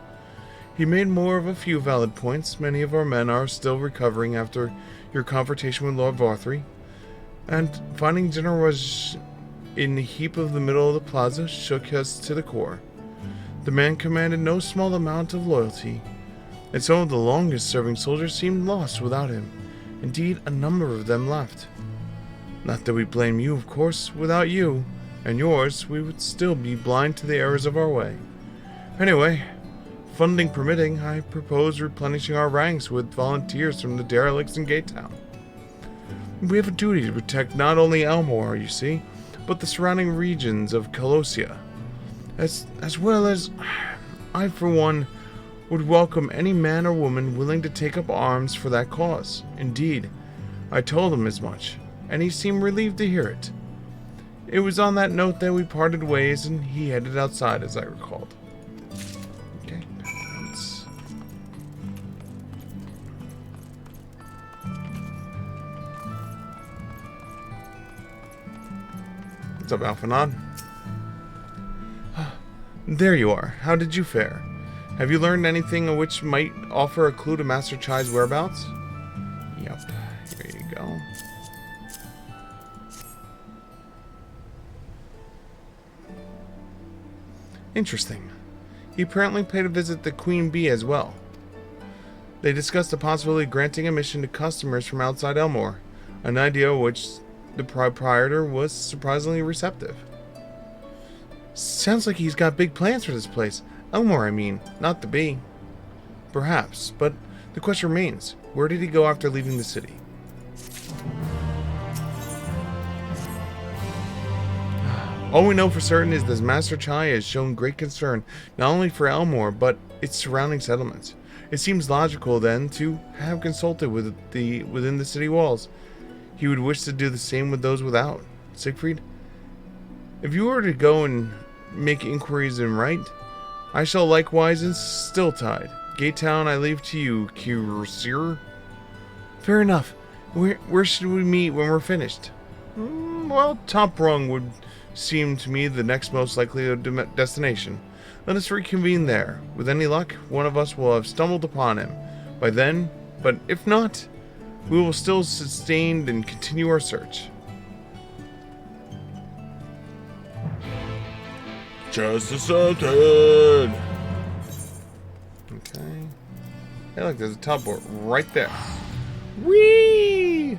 He made more of a few valid points. Many of our men are still recovering after your confrontation with Lord Varthry, and finding dinner was in the heap of the middle of the plaza shook us to the core. The man commanded no small amount of loyalty, and some of the longest-serving soldiers seemed lost without him. Indeed, a number of them left. Not that we blame you, of course. Without you, and yours, we would still be blind to the errors of our way. Anyway, funding permitting, I propose replenishing our ranks with volunteers from the derelicts in Gate Town. We have a duty to protect not only Elmore, you see, but the surrounding regions of Colosia. As well as, I for one, would welcome any man or woman willing to take up arms for that cause. Indeed, I told him as much, and he seemed relieved to hear it. It was on that note that we parted ways, and he headed outside, as I recalled. Okay, let's... What's up, Alphanod? There you are. How did you fare? Have you learned anything which might offer a clue to Master Chai's whereabouts? Yep. Here you go. Interesting. He apparently paid a visit to Queen Bee as well. They discussed the possibility of granting a mission to customers from outside Elmore, an idea which the proprietor was surprisingly receptive. Sounds like he's got big plans for this place. Elmore, I mean, not the bee. Perhaps, but the question remains, where did he go after leaving the city? All we know for certain is that Master Chai has shown great concern not only for Elmore, but its surrounding settlements. It seems logical, then, to have consulted within the city walls. He would wish to do the same with those without. Siegfried, if you were to go and make inquiries and write, I shall likewise in Stilltide. Gate Town I leave to you, Kirsir. Fair enough. Where should we meet when we're finished? Well, Top Rung would seem to me the next most likely destination. Let us reconvene there. With any luck, one of us will have stumbled upon him by then, but if not, we will still sustain and continue our search. Just assaulted! Okay. Hey, look, there's a teleport right there. Whee!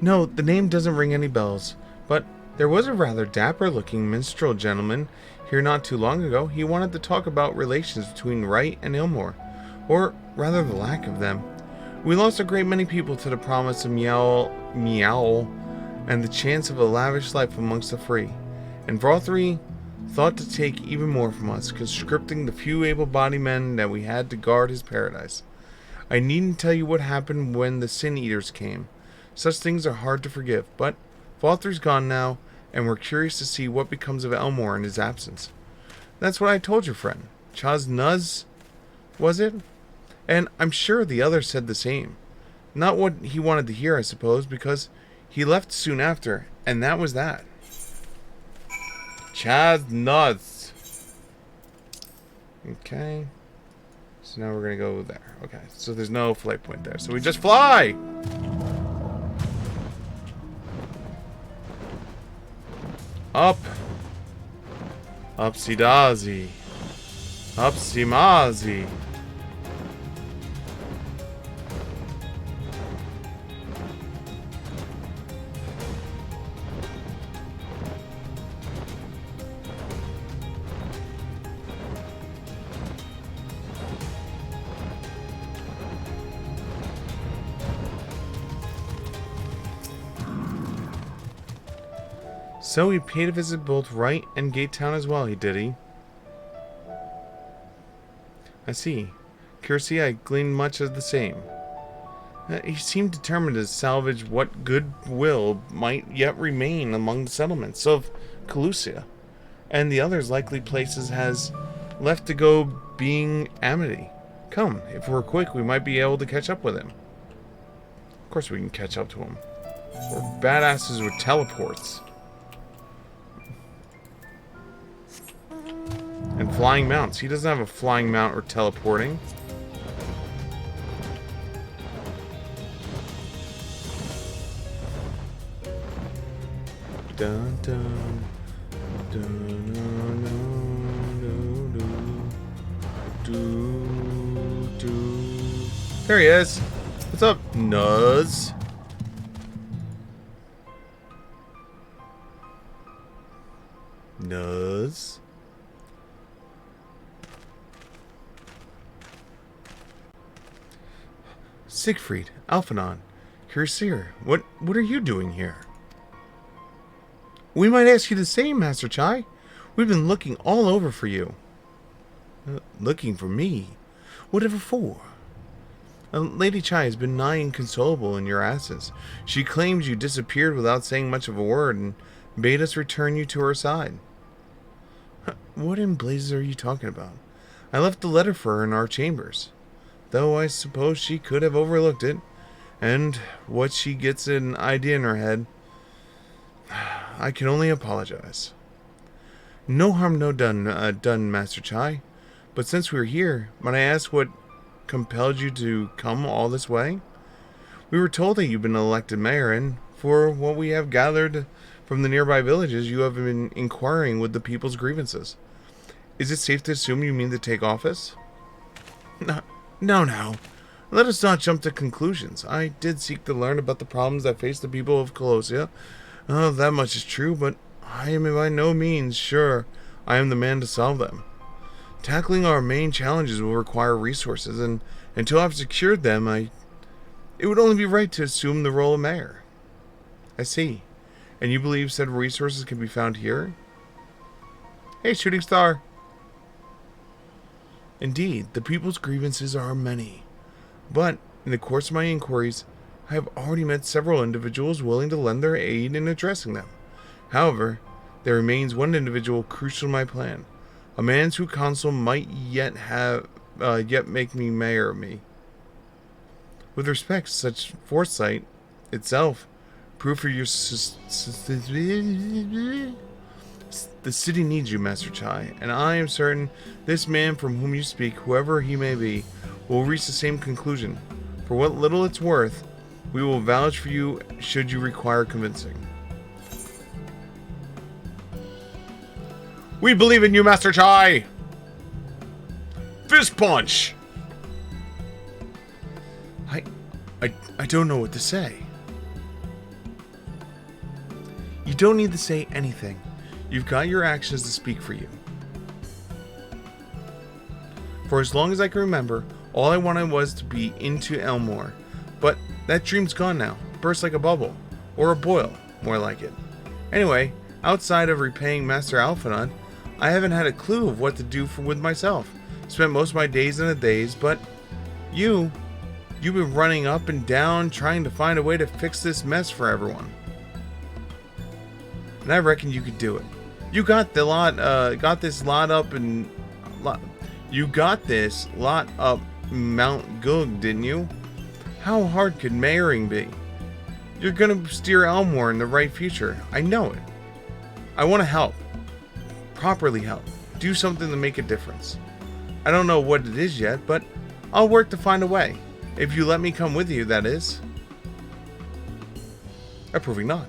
No, the name doesn't ring any bells, but there was a rather dapper-looking minstrel gentleman here not too long ago. He wanted to talk about relations between Wright and Ilmore, or rather the lack of them. We lost a great many people to the promise of meow, and the chance of a lavish life amongst the free, and Vrothry thought to take even more from us, conscripting the few able-bodied men that we had to guard his paradise. I needn't tell you what happened when the Sin Eaters came. Such things are hard to forgive, but Valther's gone now, and we're curious to see what becomes of Elmore in his absence. That's what I told your friend. Chaz Nuz, was it? And I'm sure the others said the same. Not what he wanted to hear, I suppose, because he left soon after, and that was that. Chaz Nuz. Okay. So now we're going to go there. Okay, so there's no flight point there, so we just fly! Up. Upsy daisy. Upsy mazi. So he paid a visit both Wright and Gate Town as well, did he? I see. Curiously, I gleaned much of the same. He seemed determined to salvage what goodwill might yet remain among the settlements of Calusia, and the others likely places has left to go being amity. Come, if we're quick, we might be able to catch up with him. Of course we can catch up to him. We're badasses with teleports. And flying mounts. He doesn't have a flying mount or teleporting. Dun, dun, dun, dun, dun, dun, dun. There he is. What's up, Nuz? Nuz? Siegfried, Alphanon, Cursir, what are you doing here? We might ask you the same, Master Chai. We've been looking all over for you. Looking for me? Whatever for? Lady Chai has been nigh inconsolable in your absence. She claims you disappeared without saying much of a word and bade us return you to her side. What in blazes are you talking about? I left a letter for her in our chambers. Though I suppose she could have overlooked it, and what she gets an idea in her head, I can only apologize. No harm, no done, Master Chai. But since we're here, might I ask what compelled you to come all this way? We were told that you've been elected mayor, and for what we have gathered from the nearby villages, you have been inquiring with the people's grievances. Is it safe to assume you mean to take office? No. Let us not jump to conclusions. I did seek to learn about the problems that face the people of Colosia. That much is true, but I am by no means sure I am the man to solve them. Tackling our main challenges will require resources, and until I've secured them, it would only be right to assume the role of mayor. I see. And you believe said resources can be found here? Hey, Shooting Star. Indeed, the people's grievances are many. But, in the course of my inquiries, I have already met several individuals willing to lend their aid in addressing them. However, there remains one individual crucial to my plan. A man whose counsel might yet make me mayor of me. With respect to such foresight itself, proof of your the city needs you, Master Chai, and I am certain this man from whom you speak, whoever he may be, will reach the same conclusion. For what little it's worth, we will vouch for you should you require convincing. We believe in you, Master Chai! Fist punch! I don't know what to say. You don't need to say anything. You've got your actions to speak for you. For as long as I can remember, all I wanted was to be into Elmore. But that dream's gone now. Burst like a bubble. Or a boil, more like it. Anyway, outside of repaying Master Alphanut, I haven't had a clue of what to do with myself. Spent most of my days in a daze, but you've been running up and down trying to find a way to fix this mess for everyone. And I reckon you could do it. You got this lot up Mount Gug, didn't you? How hard could mayoring be? You're gonna steer Elmore in the right future. I know it. I want to help. Properly help. Do something to make a difference. I don't know what it is yet, but I'll work to find a way. If you let me come with you, that is. Approving not.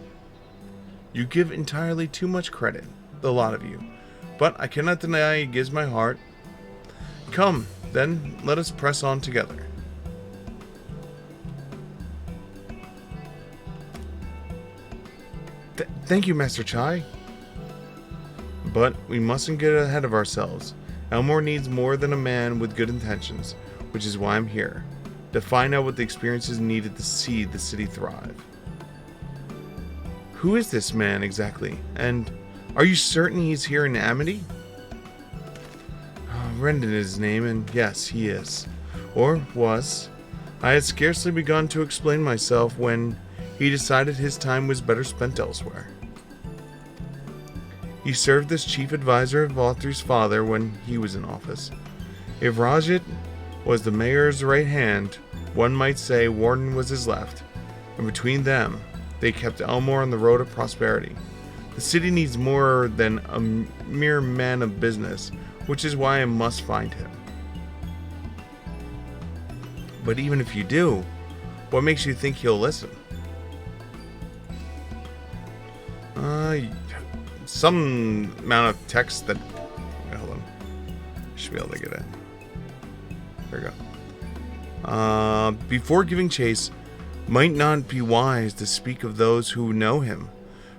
You give entirely too much credit, the lot of you. But I cannot deny it gives my heart. Come, then, let us press on together. Thank you, Master Chai. But we mustn't get ahead of ourselves. Elmore needs more than a man with good intentions, which is why I'm here. To find out what the experiences needed to see the city thrive. Who is this man exactly? And are you certain he's here in Amity? Rendon is his name, and yes, he is. Or was. I had scarcely begun to explain myself when he decided his time was better spent elsewhere. He served as chief advisor of Valthr's father when he was in office. If Rajit was the mayor's right hand, one might say Warden was his left, and between them, they kept Elmore on the road of prosperity. The city needs more than a mere man of business, which is why I must find him. But even if you do, what makes you think he'll listen? Some amount of text that... Wait, hold on. Should be able to get it. There we go. Before giving chase, might not be wise to speak of those who know him.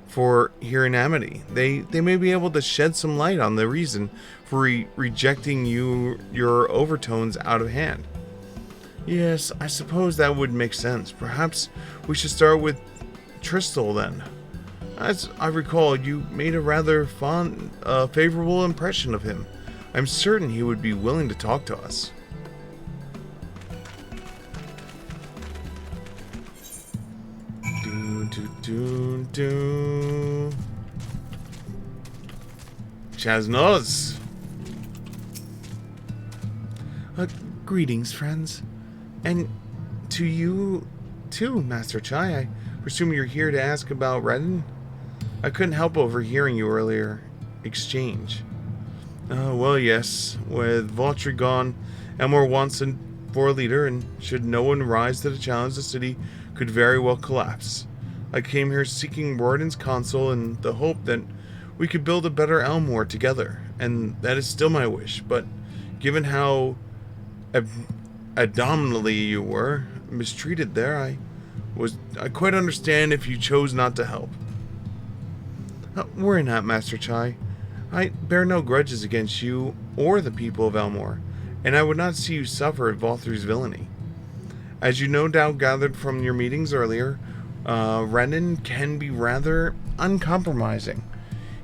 For here in Amity, they may be able to shed some light on the reason for rejecting your overtones out of hand. Yes, I suppose that would make sense. Perhaps we should start with Tristal then. As I recall, you made a rather favorable impression of him. I'm certain he would be willing to talk to us. Chaznoz! Greetings, friends. And to you, too, Master Chai. I presume you're here to ask about Redden? I couldn't help overhearing you earlier exchange. Well, yes. With Valtry gone, Elmore wants for a leader, and should no one rise to the challenge, the city could very well collapse. I came here seeking Warden's counsel in the hope that we could build a better Elmore together, and that is still my wish, but given how abominably you were mistreated there, I quite understand if you chose not to help. Worry not, Master Chai. I bear no grudges against you or the people of Elmore, and I would not see you suffer at Valthr's villainy. As you no doubt gathered from your meetings earlier, Rendon can be rather uncompromising.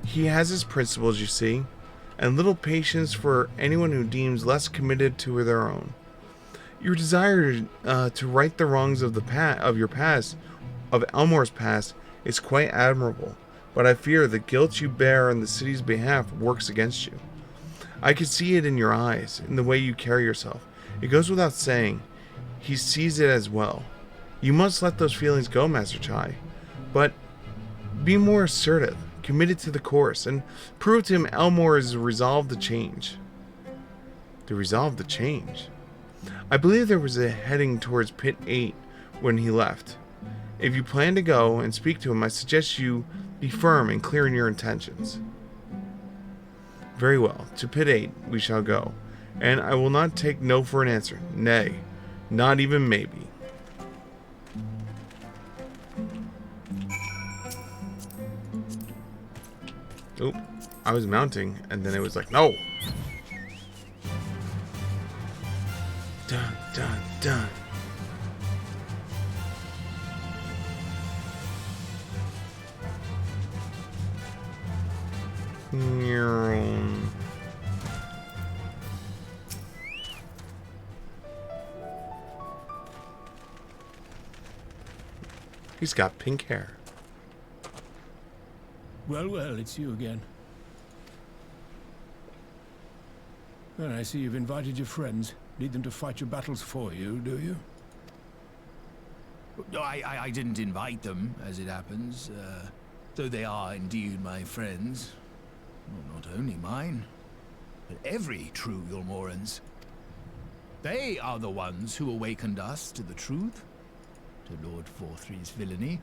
He has his principles, you see, and little patience for anyone who deems less committed to their own. Your desire to right the wrongs of your past, of Elmore's past, is quite admirable, but I fear the guilt you bear on the city's behalf works against you. I could see it in your eyes, in the way you carry yourself. It goes without saying. He sees it as well. You must let those feelings go, Master Chai. But be more assertive, committed to the course, and prove to him Elmore is resolved to change. The resolve to change? I believe there was a heading towards Pit 8 when he left. If you plan to go and speak to him, I suggest you be firm and clear in your intentions. Very well. To Pit 8 we shall go, and I will not take no for an answer. Nay, not even maybe. Oop, I was mounting, and then it was like, no! Dun, dun, dun. He's got pink hair. Well, it's you again. Well, I see you've invited your friends. Need them to fight your battles for you, do you? No, I didn't invite them, as it happens. Though they are indeed my friends. Well, not only mine, but every true Yulmoran's. They are the ones who awakened us to the truth, to Lord Vorthry's villainy.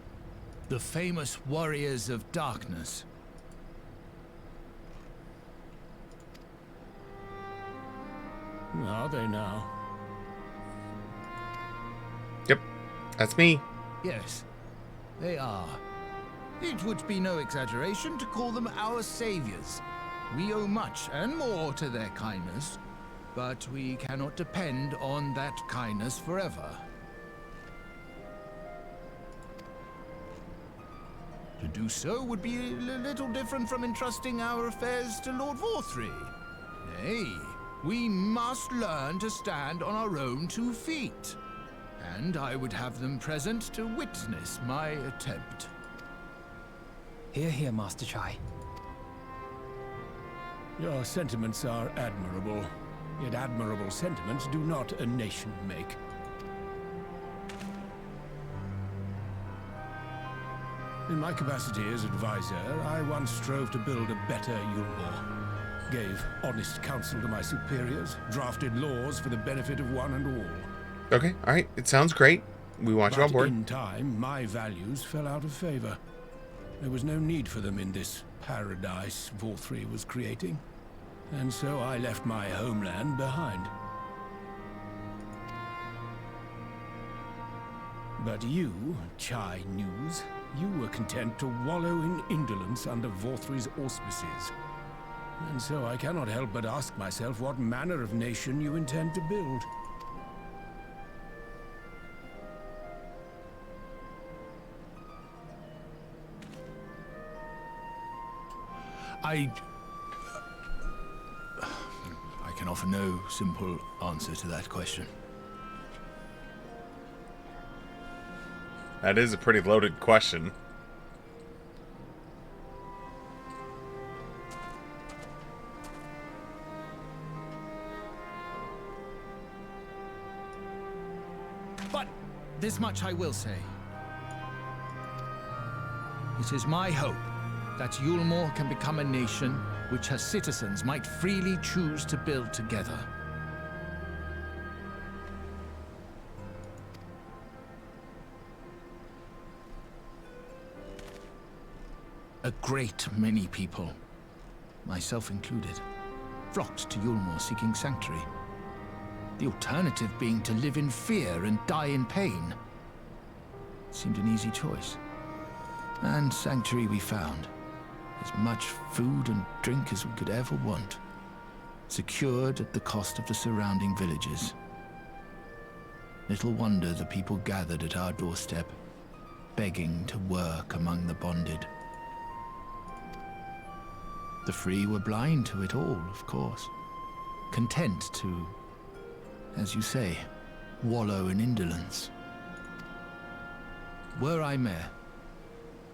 The famous warriors of darkness. Are they now? Yep, that's me. Yes, they are. It would be no exaggeration to call them our saviors. We owe much and more to their kindness, but we cannot depend on that kindness forever. To do so would be a little different from entrusting our affairs to Lord Vorthry. Nay, we must learn to stand on our own 2 feet. And I would have them present to witness my attempt. Hear, hear, Master Chai. Your sentiments are admirable. Yet admirable sentiments do not a nation make. In my capacity as advisor, I once strove to build a better Yulmore. Gave honest counsel to my superiors, drafted laws for the benefit of one and all. Okay, alright, it sounds great. We want you on board. In time, my values fell out of favor. There was no need for them in this paradise Vorthry was creating. And so I left my homeland behind. But you, Chai News, you were content to wallow in indolence under Vorthry's auspices. And so I cannot help but ask myself what manner of nation you intend to build. I can offer no simple answer to that question. That is a pretty loaded question. But this much I will say. It is my hope that Yulmore can become a nation which her citizens might freely choose to build together. A great many people, myself included, flocked to Yulmore seeking sanctuary. The alternative being to live in fear and die in pain. Seemed an easy choice. And sanctuary we found. As much food and drink as we could ever want. Secured at the cost of the surrounding villages. Little wonder the people gathered at our doorstep, begging to work among the bonded. The free were blind to it all, of course. Content to, as you say, wallow in indolence. Were I mayor,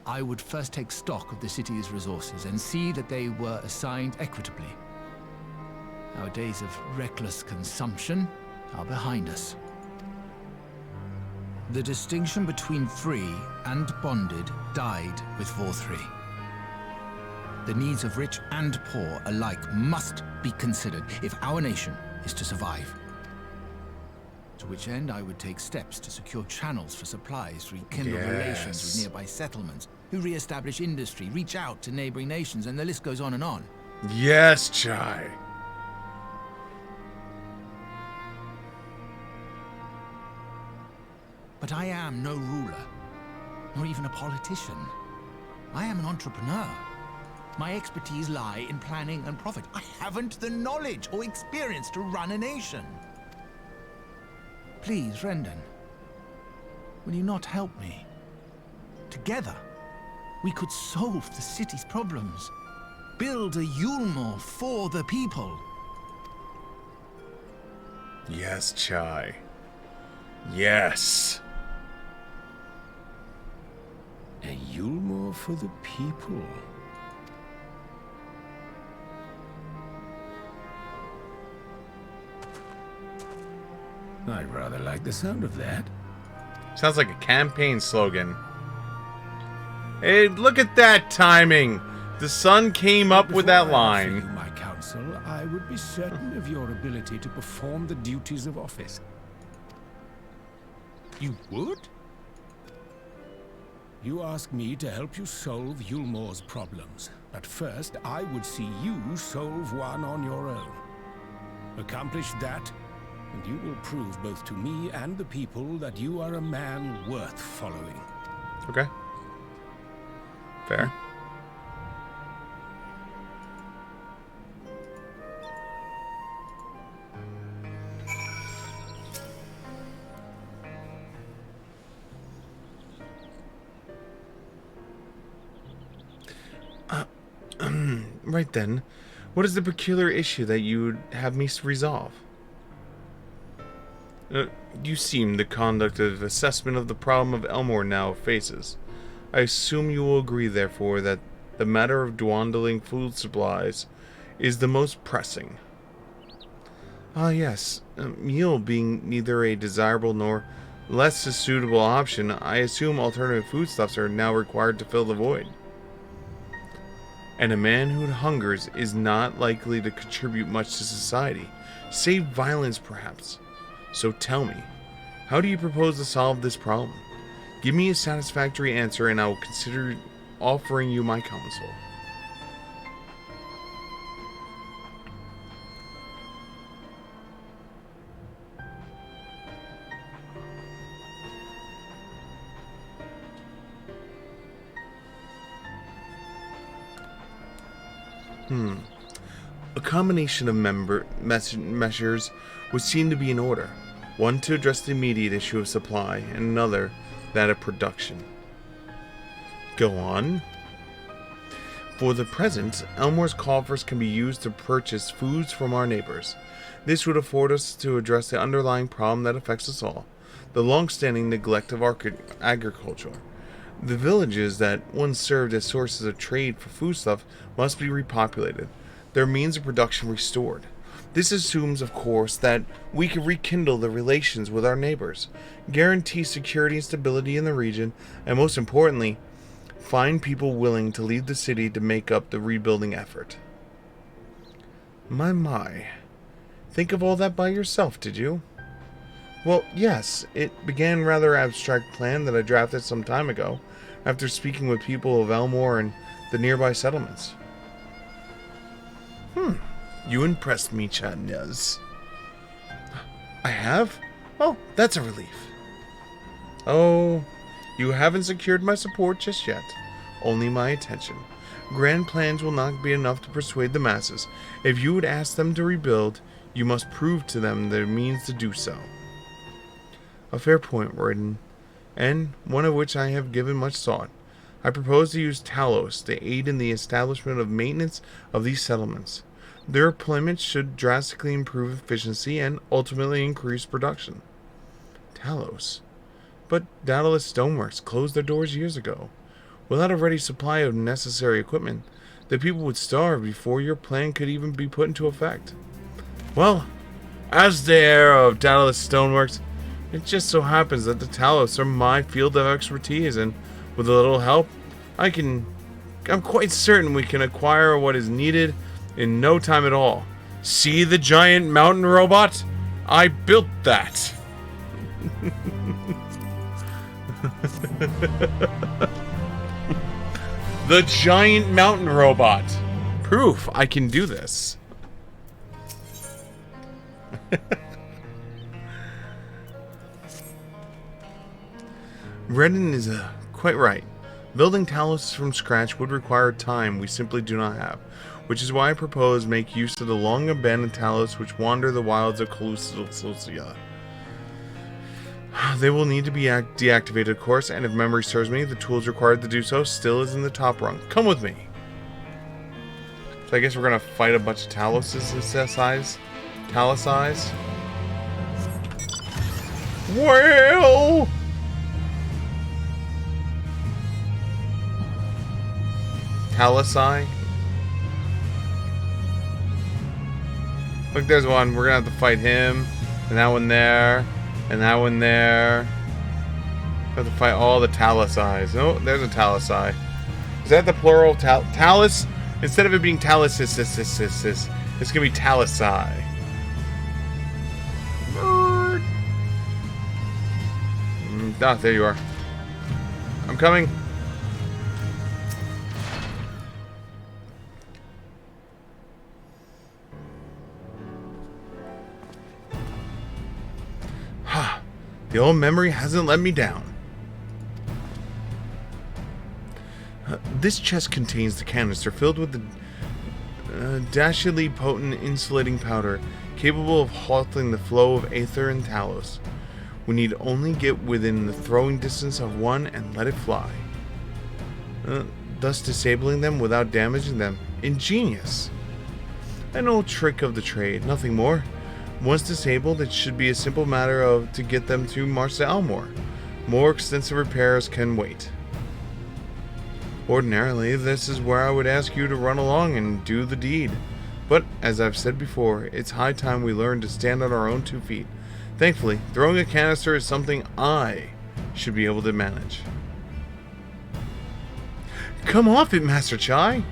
I would first take stock of the city's resources and see that they were assigned equitably. Our days of reckless consumption are behind us. The distinction between free and bonded died with 4-3. The needs of rich and poor alike must be considered if our nation is to survive. To which end I would take steps to secure channels for supplies, rekindle relations with nearby settlements, who re-establish industry, reach out to neighboring nations, and the list goes on and on. Yes, Chai. But I am no ruler, nor even a politician. I am an entrepreneur. My expertise lie in planning and profit. I haven't the knowledge or experience to run a nation. Please, Rendon, will you not help me? Together, we could solve the city's problems. Build a Yulmore for the people. Yes, Chai. Yes. A Yulmore for the people. I'd rather like the sound of that. Sounds like a campaign slogan. Hey, look at that timing. The sun came up with that line. Before I offer you my counsel, I would be certain of your ability to perform the duties of office. You would? You ask me to help you solve Yulmore's problems, but first I would see you solve one on your own. Accomplish that, and you will prove both to me and the people that you are a man worth following. Okay. Fair. Right then, what is the peculiar issue that you would have me resolve? You seem the conduct of assessment of the problem of Elmore now faces. I assume you will agree, therefore, that the matter of dwindling food supplies is the most pressing. Ah, yes. Meal being neither a desirable nor less a suitable option, I assume alternative foodstuffs are now required to fill the void. And a man who hungers is not likely to contribute much to society, save violence perhaps. So tell me, how do you propose to solve this problem? Give me a satisfactory answer and I will consider offering you my counsel. A combination of measures would seem to be in order. One to address the immediate issue of supply, and another that of production. Go on. For the present, Elmore's coffers can be used to purchase foods from our neighbors. This would afford us to address the underlying problem that affects us all, the long-standing neglect of agriculture. The villages that once served as sources of trade for foodstuff must be repopulated, their means of production restored. This assumes, of course, that we can rekindle the relations with our neighbors, guarantee security and stability in the region, and most importantly, find people willing to leave the city to make up the rebuilding effort. My. Think of all that by yourself, did you? Well, yes, it began rather abstract plan that I drafted some time ago, after speaking with people of Elmore and the nearby settlements. You impressed me, Chatnez. I have? Oh, that's a relief. Oh, you haven't secured my support just yet. Only my attention. Grand plans will not be enough to persuade the masses. If you would ask them to rebuild, you must prove to them their means to do so. A fair point, Royden, and one of which I have given much thought. I propose to use Talos to aid in the establishment of maintenance of these settlements. Their employment should drastically improve efficiency and ultimately increase production. Talos. But Daedalus Stoneworks closed their doors years ago. Without a ready supply of necessary equipment, the people would starve before your plan could even be put into effect. Well, as the heir of Daedalus Stoneworks, it just so happens that the Talos are my field of expertise, and with a little help, I'm quite certain we can acquire what is needed in no time at all. See the giant mountain robot? I built that. The giant mountain robot. Proof I can do this. Redden is quite right. Building Talos from scratch would require time we simply do not have, which is why I propose make use of the long abandoned Talos which wander the wilds of Calusia. They will need to be deactivated, of course, and if memory serves me, the tools required to do so still is in the top rung. Come with me! So I guess we're gonna fight a bunch of Talosies. Well... Talosi? Look, there's one. We're gonna have to fight him. And that one there. And that one there. We have to fight all the Talosis. Oh, there's a Talosi. Is that the plural? Talus? Instead of it being Talus, it's gonna be Talosi. Ah, there you are. I'm coming. The old memory hasn't let me down. This chest contains the canister filled with the dashingly potent insulating powder capable of halting the flow of aether and Talos. We need only get within the throwing distance of one and let it fly, thus disabling them without damaging them. Ingenious. An old trick of the trade, nothing more. Once disabled, it should be a simple matter of to get them to Marsalmore. More extensive repairs can wait. Ordinarily, this is where I would ask you to run along and do the deed. But, as I've said before, it's high time we learn to stand on our own 2 feet. Thankfully, throwing a canister is something I should be able to manage. Come off it, Master Chai!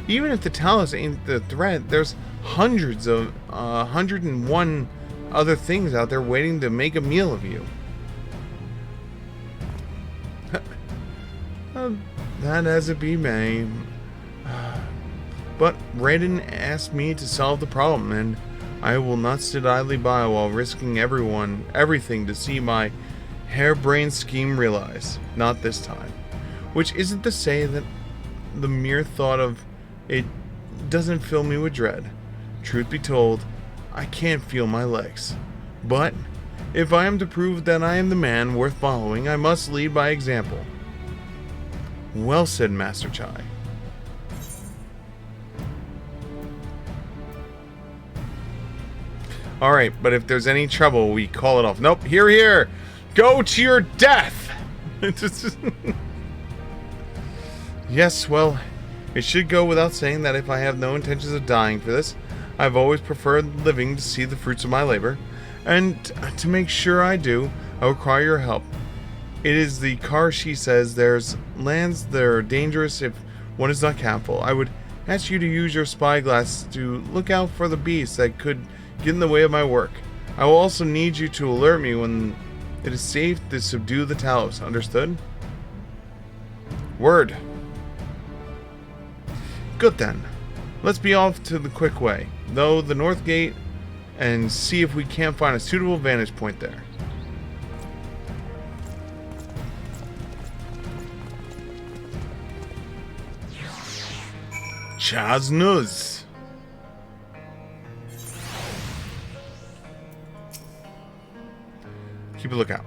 Even if the Talos ain't the threat, there's hundreds of 101 other things out there waiting to make a meal of you. That as it be may. But Raiden asked me to solve the problem, and I will not sit idly by while risking everything to see my harebrained scheme realized. Not this time. Which isn't to say that the mere thought of it doesn't fill me with dread. Truth be told, I can't feel my legs. But if I am to prove that I am the man worth following, I must lead by example. Well said, Master Chai. Alright, but if there's any trouble, we call it off. Nope, here! Go to your death! Yes, well, it should go without saying that if I have no intentions of dying for this, I've always preferred living to see the fruits of my labor, and to make sure I do, I require your help. It is the Karshi says there's lands that are dangerous if one is not careful. I would ask you to use your spyglass to look out for the beasts that could get in the way of my work. I will also need you to alert me when it is safe to subdue the Talos. Understood? Word. Good then. Let's be off to the quick way, though the north gate, and see if we can't find a suitable vantage point there. Chaznuz. Keep a lookout.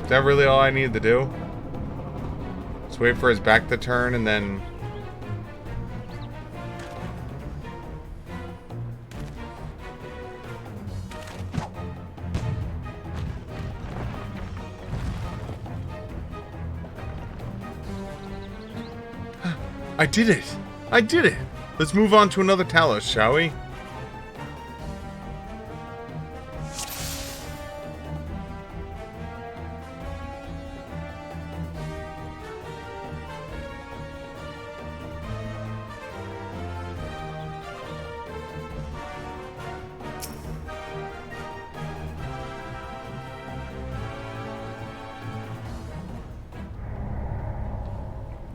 Is that really all I needed to do? Just wait for his back to turn and then... I did it! I did it! Let's move on to another Talos, shall we?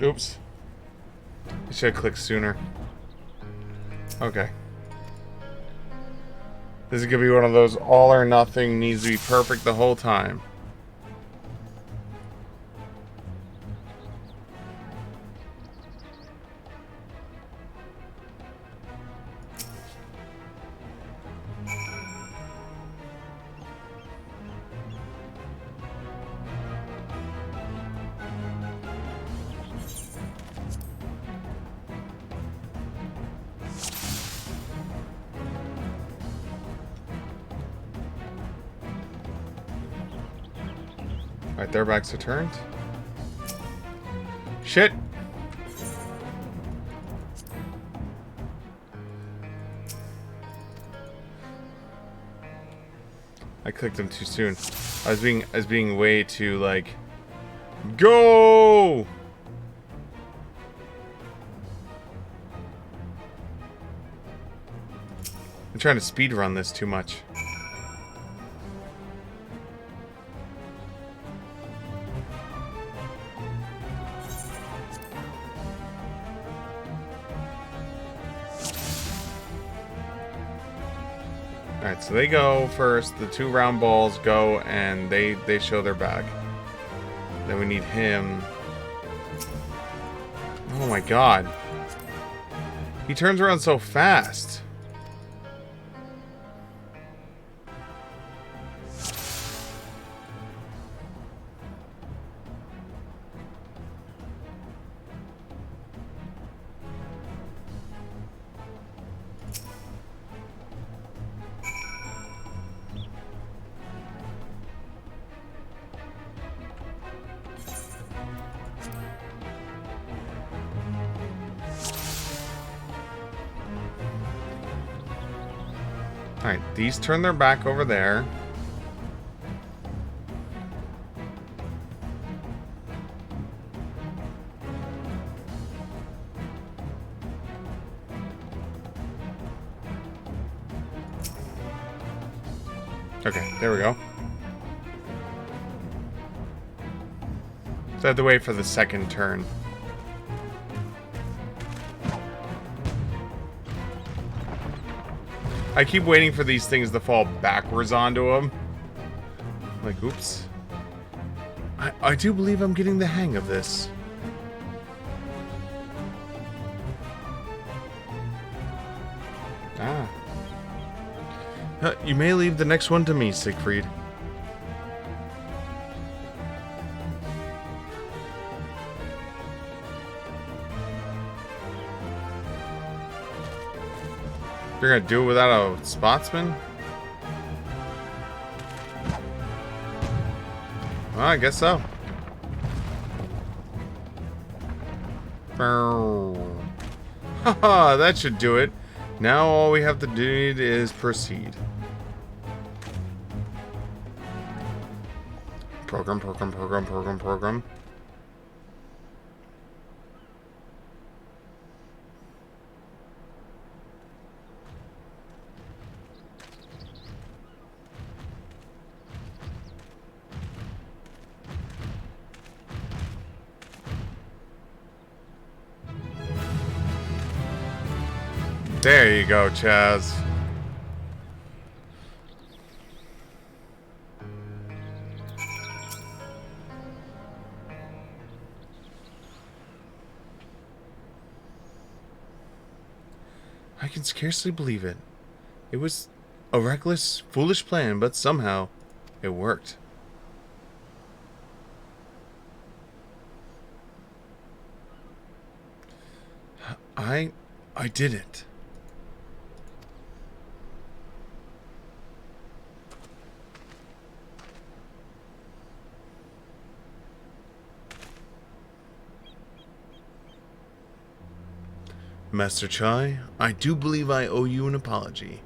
Oops. I should have clicked sooner. Okay. This is gonna be one of those all or nothing, needs to be perfect the whole time. Alright, their backs are turned. Shit! I clicked them too soon. I was being way too like go! I'm trying to speed run this too much. Alright, so they go first, the two round balls go, and they show their back. Then we need him. Oh my god. He turns around so fast. Alright, these turn their back over there. Okay, there we go. So I have to wait for the second turn. I keep waiting for these things to fall backwards onto them. Like, oops. I do believe I'm getting the hang of this. Ah. You may leave the next one to me, Siegfried. You're gonna do it without a spotsman? Well, I guess so. Haha, that should do it. Now all we have to do is proceed. Program. There you go, Chaz. I can scarcely believe it. It was a reckless, foolish plan, but somehow it worked. I did it. Master Chai, I do believe I owe you an apology.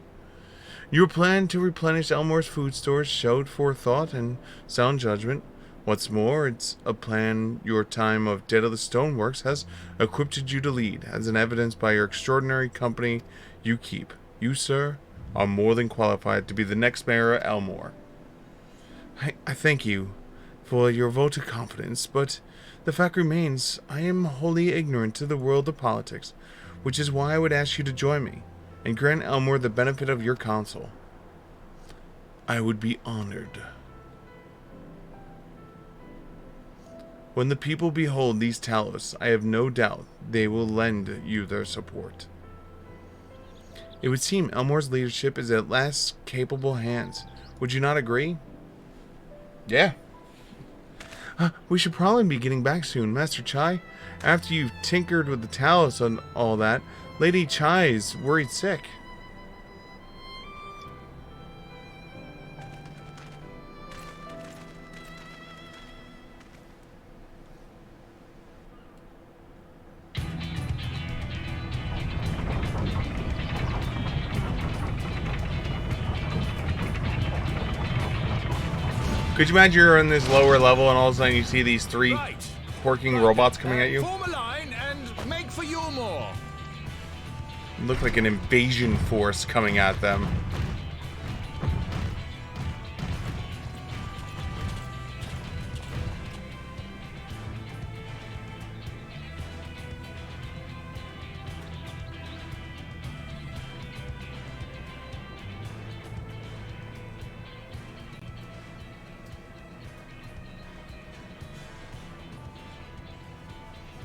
Your plan to replenish Elmore's food stores showed forethought and sound judgment. What's more, it's a plan your time of Dead of the Stoneworks has equipped you to lead, as an evidenced by your extraordinary company you keep. You, sir, are more than qualified to be the next mayor of Elmore. I thank you for your vote of confidence, but the fact remains I am wholly ignorant to the world of politics, which is why I would ask you to join me and grant Elmore the benefit of your counsel. I would be honored. When the people behold these talos, I have no doubt they will lend you their support. It would seem Elmore's leadership is at last capable hands. Would you not agree? Yeah. We should probably be getting back soon, Master Chai. After you've tinkered with the talos and all that, Lady Chai is worried sick. Could you imagine you're in this lower level and all of a sudden you see these three quirking robots coming at you? Form a line and make for Yulmore. Look like an invasion force coming at them.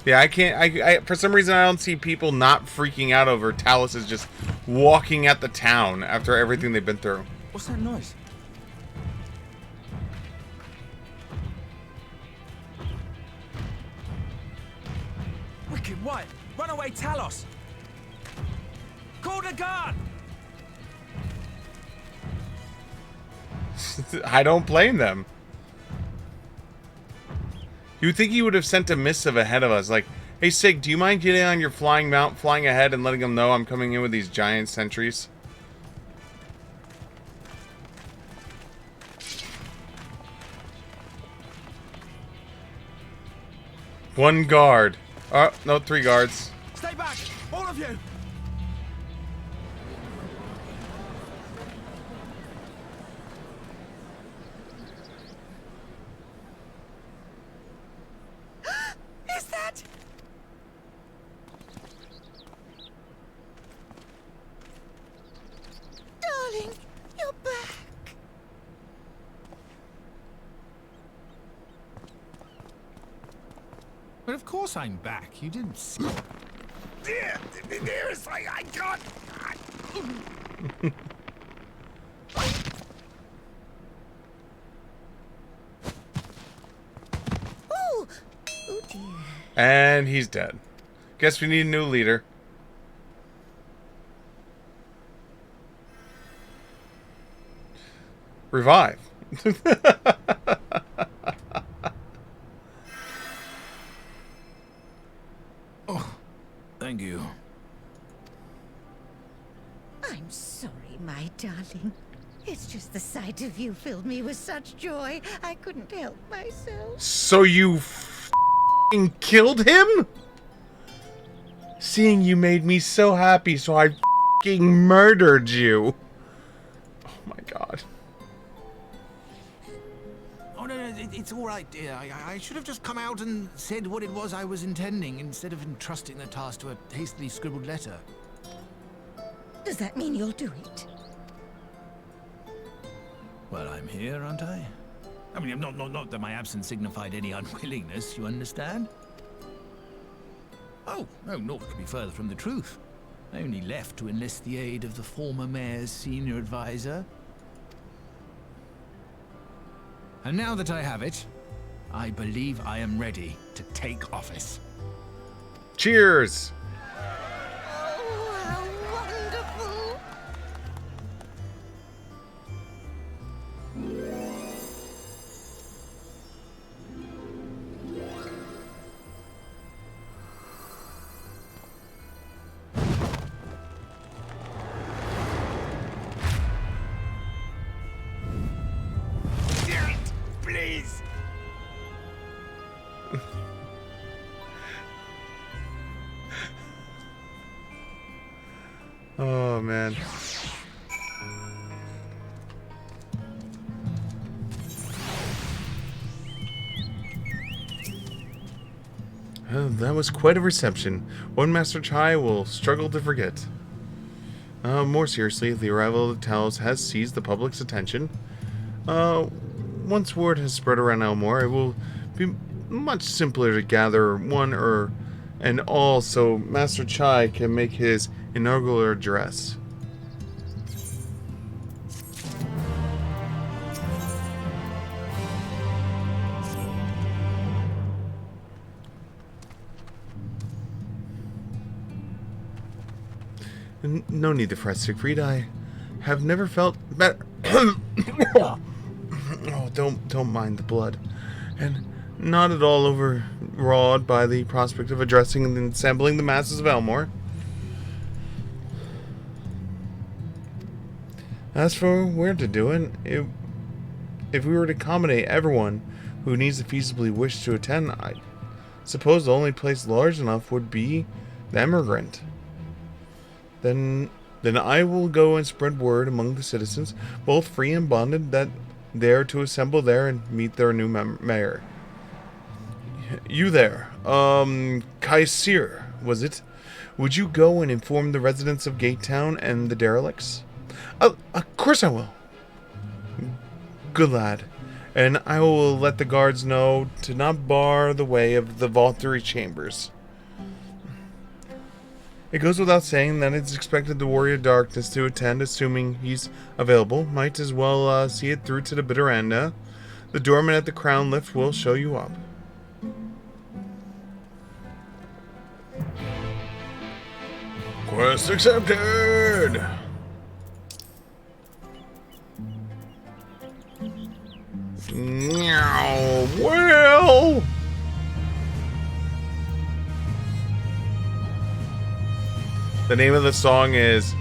Yeah, I can't. I for some reason I don't see people not freaking out over Talos is just walking at the town after everything they've been through. What's that noise? Wicked White! Runaway Talos! Call the guard! I don't blame them. You would think he would have sent a missive ahead of us, like, "Hey Sig, do you mind getting on your flying mount, flying ahead, and letting them know I'm coming in with these giant sentries?" One guard. Oh, no, 3 guards. Stay back! All of you! Is that... Darling, you're back. But of course I'm back. You didn't see. Dearest, I can't... Oh, oh dear. And he's dead. Guess we need a new leader. Revive. Oh, thank you. I'm sorry, my darling. It's just the sight of you filled me with such joy, I couldn't help myself. So you f***ing killed him? Seeing you made me so happy, so I f***ing murdered you. Oh my god. Oh, no, it's all right, dear. I should have just come out and said what it was I was intending, instead of entrusting the task to a hastily scribbled letter. Does that mean you'll do it? Well, I'm here, aren't I? I mean, not that my absence signified any unwillingness, you understand? Oh, no, naught could be further from the truth. I only left to enlist the aid of the former mayor's senior advisor. And now that I have it, I believe I am ready to take office. Cheers! please. Oh, man. That was quite a reception. One Master Chai will struggle to forget. More seriously, the arrival of the Talos has seized the public's attention. Once word has spread around Elmore, it will be much simpler to gather one and all so Master Chai can make his inaugural address. No need to fret, Siegfried. I have never felt better. Oh, don't mind the blood. And not at all overawed by the prospect of addressing and assembling the masses of Elmore. As for where to do it, if we were to accommodate everyone who needs to feasibly wish to attend, I suppose the only place large enough would be the Emigrant. Then I will go and spread word among the citizens, both free and bonded, that they are to assemble there and meet their new mayor. You there, Kaisir, was it? Would you go and inform the residents of Gatetown and the derelicts? Of course I will. Good lad. And I will let the guards know to not bar the way of the vaultery chambers. It goes without saying that it's expected the Warrior of Darkness to attend, assuming he's available. Might as well see it through to the bitter end, The doorman at the Crown Lift will show you up. Quest accepted! Meow. Well... The name of the song is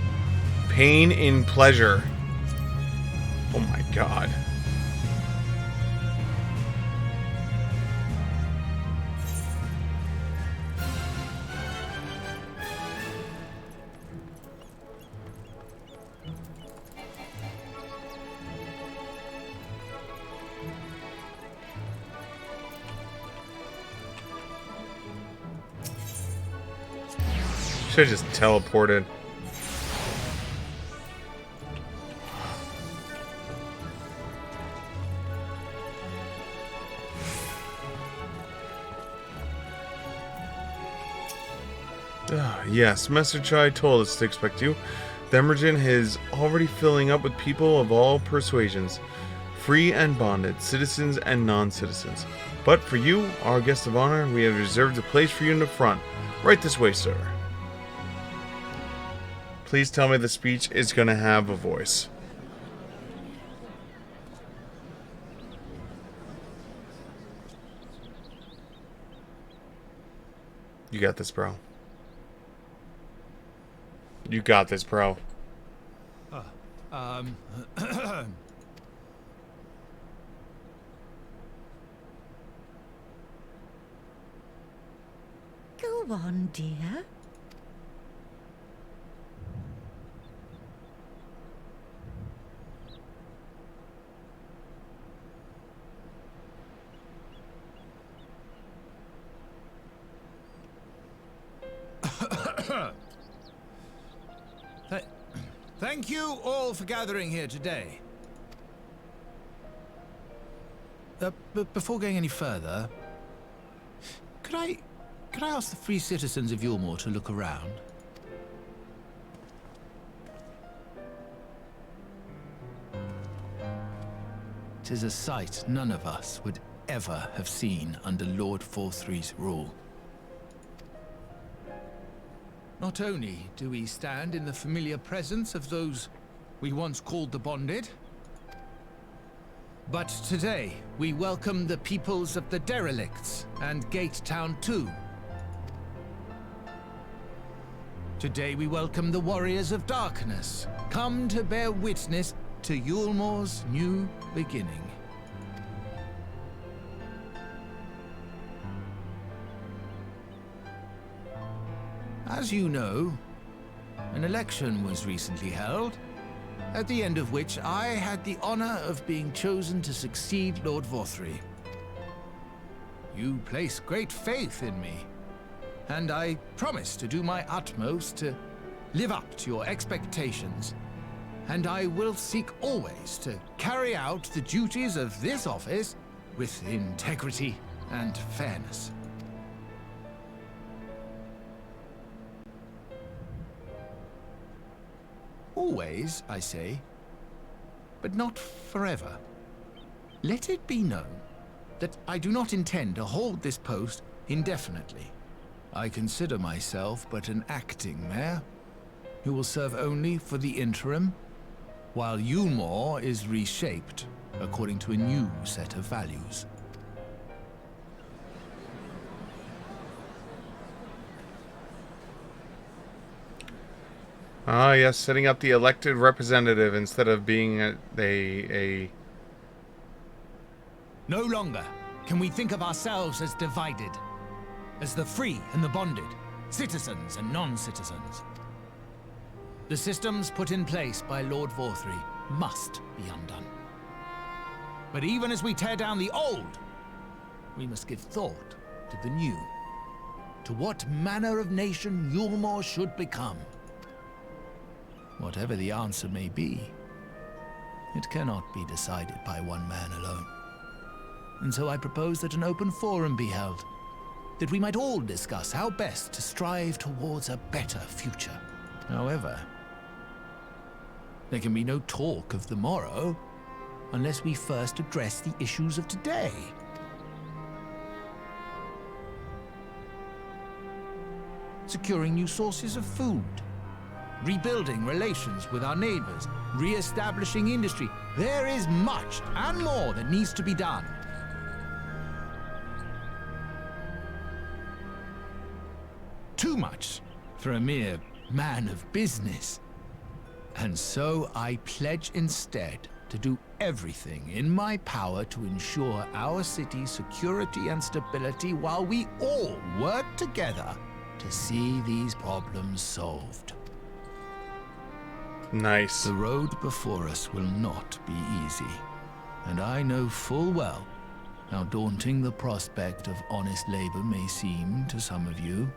Pain in Pleasure. Oh my god. Should have just teleported. Yes, Master Chai told us to expect you. The Emergent is already filling up with people of all persuasions, free and bonded, citizens and non-citizens. But for you, our guest of honor, we have reserved a place for you in the front. Right this way, sir. Please tell me the speech is going to have a voice. You got this, bro. You got this, bro. Go on, dear. Thank you all for gathering here today. But before going any further, could I ask the free citizens of Yulmore to look around? Tis a sight none of us would ever have seen under Lord Forthree's rule. Not only do we stand in the familiar presence of those we once called the Bonded, but today we welcome the peoples of the Derelicts and Gatetown too. Today we welcome the Warriors of Darkness, come to bear witness to Yulmore's new beginning. As you know, an election was recently held, at the end of which I had the honor of being chosen to succeed Lord Vorthry. You place great faith in me, and I promise to do my utmost to live up to your expectations, and I will seek always to carry out the duties of this office with integrity and fairness. Always, I say, but not forever. Let it be known that I do not intend to hold this post indefinitely. I consider myself but an acting mayor, who will serve only for the interim, while Yulmore is reshaped according to a new set of values. Ah, yes, setting up the elected representative instead of being a... No longer can we think of ourselves as divided, as the free and the bonded, citizens and non-citizens. The systems put in place by Lord Vorthry must be undone. But even as we tear down the old, we must give thought to the new, to what manner of nation Yulmore should become. Whatever the answer may be, it cannot be decided by one man alone. And so I propose that an open forum be held, that we might all discuss how best to strive towards a better future. However, there can be no talk of the morrow unless we first address the issues of today. Securing new sources of food, rebuilding relations with our neighbors, re-establishing industry. There is much and more that needs to be done. Too much for a mere man of business. And so I pledge instead to do everything in my power to ensure our city's security and stability while we all work together to see these problems solved. Nice. The road before us will not be easy, and I know full well how daunting the prospect of honest labor may seem to some of you.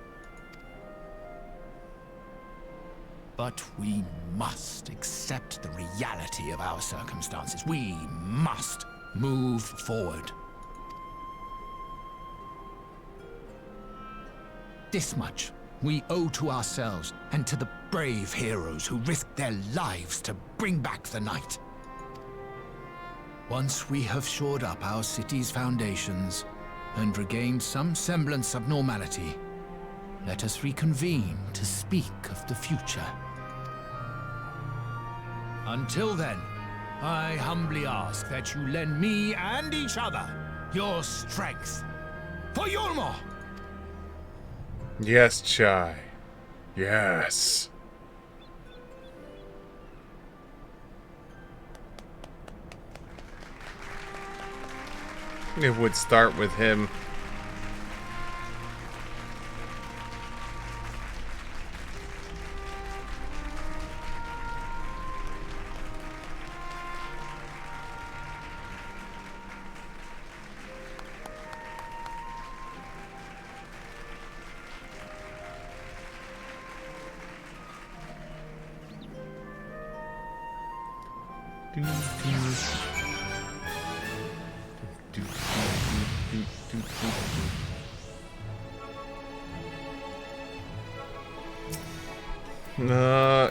But we must accept the reality of our circumstances. We must move forward. This much we owe to ourselves and to the brave heroes who risked their lives to bring back the night. Once we have shored up our city's foundations and regained some semblance of normality, let us reconvene to speak of the future. Until then, I humbly ask that you lend me and each other your strength. For Yulmore! Yes, Chai. Yes. It would start with him.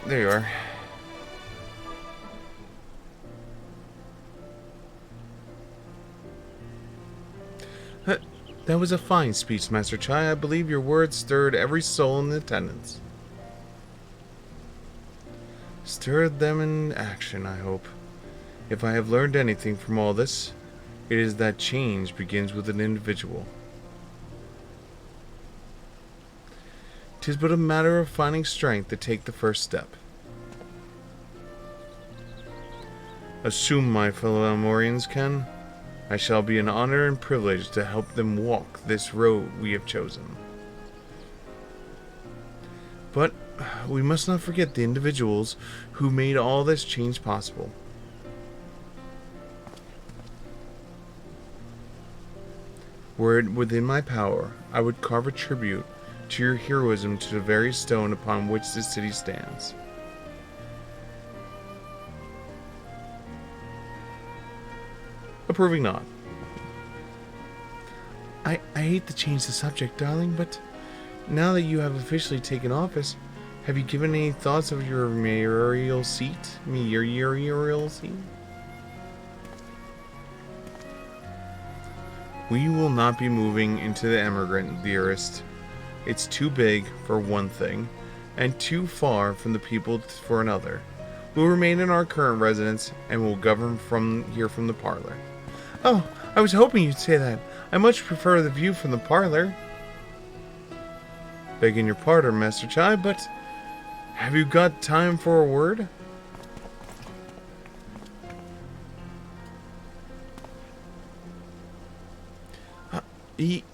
There you are. That was a fine speech, Master Chai. I believe your words stirred every soul in attendance. Stirred them in action, I hope. If I have learned anything from all this, it is that change begins with an individual. 'Tis but a matter of finding strength to take the first step. Assume, my fellow Almorians can. I shall be an honor and privilege to help them walk this road we have chosen. But we must not forget the individuals who made all this change possible. Were it within my power, I would carve a tribute to your heroism to the very stone upon which this city stands. Approving nod. I hate to change the subject, darling, but now that you have officially taken office, have you given any thoughts of your mayoral seat? Mayoral seat? We will not be moving into the emigrant, dearest. It's too big, for one thing, and too far from the people for another. We'll remain in our current residence, and will govern from the parlor. Oh, I was hoping you'd say that. I much prefer the view from the parlor. Begging your pardon, Master Chai, but have you got time for a word?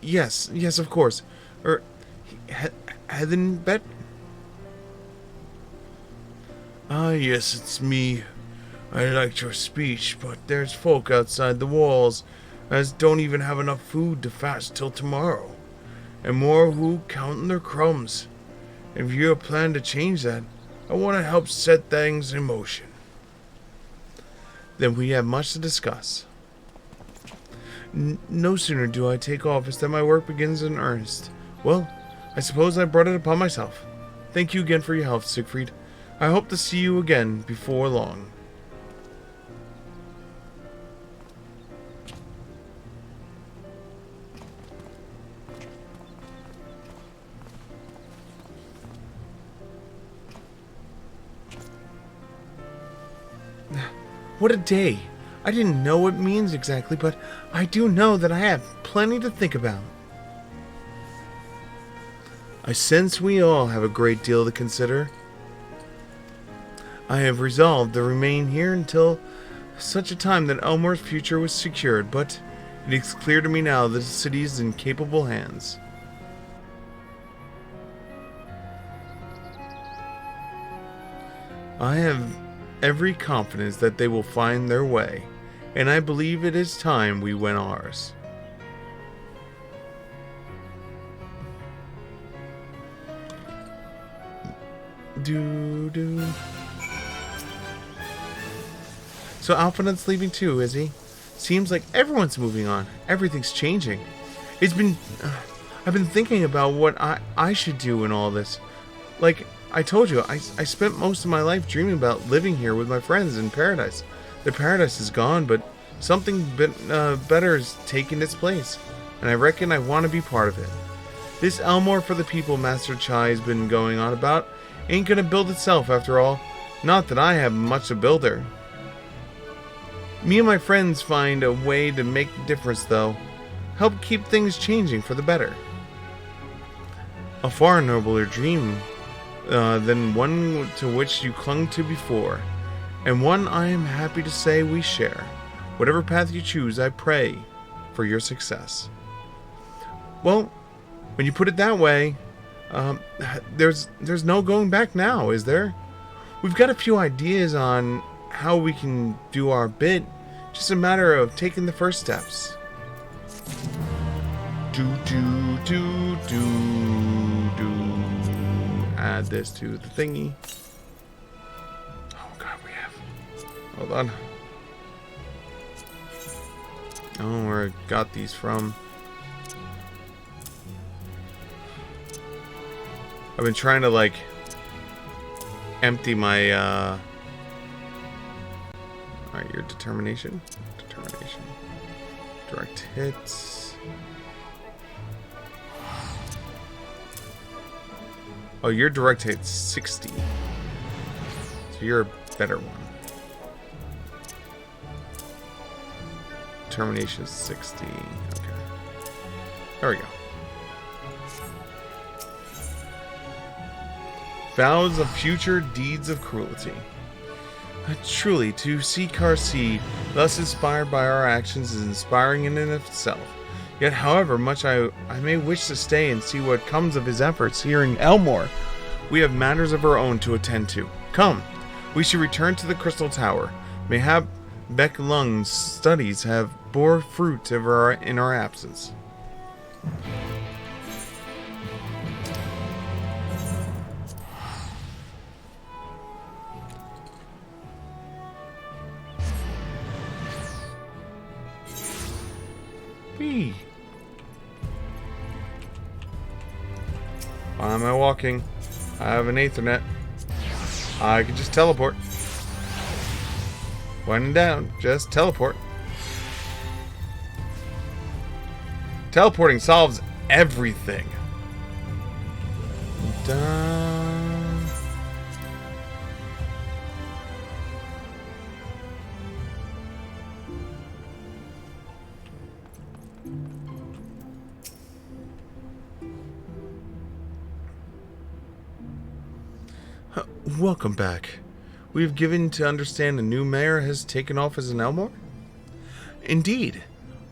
Yes, of course. Heathen Bet? Ah, yes, it's me. I liked your speech, but there's folk outside the walls as don't even have enough food to fast till tomorrow, and more who counting their crumbs. If you have planned to change that, I want to help set things in motion. Then we have much to discuss. No sooner do I take office than my work begins in earnest. Well, I suppose I brought it upon myself. Thank you again for your help, Siegfried. I hope to see you again before long. What a day! I didn't know what it means exactly, but I do know that I have plenty to think about. I sense we all have a great deal to consider. I have resolved to remain here until such a time that Elmore's future was secured, but it is clear to me now that the city is in capable hands. I have every confidence that they will find their way, and I believe it is time we went ours. So Alphinaud's leaving too, is he? Seems like everyone's moving on. Everything's changing. I've been thinking about what I should do in all this. Like I told you, I spent most of my life dreaming about living here with my friends in paradise. The paradise is gone, but something better is taking its place, and I reckon I want to be part of it. This Elmore for the people Master Chai has been going on about ain't gonna build itself after all. Not that I have much to build there. Me and my friends find a way to make a difference, though. Help keep things changing for the better. A far nobler dream than one to which you clung to before, and one I am happy to say we share. Whatever path you choose, I pray for your success. Well, when you put it that way, there's no going back now, is there? We've got a few ideas on how we can do our bit, just a matter of taking the first steps. Add this to the thingy. Oh god, we have. Hold on. Oh, where I got these from. I've been trying to like empty my alright, your determination. Direct hits. Oh, your direct hit's 60. So you're a better one. Determination is 60. Okay. There we go. Vows of future deeds of cruelty. Truly, to seek our seed, thus inspired by our actions, is inspiring in and of itself. Yet, however much I may wish to stay and see what comes of his efforts here in Elmore, We have matters of our own to attend to. Come, we should return to the Crystal Tower. Mayhap Balmung's studies have bore fruit in our absence. Whee! Why am I walking? I have an Aethernet. I can just teleport. When in doubt, just teleport. Teleporting solves everything. Dun. Welcome back. We've given to understand a new mayor has taken office in Elmore? Indeed.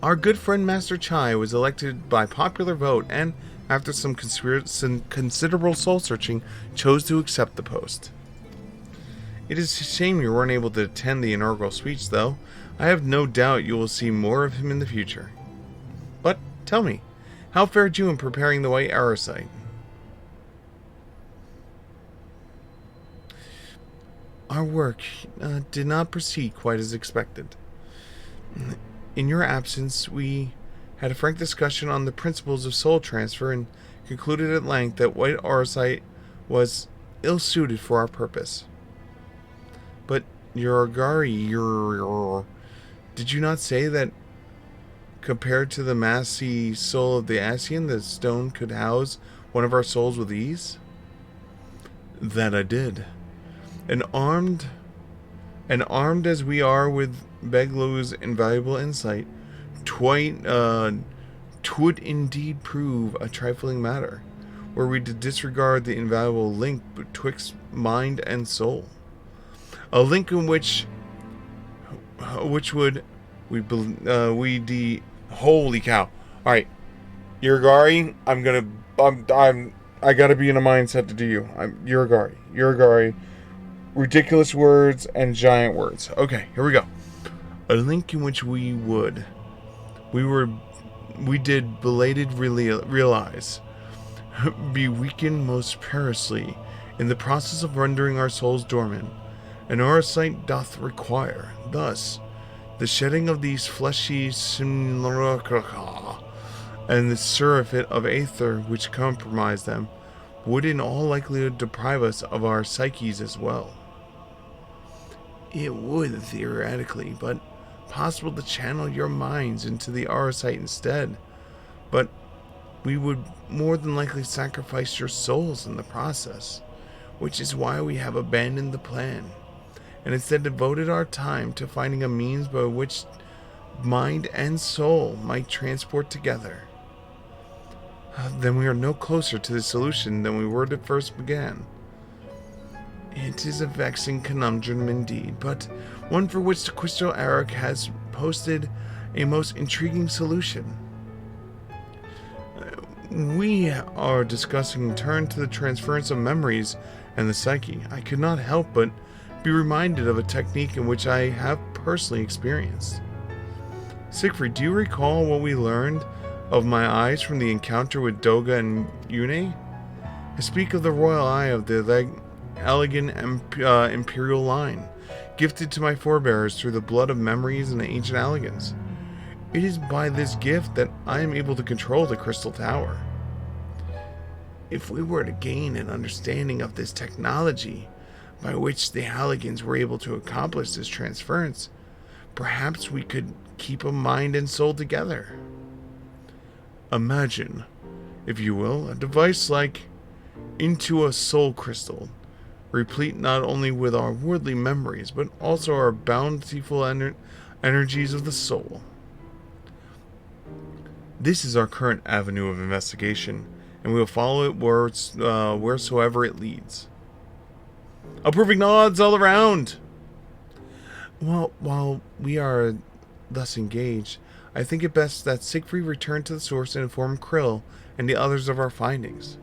Our good friend Master Chai was elected by popular vote and, after some considerable soul-searching, chose to accept the post. It is a shame you weren't able to attend the inaugural speech, though. I have no doubt you will see more of him in the future. But, tell me, how fared you in preparing the White Arrowsight? Our work did not proceed quite as expected. In your absence, we had a frank discussion on the principles of soul transfer and concluded at length that White Arrowsight was ill-suited for our purpose. But Yurgari, did you not say that compared to the massy soul of the Ascian, the stone could house one of our souls with ease? That I did. And armed as we are with Beglu's invaluable insight, 'twould indeed prove a trifling matter, were we to disregard the invaluable link betwixt mind and soul. A link in which would holy cow! All right, Yurgari, I gotta be in a mindset to do you. I'm Yurgari. Ridiculous words and giant words. Okay, here we go. A link in which we did belated realize be weakened most perilously in the process of rendering our souls dormant, and our sight doth require. Thus, the shedding of these fleshy simulacra and the surfeit of aether which compromise them would in all likelihood deprive us of our psyches as well. It would, theoretically, but possible to channel your minds into the Arrowsight instead. But we would more than likely sacrifice your souls in the process, which is why we have abandoned the plan, and instead devoted our time to finding a means by which mind and soul might transport together. Then we are no closer to the solution than we were when it first began. It is a vexing conundrum indeed, but one for which the Crystal Eric has posted a most intriguing solution. We are discussing turn to the transference of memories and the psyche. I could not help but be reminded of a technique in which I have personally experienced. Siegfried, do you recall what we learned of my eyes from the encounter with Doga and Yune? I speak of the royal eye of the elegant imperial line, gifted to my forebears through the blood of memories and ancient elegance. It is by this gift that I am able to control the Crystal Tower. If we were to gain an understanding of this technology, by which the Halligans were able to accomplish this transference, perhaps we could keep a mind and soul together. Imagine, if you will, a device like into a soul crystal, replete not only with our worldly memories, but also our bountiful energies of the soul. This is our current avenue of investigation, and we will follow it wheresoever it leads. Approving nods all around! Well, while we are thus engaged, I think it best that Siegfried return to the source and inform Krill and the others of our findings.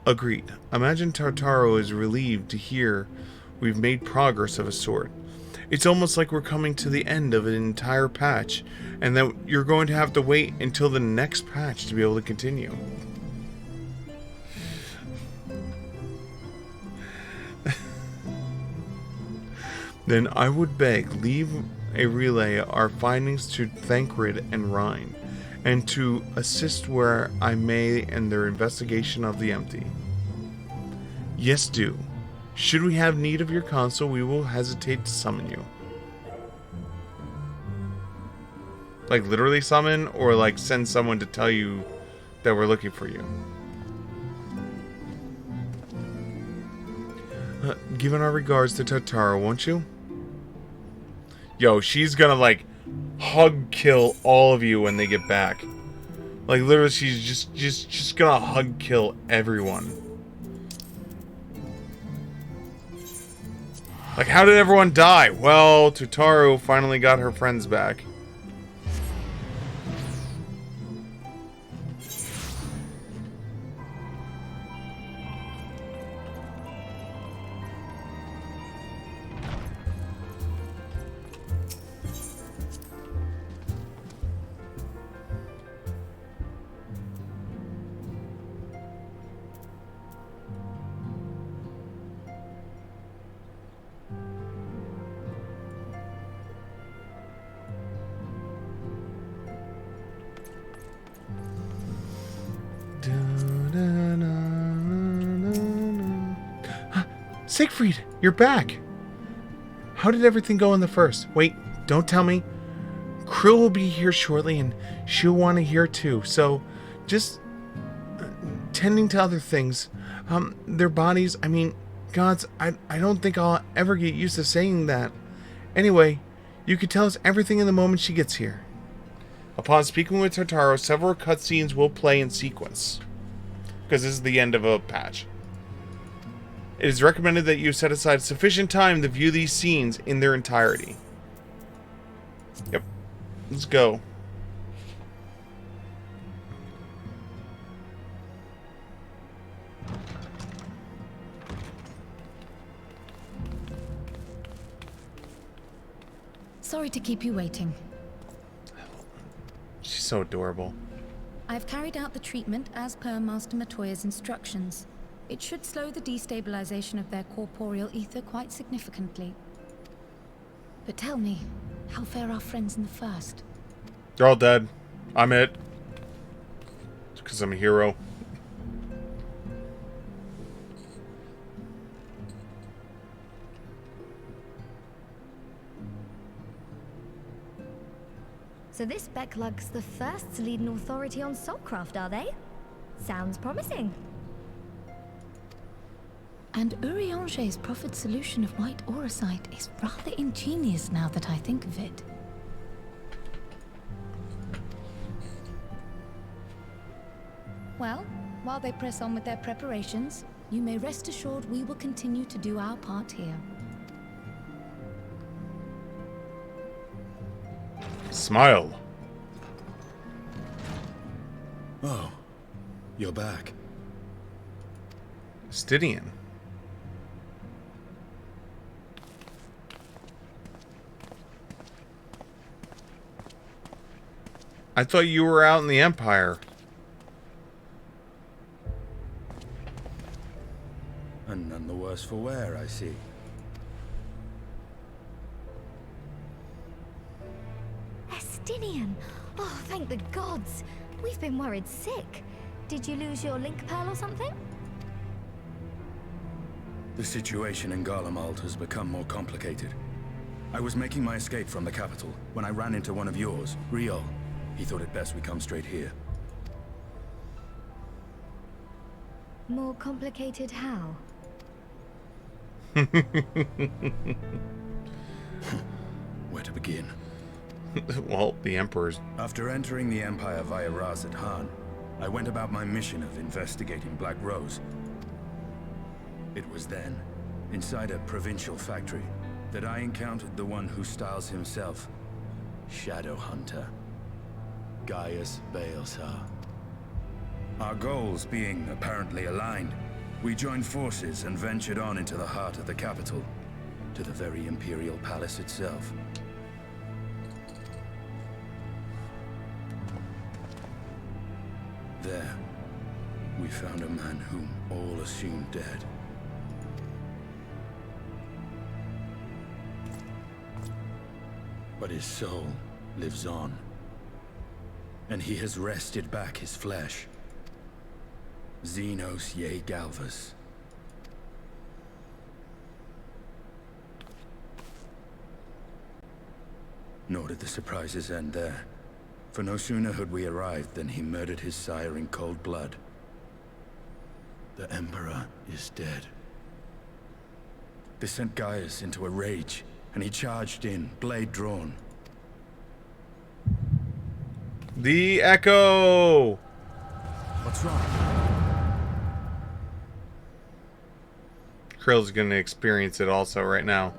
Agreed. Imagine Tartaro is relieved to hear we've made progress of a sort. It's almost like we're coming to the end of an entire patch, and that you're going to have to wait until the next patch to be able to continue. Then I would beg, leave a relay our findings to Thancred and Rhine, and to assist where I may in their investigation of the empty. Yes, do. Should we have need of your counsel, we will hesitate to summon you. Like literally summon, or like send someone to tell you that we're looking for you? Given our regards to Tartaro, won't you? Yo, she's gonna like hug kill all of you when they get back. Like literally, she's just gonna hug kill everyone. Like, how did everyone die? Well, Tartaro finally got her friends back. Siegfried, you're back. How did everything go in the first? Wait, don't tell me. Krill will be here shortly, and she'll want to hear too. So, just tending to other things. Their bodies. I mean, gods. I don't think I'll ever get used to saying that. Anyway, you could tell us everything in the moment she gets here. Upon speaking with Tartaro, several cutscenes will play in sequence, because this is the end of a patch. It is recommended that you set aside sufficient time to view these scenes in their entirety. Yep. Let's go. Sorry to keep you waiting. She's so adorable. I've carried out the treatment as per Master Matoya's instructions. It should slow the destabilization of their corporeal ether quite significantly. But tell me, how fare our friends in the first? They're all dead. I'm it. Because I'm a hero. So this Becklug's the first to lead an authority on soulcraft, are they? Sounds promising. And Urianger's proffered solution of white auracite is rather ingenious now that I think of it. Well, while they press on with their preparations, you may rest assured we will continue to do our part here. Smile. Oh, you're back. Stidian. I thought you were out in the Empire. And none the worse for wear, I see. Estinian! Oh, thank the gods! We've been worried sick. Did you lose your link pearl or something? The situation in Garlemald has become more complicated. I was making my escape from the capital when I ran into one of yours, Riol. He thought it best we come straight here. More complicated how? Where to begin? Well, the Emperor's... After entering the Empire via Razad Han, I went about my mission of investigating Black Rose. It was then, inside a provincial factory, that I encountered the one who styles himself Shadow Hunter, Gaius Baelsar. Our goals being apparently aligned, We joined forces and ventured on into the heart of the capital, to the very Imperial Palace itself. There, we found a man whom all assumed dead. But his soul lives on, and he has wrested back his flesh. Xenos Ye Galvas. Nor did the surprises end there. For no sooner had we arrived than he murdered his sire in cold blood. The Emperor is dead. This sent Gaius into a rage, and he charged in, blade drawn. The Echo! What's wrong? Krill's gonna experience it also right now.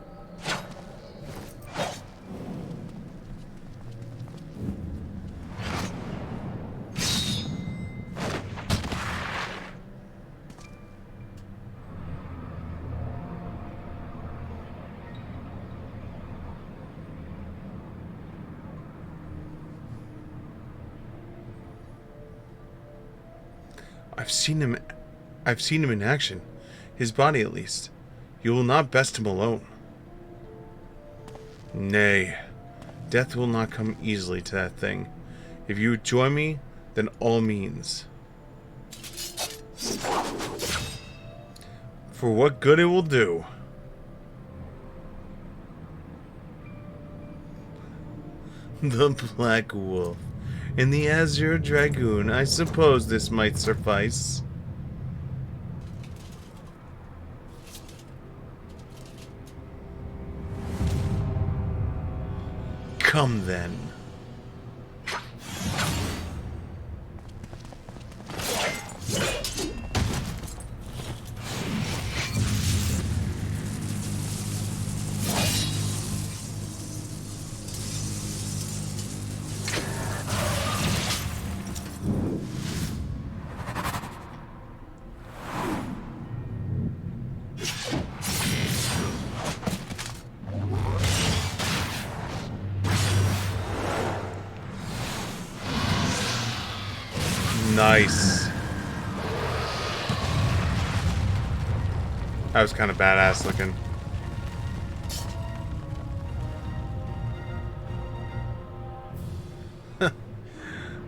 I've seen him in action. His body, at least. You will not best him alone. Nay, death will not come easily to that thing. If you join me, then all means. For what good it will do. The Black Wolf and the Azure Dragoon. I suppose this might suffice. Come then. Nice. That was kind of badass looking.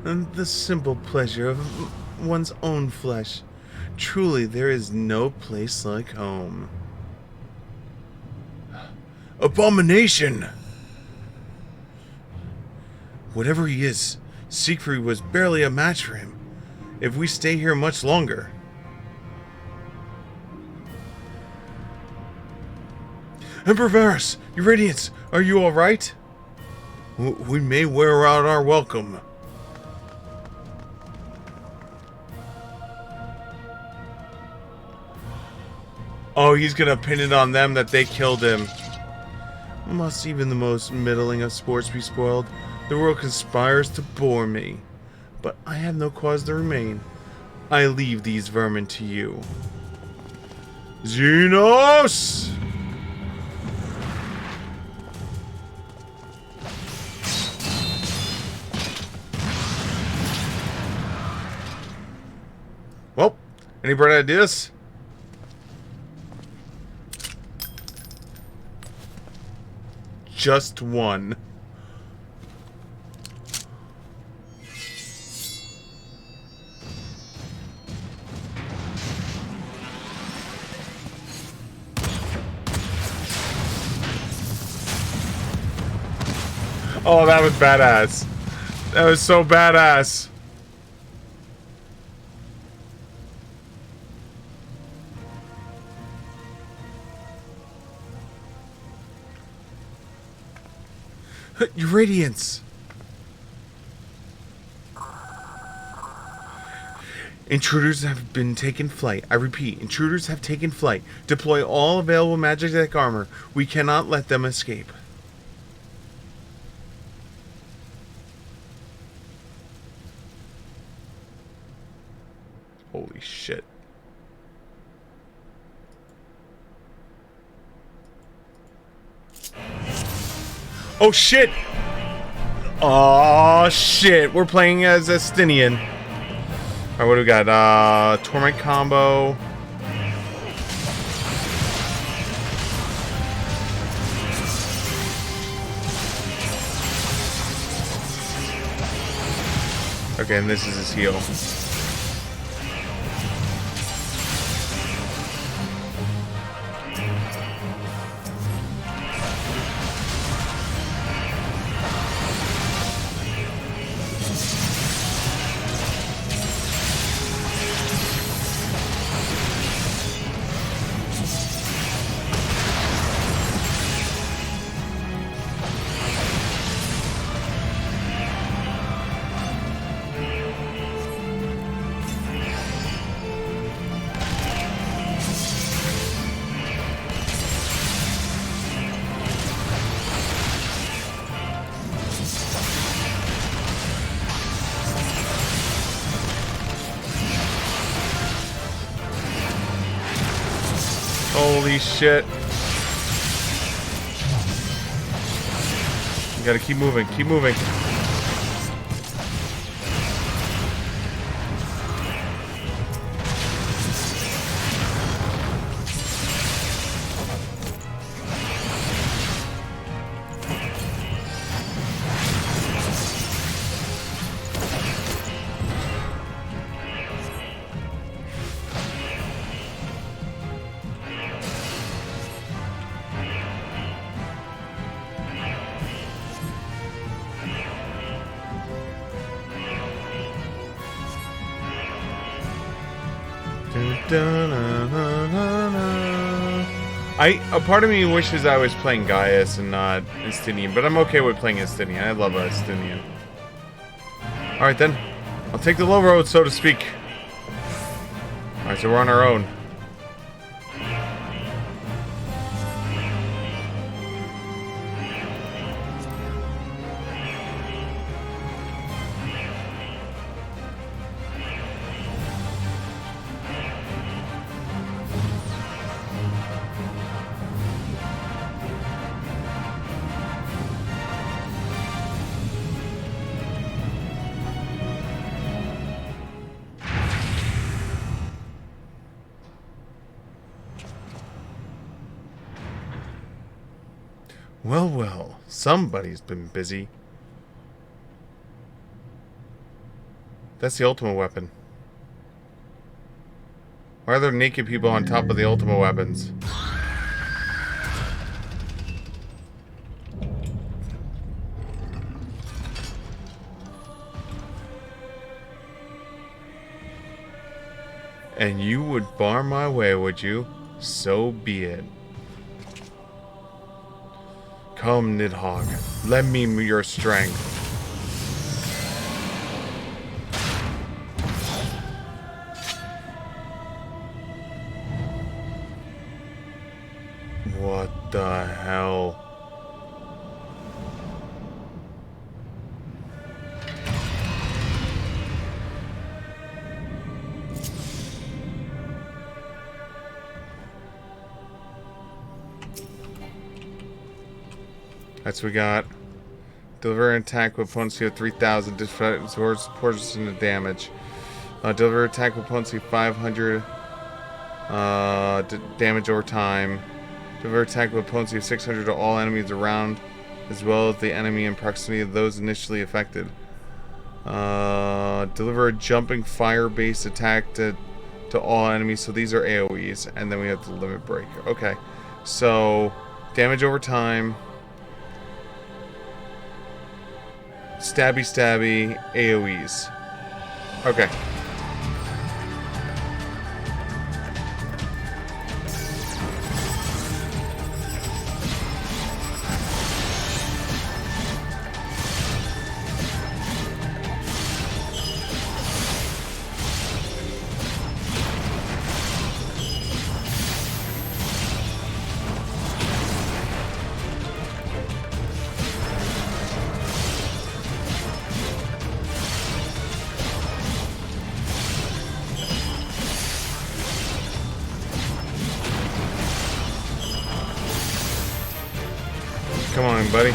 And the simple pleasure of one's own flesh. Truly, there is no place like home. Abomination! Whatever he is, Siegfried was barely a match for him. If we stay here much longer. Emperor Varus, your Radiance, are you alright? We may wear out our welcome. Oh, he's gonna pin it on them that they killed him. Must even the most middling of sports be spoiled? The world conspires to bore me. But I have no cause to remain. I leave these vermin to you. Xenos! Well, any bright ideas? Just one. Oh, that was badass. That was so badass. Your Radiance. Intruders have been taken flight. I repeat, intruders have taken flight. Deploy all available magic armor. We cannot let them escape. Holy shit. Oh shit! Oh shit! We're playing as Estinian. Alright, what do we got? Torment combo. Okay, and this is his heal. Holy shit. You gotta keep moving, keep moving. A part of me wishes I was playing Gaius and not Estinian, but I'm okay with playing Estinian. I love Estinian. Alright then, I'll take the low road, so to speak. Alright, so we're on our own. Well, well, somebody's been busy. That's the ultimate weapon. Why are there naked people on top of the ultimate weapons? And you would bar my way, would you? So be it. Come, Nidhogg, lend me your strength. What the hell? That's what we got. Deliver an attack with opponents who have 3,000 portion of damage. Deliver attack with opponents who have 500 damage over time. Deliver attack with opponents who have 600 to all enemies around, as well as the enemy in proximity of those initially affected. Deliver a jumping fire-based attack to all enemies. So these are AoEs, and then we have the limit break. Okay, so damage over time. Stabby stabby AoEs. Okay. Come on, buddy.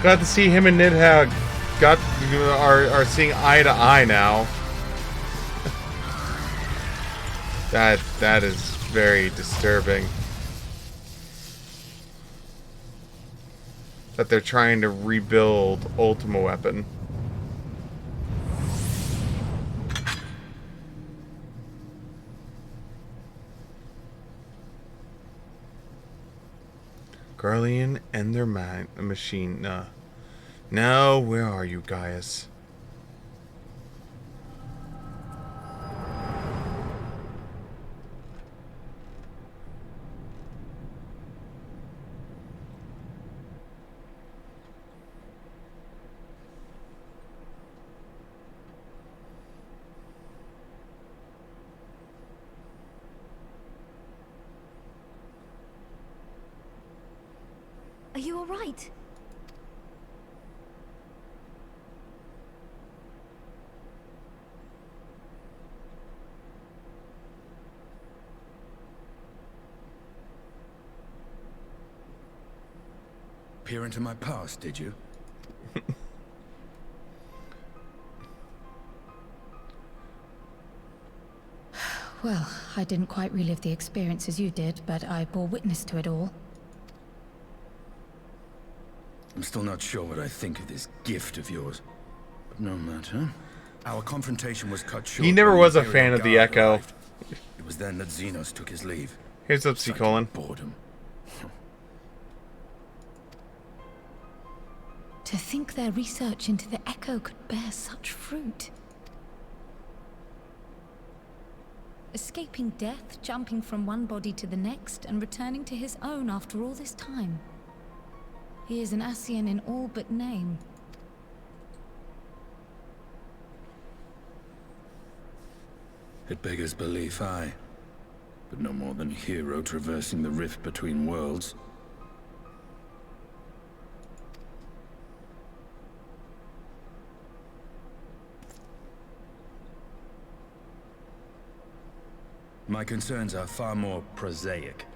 Glad to see him and Nidhogg are seeing eye to eye now. That is very disturbing. That they're trying to rebuild Ultima Weapon. Garlean and their machine. No, where are you, Gaius? Are you all right? Peer into my past, did you? Well, I didn't quite relive the experience as you did, but I bore witness to it all. I'm still not sure what I think of this gift of yours. But no matter. Our confrontation was cut short. He never when was the a fan of the Imperial Guard Echo. arrived. It was then that Xenos took his leave. Here's up, C. Colon. Boredom. To think their research into the Echo could bear such fruit. Escaping death, jumping from one body to the next, and returning to his own after all this time. He is an Ascian in all but name. It beggars belief, aye. But no more than a hero traversing the rift between worlds. My concerns are far more prosaic.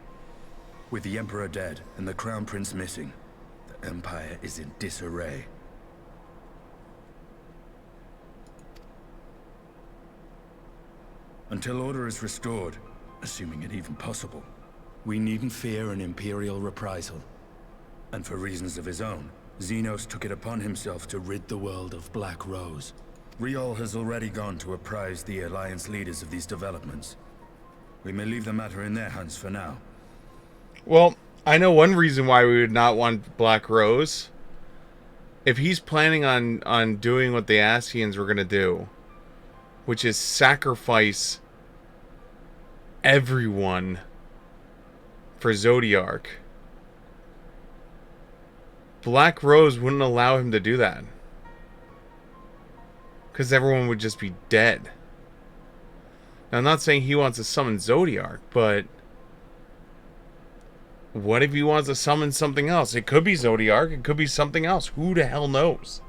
With the Emperor dead and the Crown Prince missing, the Empire is in disarray. Until order is restored, assuming it even possible, we needn't fear an Imperial reprisal. And for reasons of his own, Xenos took it upon himself to rid the world of Black Rose. Riol has already gone to apprise the Alliance leaders of these developments. We may leave the matter in their hands for now. Well, I know one reason why we would not want Black Rose. If he's planning on doing what the Ascians were going to do, which is sacrifice everyone for Zodiark, Black Rose wouldn't allow him to do that. Because everyone would just be dead. Now, I'm not saying he wants to summon Zodiark, but what if he wants to summon something else? It could be Zodiark, it could be something else. Who the hell knows?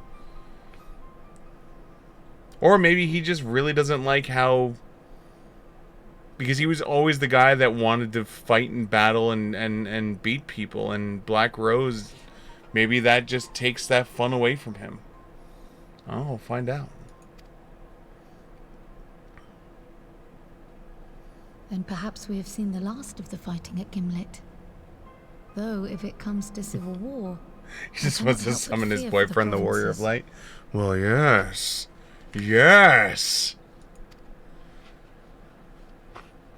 Or maybe he just really doesn't like how... Because he was always the guy that wanted to fight and battle and beat people. And Black Rose, maybe that just takes that fun away from him. Oh, we'll find out. Then perhaps we have seen the last of the fighting at Gimlet. Though, if it comes to civil war... He just wants to summon his boyfriend, the Warrior of Light. Well, yes. Yes!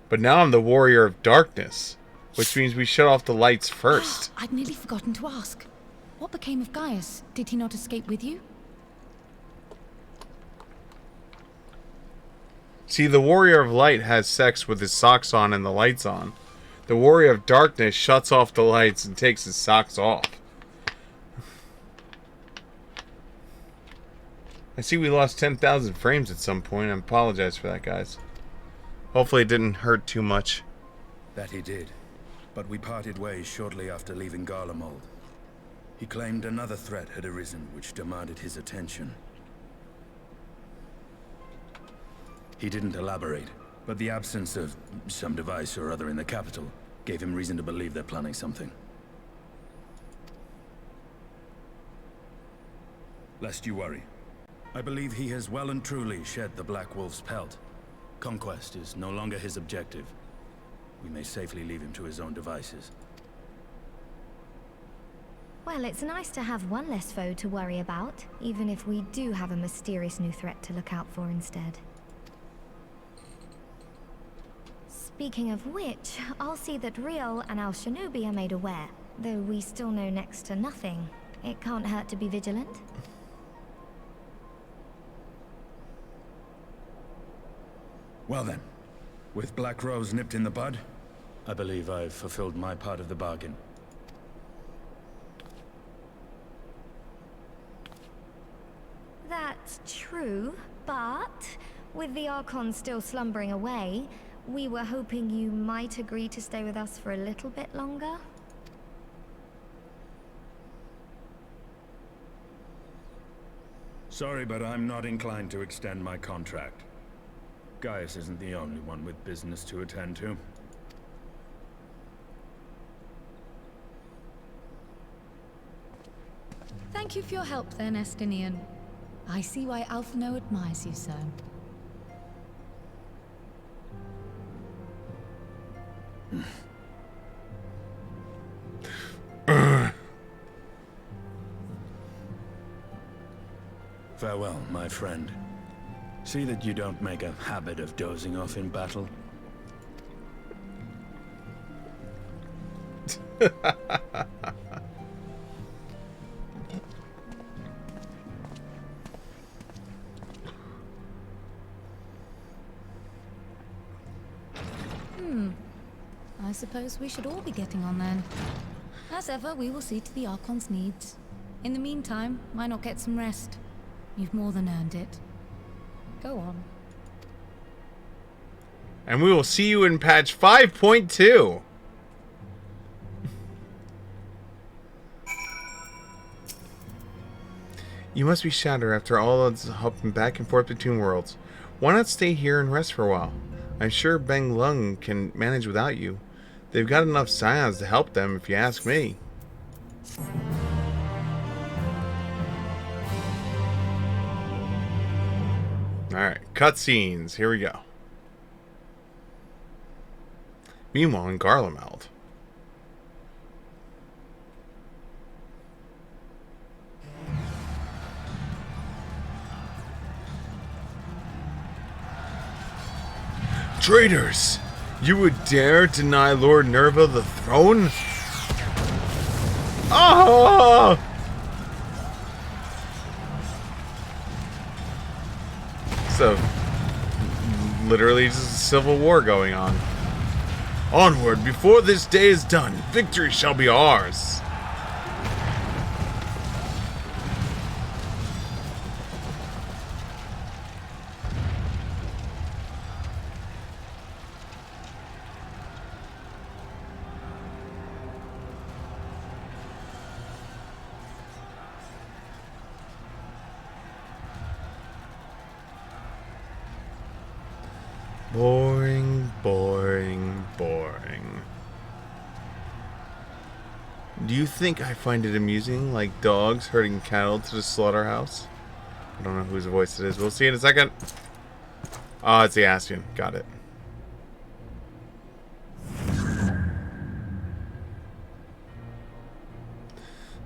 But now I'm the Warrior of Darkness, which means we shut off the lights first. I'd nearly forgotten to ask. What became of Gaius? Did he not escape with you? See, the Warrior of Light has sex with his socks on and the lights on. The Warrior of Darkness shuts off the lights and takes his socks off. I see we lost 10,000 frames at some point. I apologize for that, guys. Hopefully it didn't hurt too much. That he did. But we parted ways shortly after leaving Garlemald. He claimed another threat had arisen which demanded his attention. He didn't elaborate, but the absence of some device or other in the capital gave him reason to believe they're planning something. lest you worry. I believe he has well and truly shed the Black Wolf's pelt. Conquest is no longer his objective. We may safely leave him to his own devices. Well, it's nice to have one less foe to worry about, even if we do have a mysterious new threat to look out for instead. Speaking of which, I'll see that Riel and Al Shinobi are made aware. Though we still know next to nothing, it can't hurt to be vigilant. Well then, with Black Rose nipped in the bud, I believe I've fulfilled my part of the bargain. That's true, but with the Archon still slumbering away, we were hoping you might agree to stay with us for a little bit longer. Sorry, but I'm not inclined to extend my contract. Gaius isn't the only one with business to attend to. Thank you for your help then, Estinian. I see why Alphino admires you so. Farewell, my friend. See that you don't make a habit of dozing off in battle. I suppose we should all be getting on then. As ever, we will see to the Archon's needs. In the meantime, why not get some rest? You've more than earned it. Go on. And we will see you in patch 5.2. You must be Shatter after all that's hopping back and forth between worlds. Why not stay here and rest for a while? I'm sure Balmung can manage without you. They've got enough scions to help them, if you ask me. Alright, cutscenes. Here we go. Meanwhile, in Garlemald. Traitors! You would dare deny Lord Nerva the throne? Oh! So, literally just a civil war going on. Onward, before this day is done, victory shall be ours. Boring, boring, boring. Do you think I find it amusing, like dogs herding cattle to the slaughterhouse? I don't know whose voice it is. We'll see in a second. Oh, it's the Ascian. Got it.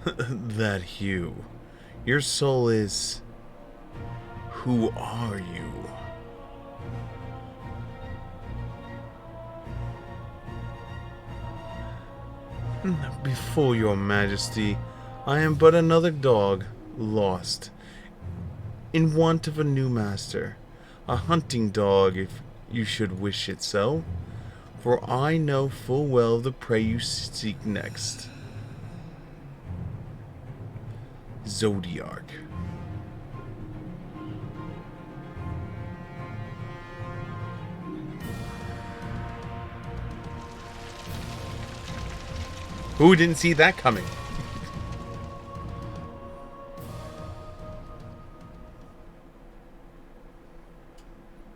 That hue. Your soul is... Who are you? Before your majesty, I am but another dog, lost, in want of a new master, a hunting dog if you should wish it so, for I know full well the prey you seek next. Zodiac. Who didn't see that coming?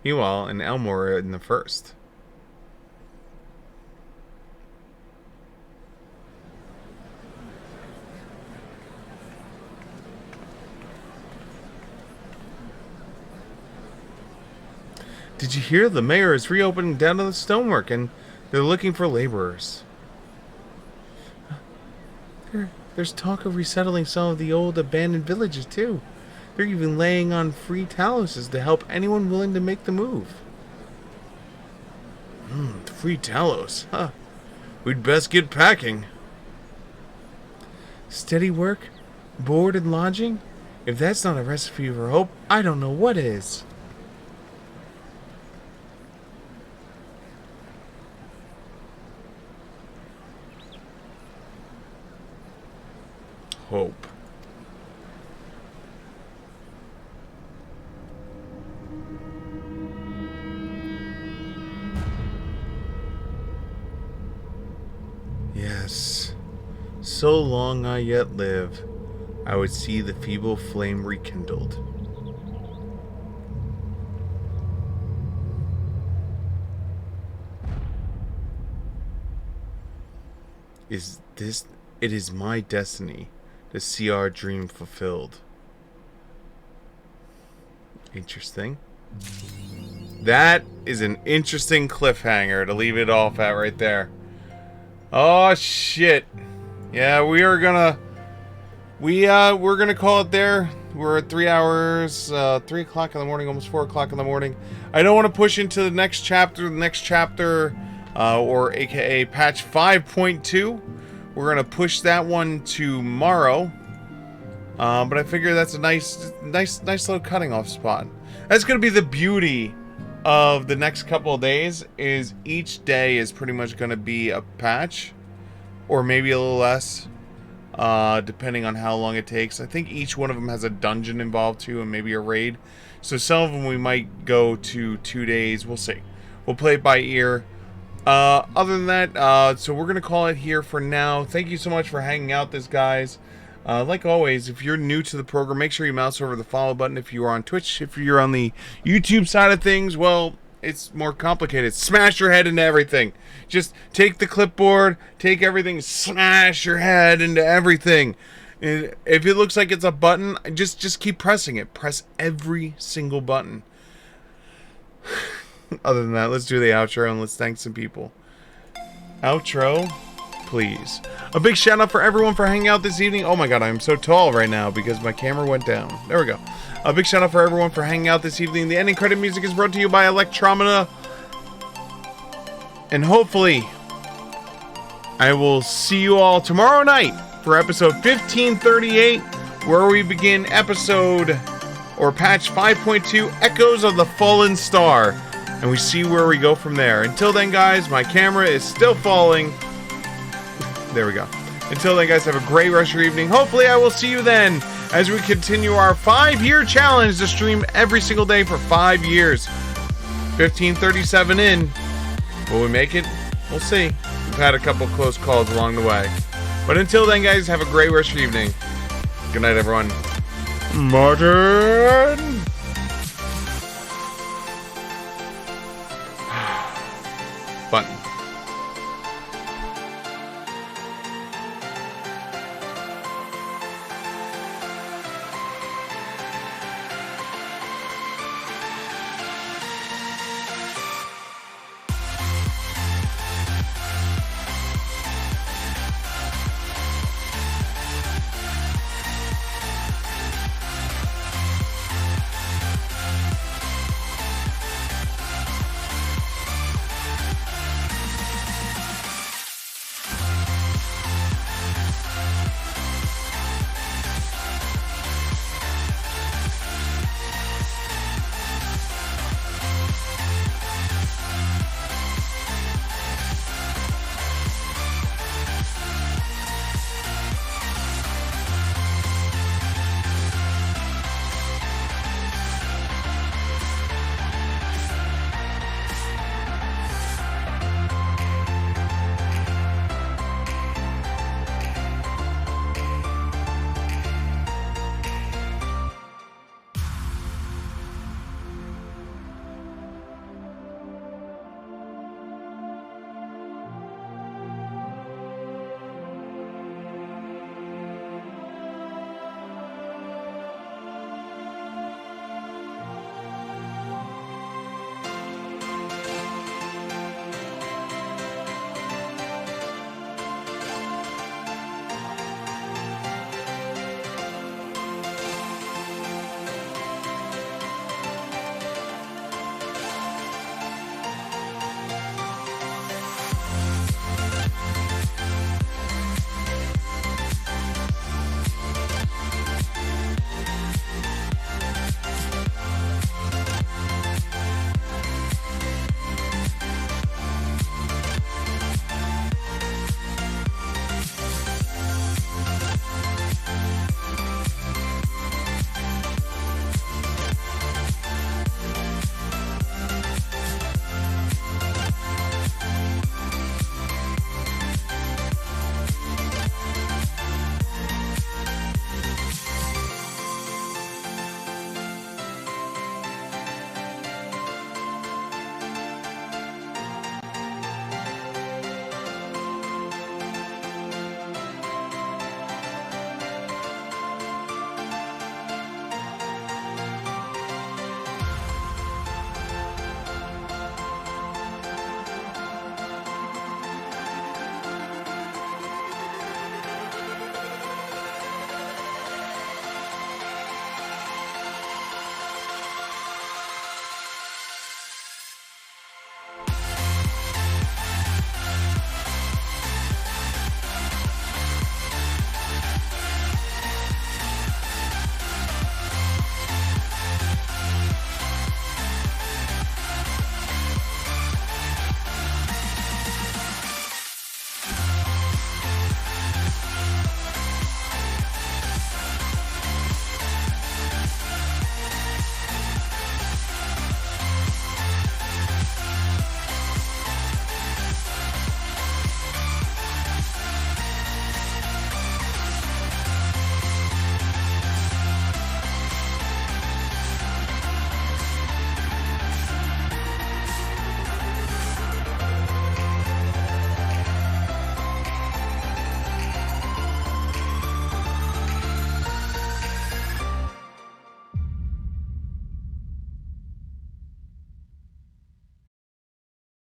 Meanwhile, in Elmore in the first. Did you hear? The mayor is reopening down to the stonework, and they're looking for laborers. There's talk of resettling some of the old abandoned villages, too. They're even laying on free taluses to help anyone willing to make the move. Free talos, huh? We'd best get packing. Steady work, board and lodging? If that's not a recipe for hope, I don't know what is. Hope. Yes. So long I yet live, I would see the feeble flame rekindled. It is my destiny to see our dream fulfilled. Interesting. That is an interesting cliffhanger to leave it off at right there. Oh shit. Yeah, we're gonna call it there. We're at 3 hours, 3 o'clock in the morning, almost 4 o'clock in the morning. I don't want to push into the next chapter, or aka patch 5.2. We're gonna push that one tomorrow. But I figure that's a nice little cutting off spot. That's gonna be the beauty of the next couple of days, is each day is pretty much gonna be a patch, or maybe a little less, depending on how long it takes. I think each one of them has a dungeon involved too, and maybe a raid. So some of them we might go to 2 days. We'll see. We'll play it by ear. Other than that, so we're gonna call it here for now. Thank you so much for hanging out this, guys. Like always, if you're new to the program, make sure you mouse over the follow button. If you are on Twitch, if you're on the YouTube side of things, well, it's more complicated. Smash your head into everything. Just take the clipboard, take everything, smash your head into everything. And if it looks like it's a button, just keep pressing it. Press every single button. Other than that, let's do the outro and let's thank some people. Outro, please. A big shout out for everyone for hanging out this evening. Oh my god, I'm so tall right now because my camera went down. There we go. A big shout out for everyone for hanging out this evening. The ending credit music is brought to you by Electromina. And hopefully, I will see you all tomorrow night for episode 1538, where we begin episode, or patch 5.2, Echoes of the Fallen Star. And we see where we go from there. Until then, guys, my camera is still falling. There we go. Until then, guys, have a great rest of your evening. Hopefully, I will see you then as we continue our 5-year challenge to stream every single day for 5 years. 1537 in. Will we make it? We'll see. We've had a couple close calls along the way. But until then, guys, have a great rest of your evening. Good night, everyone. Martin! Button.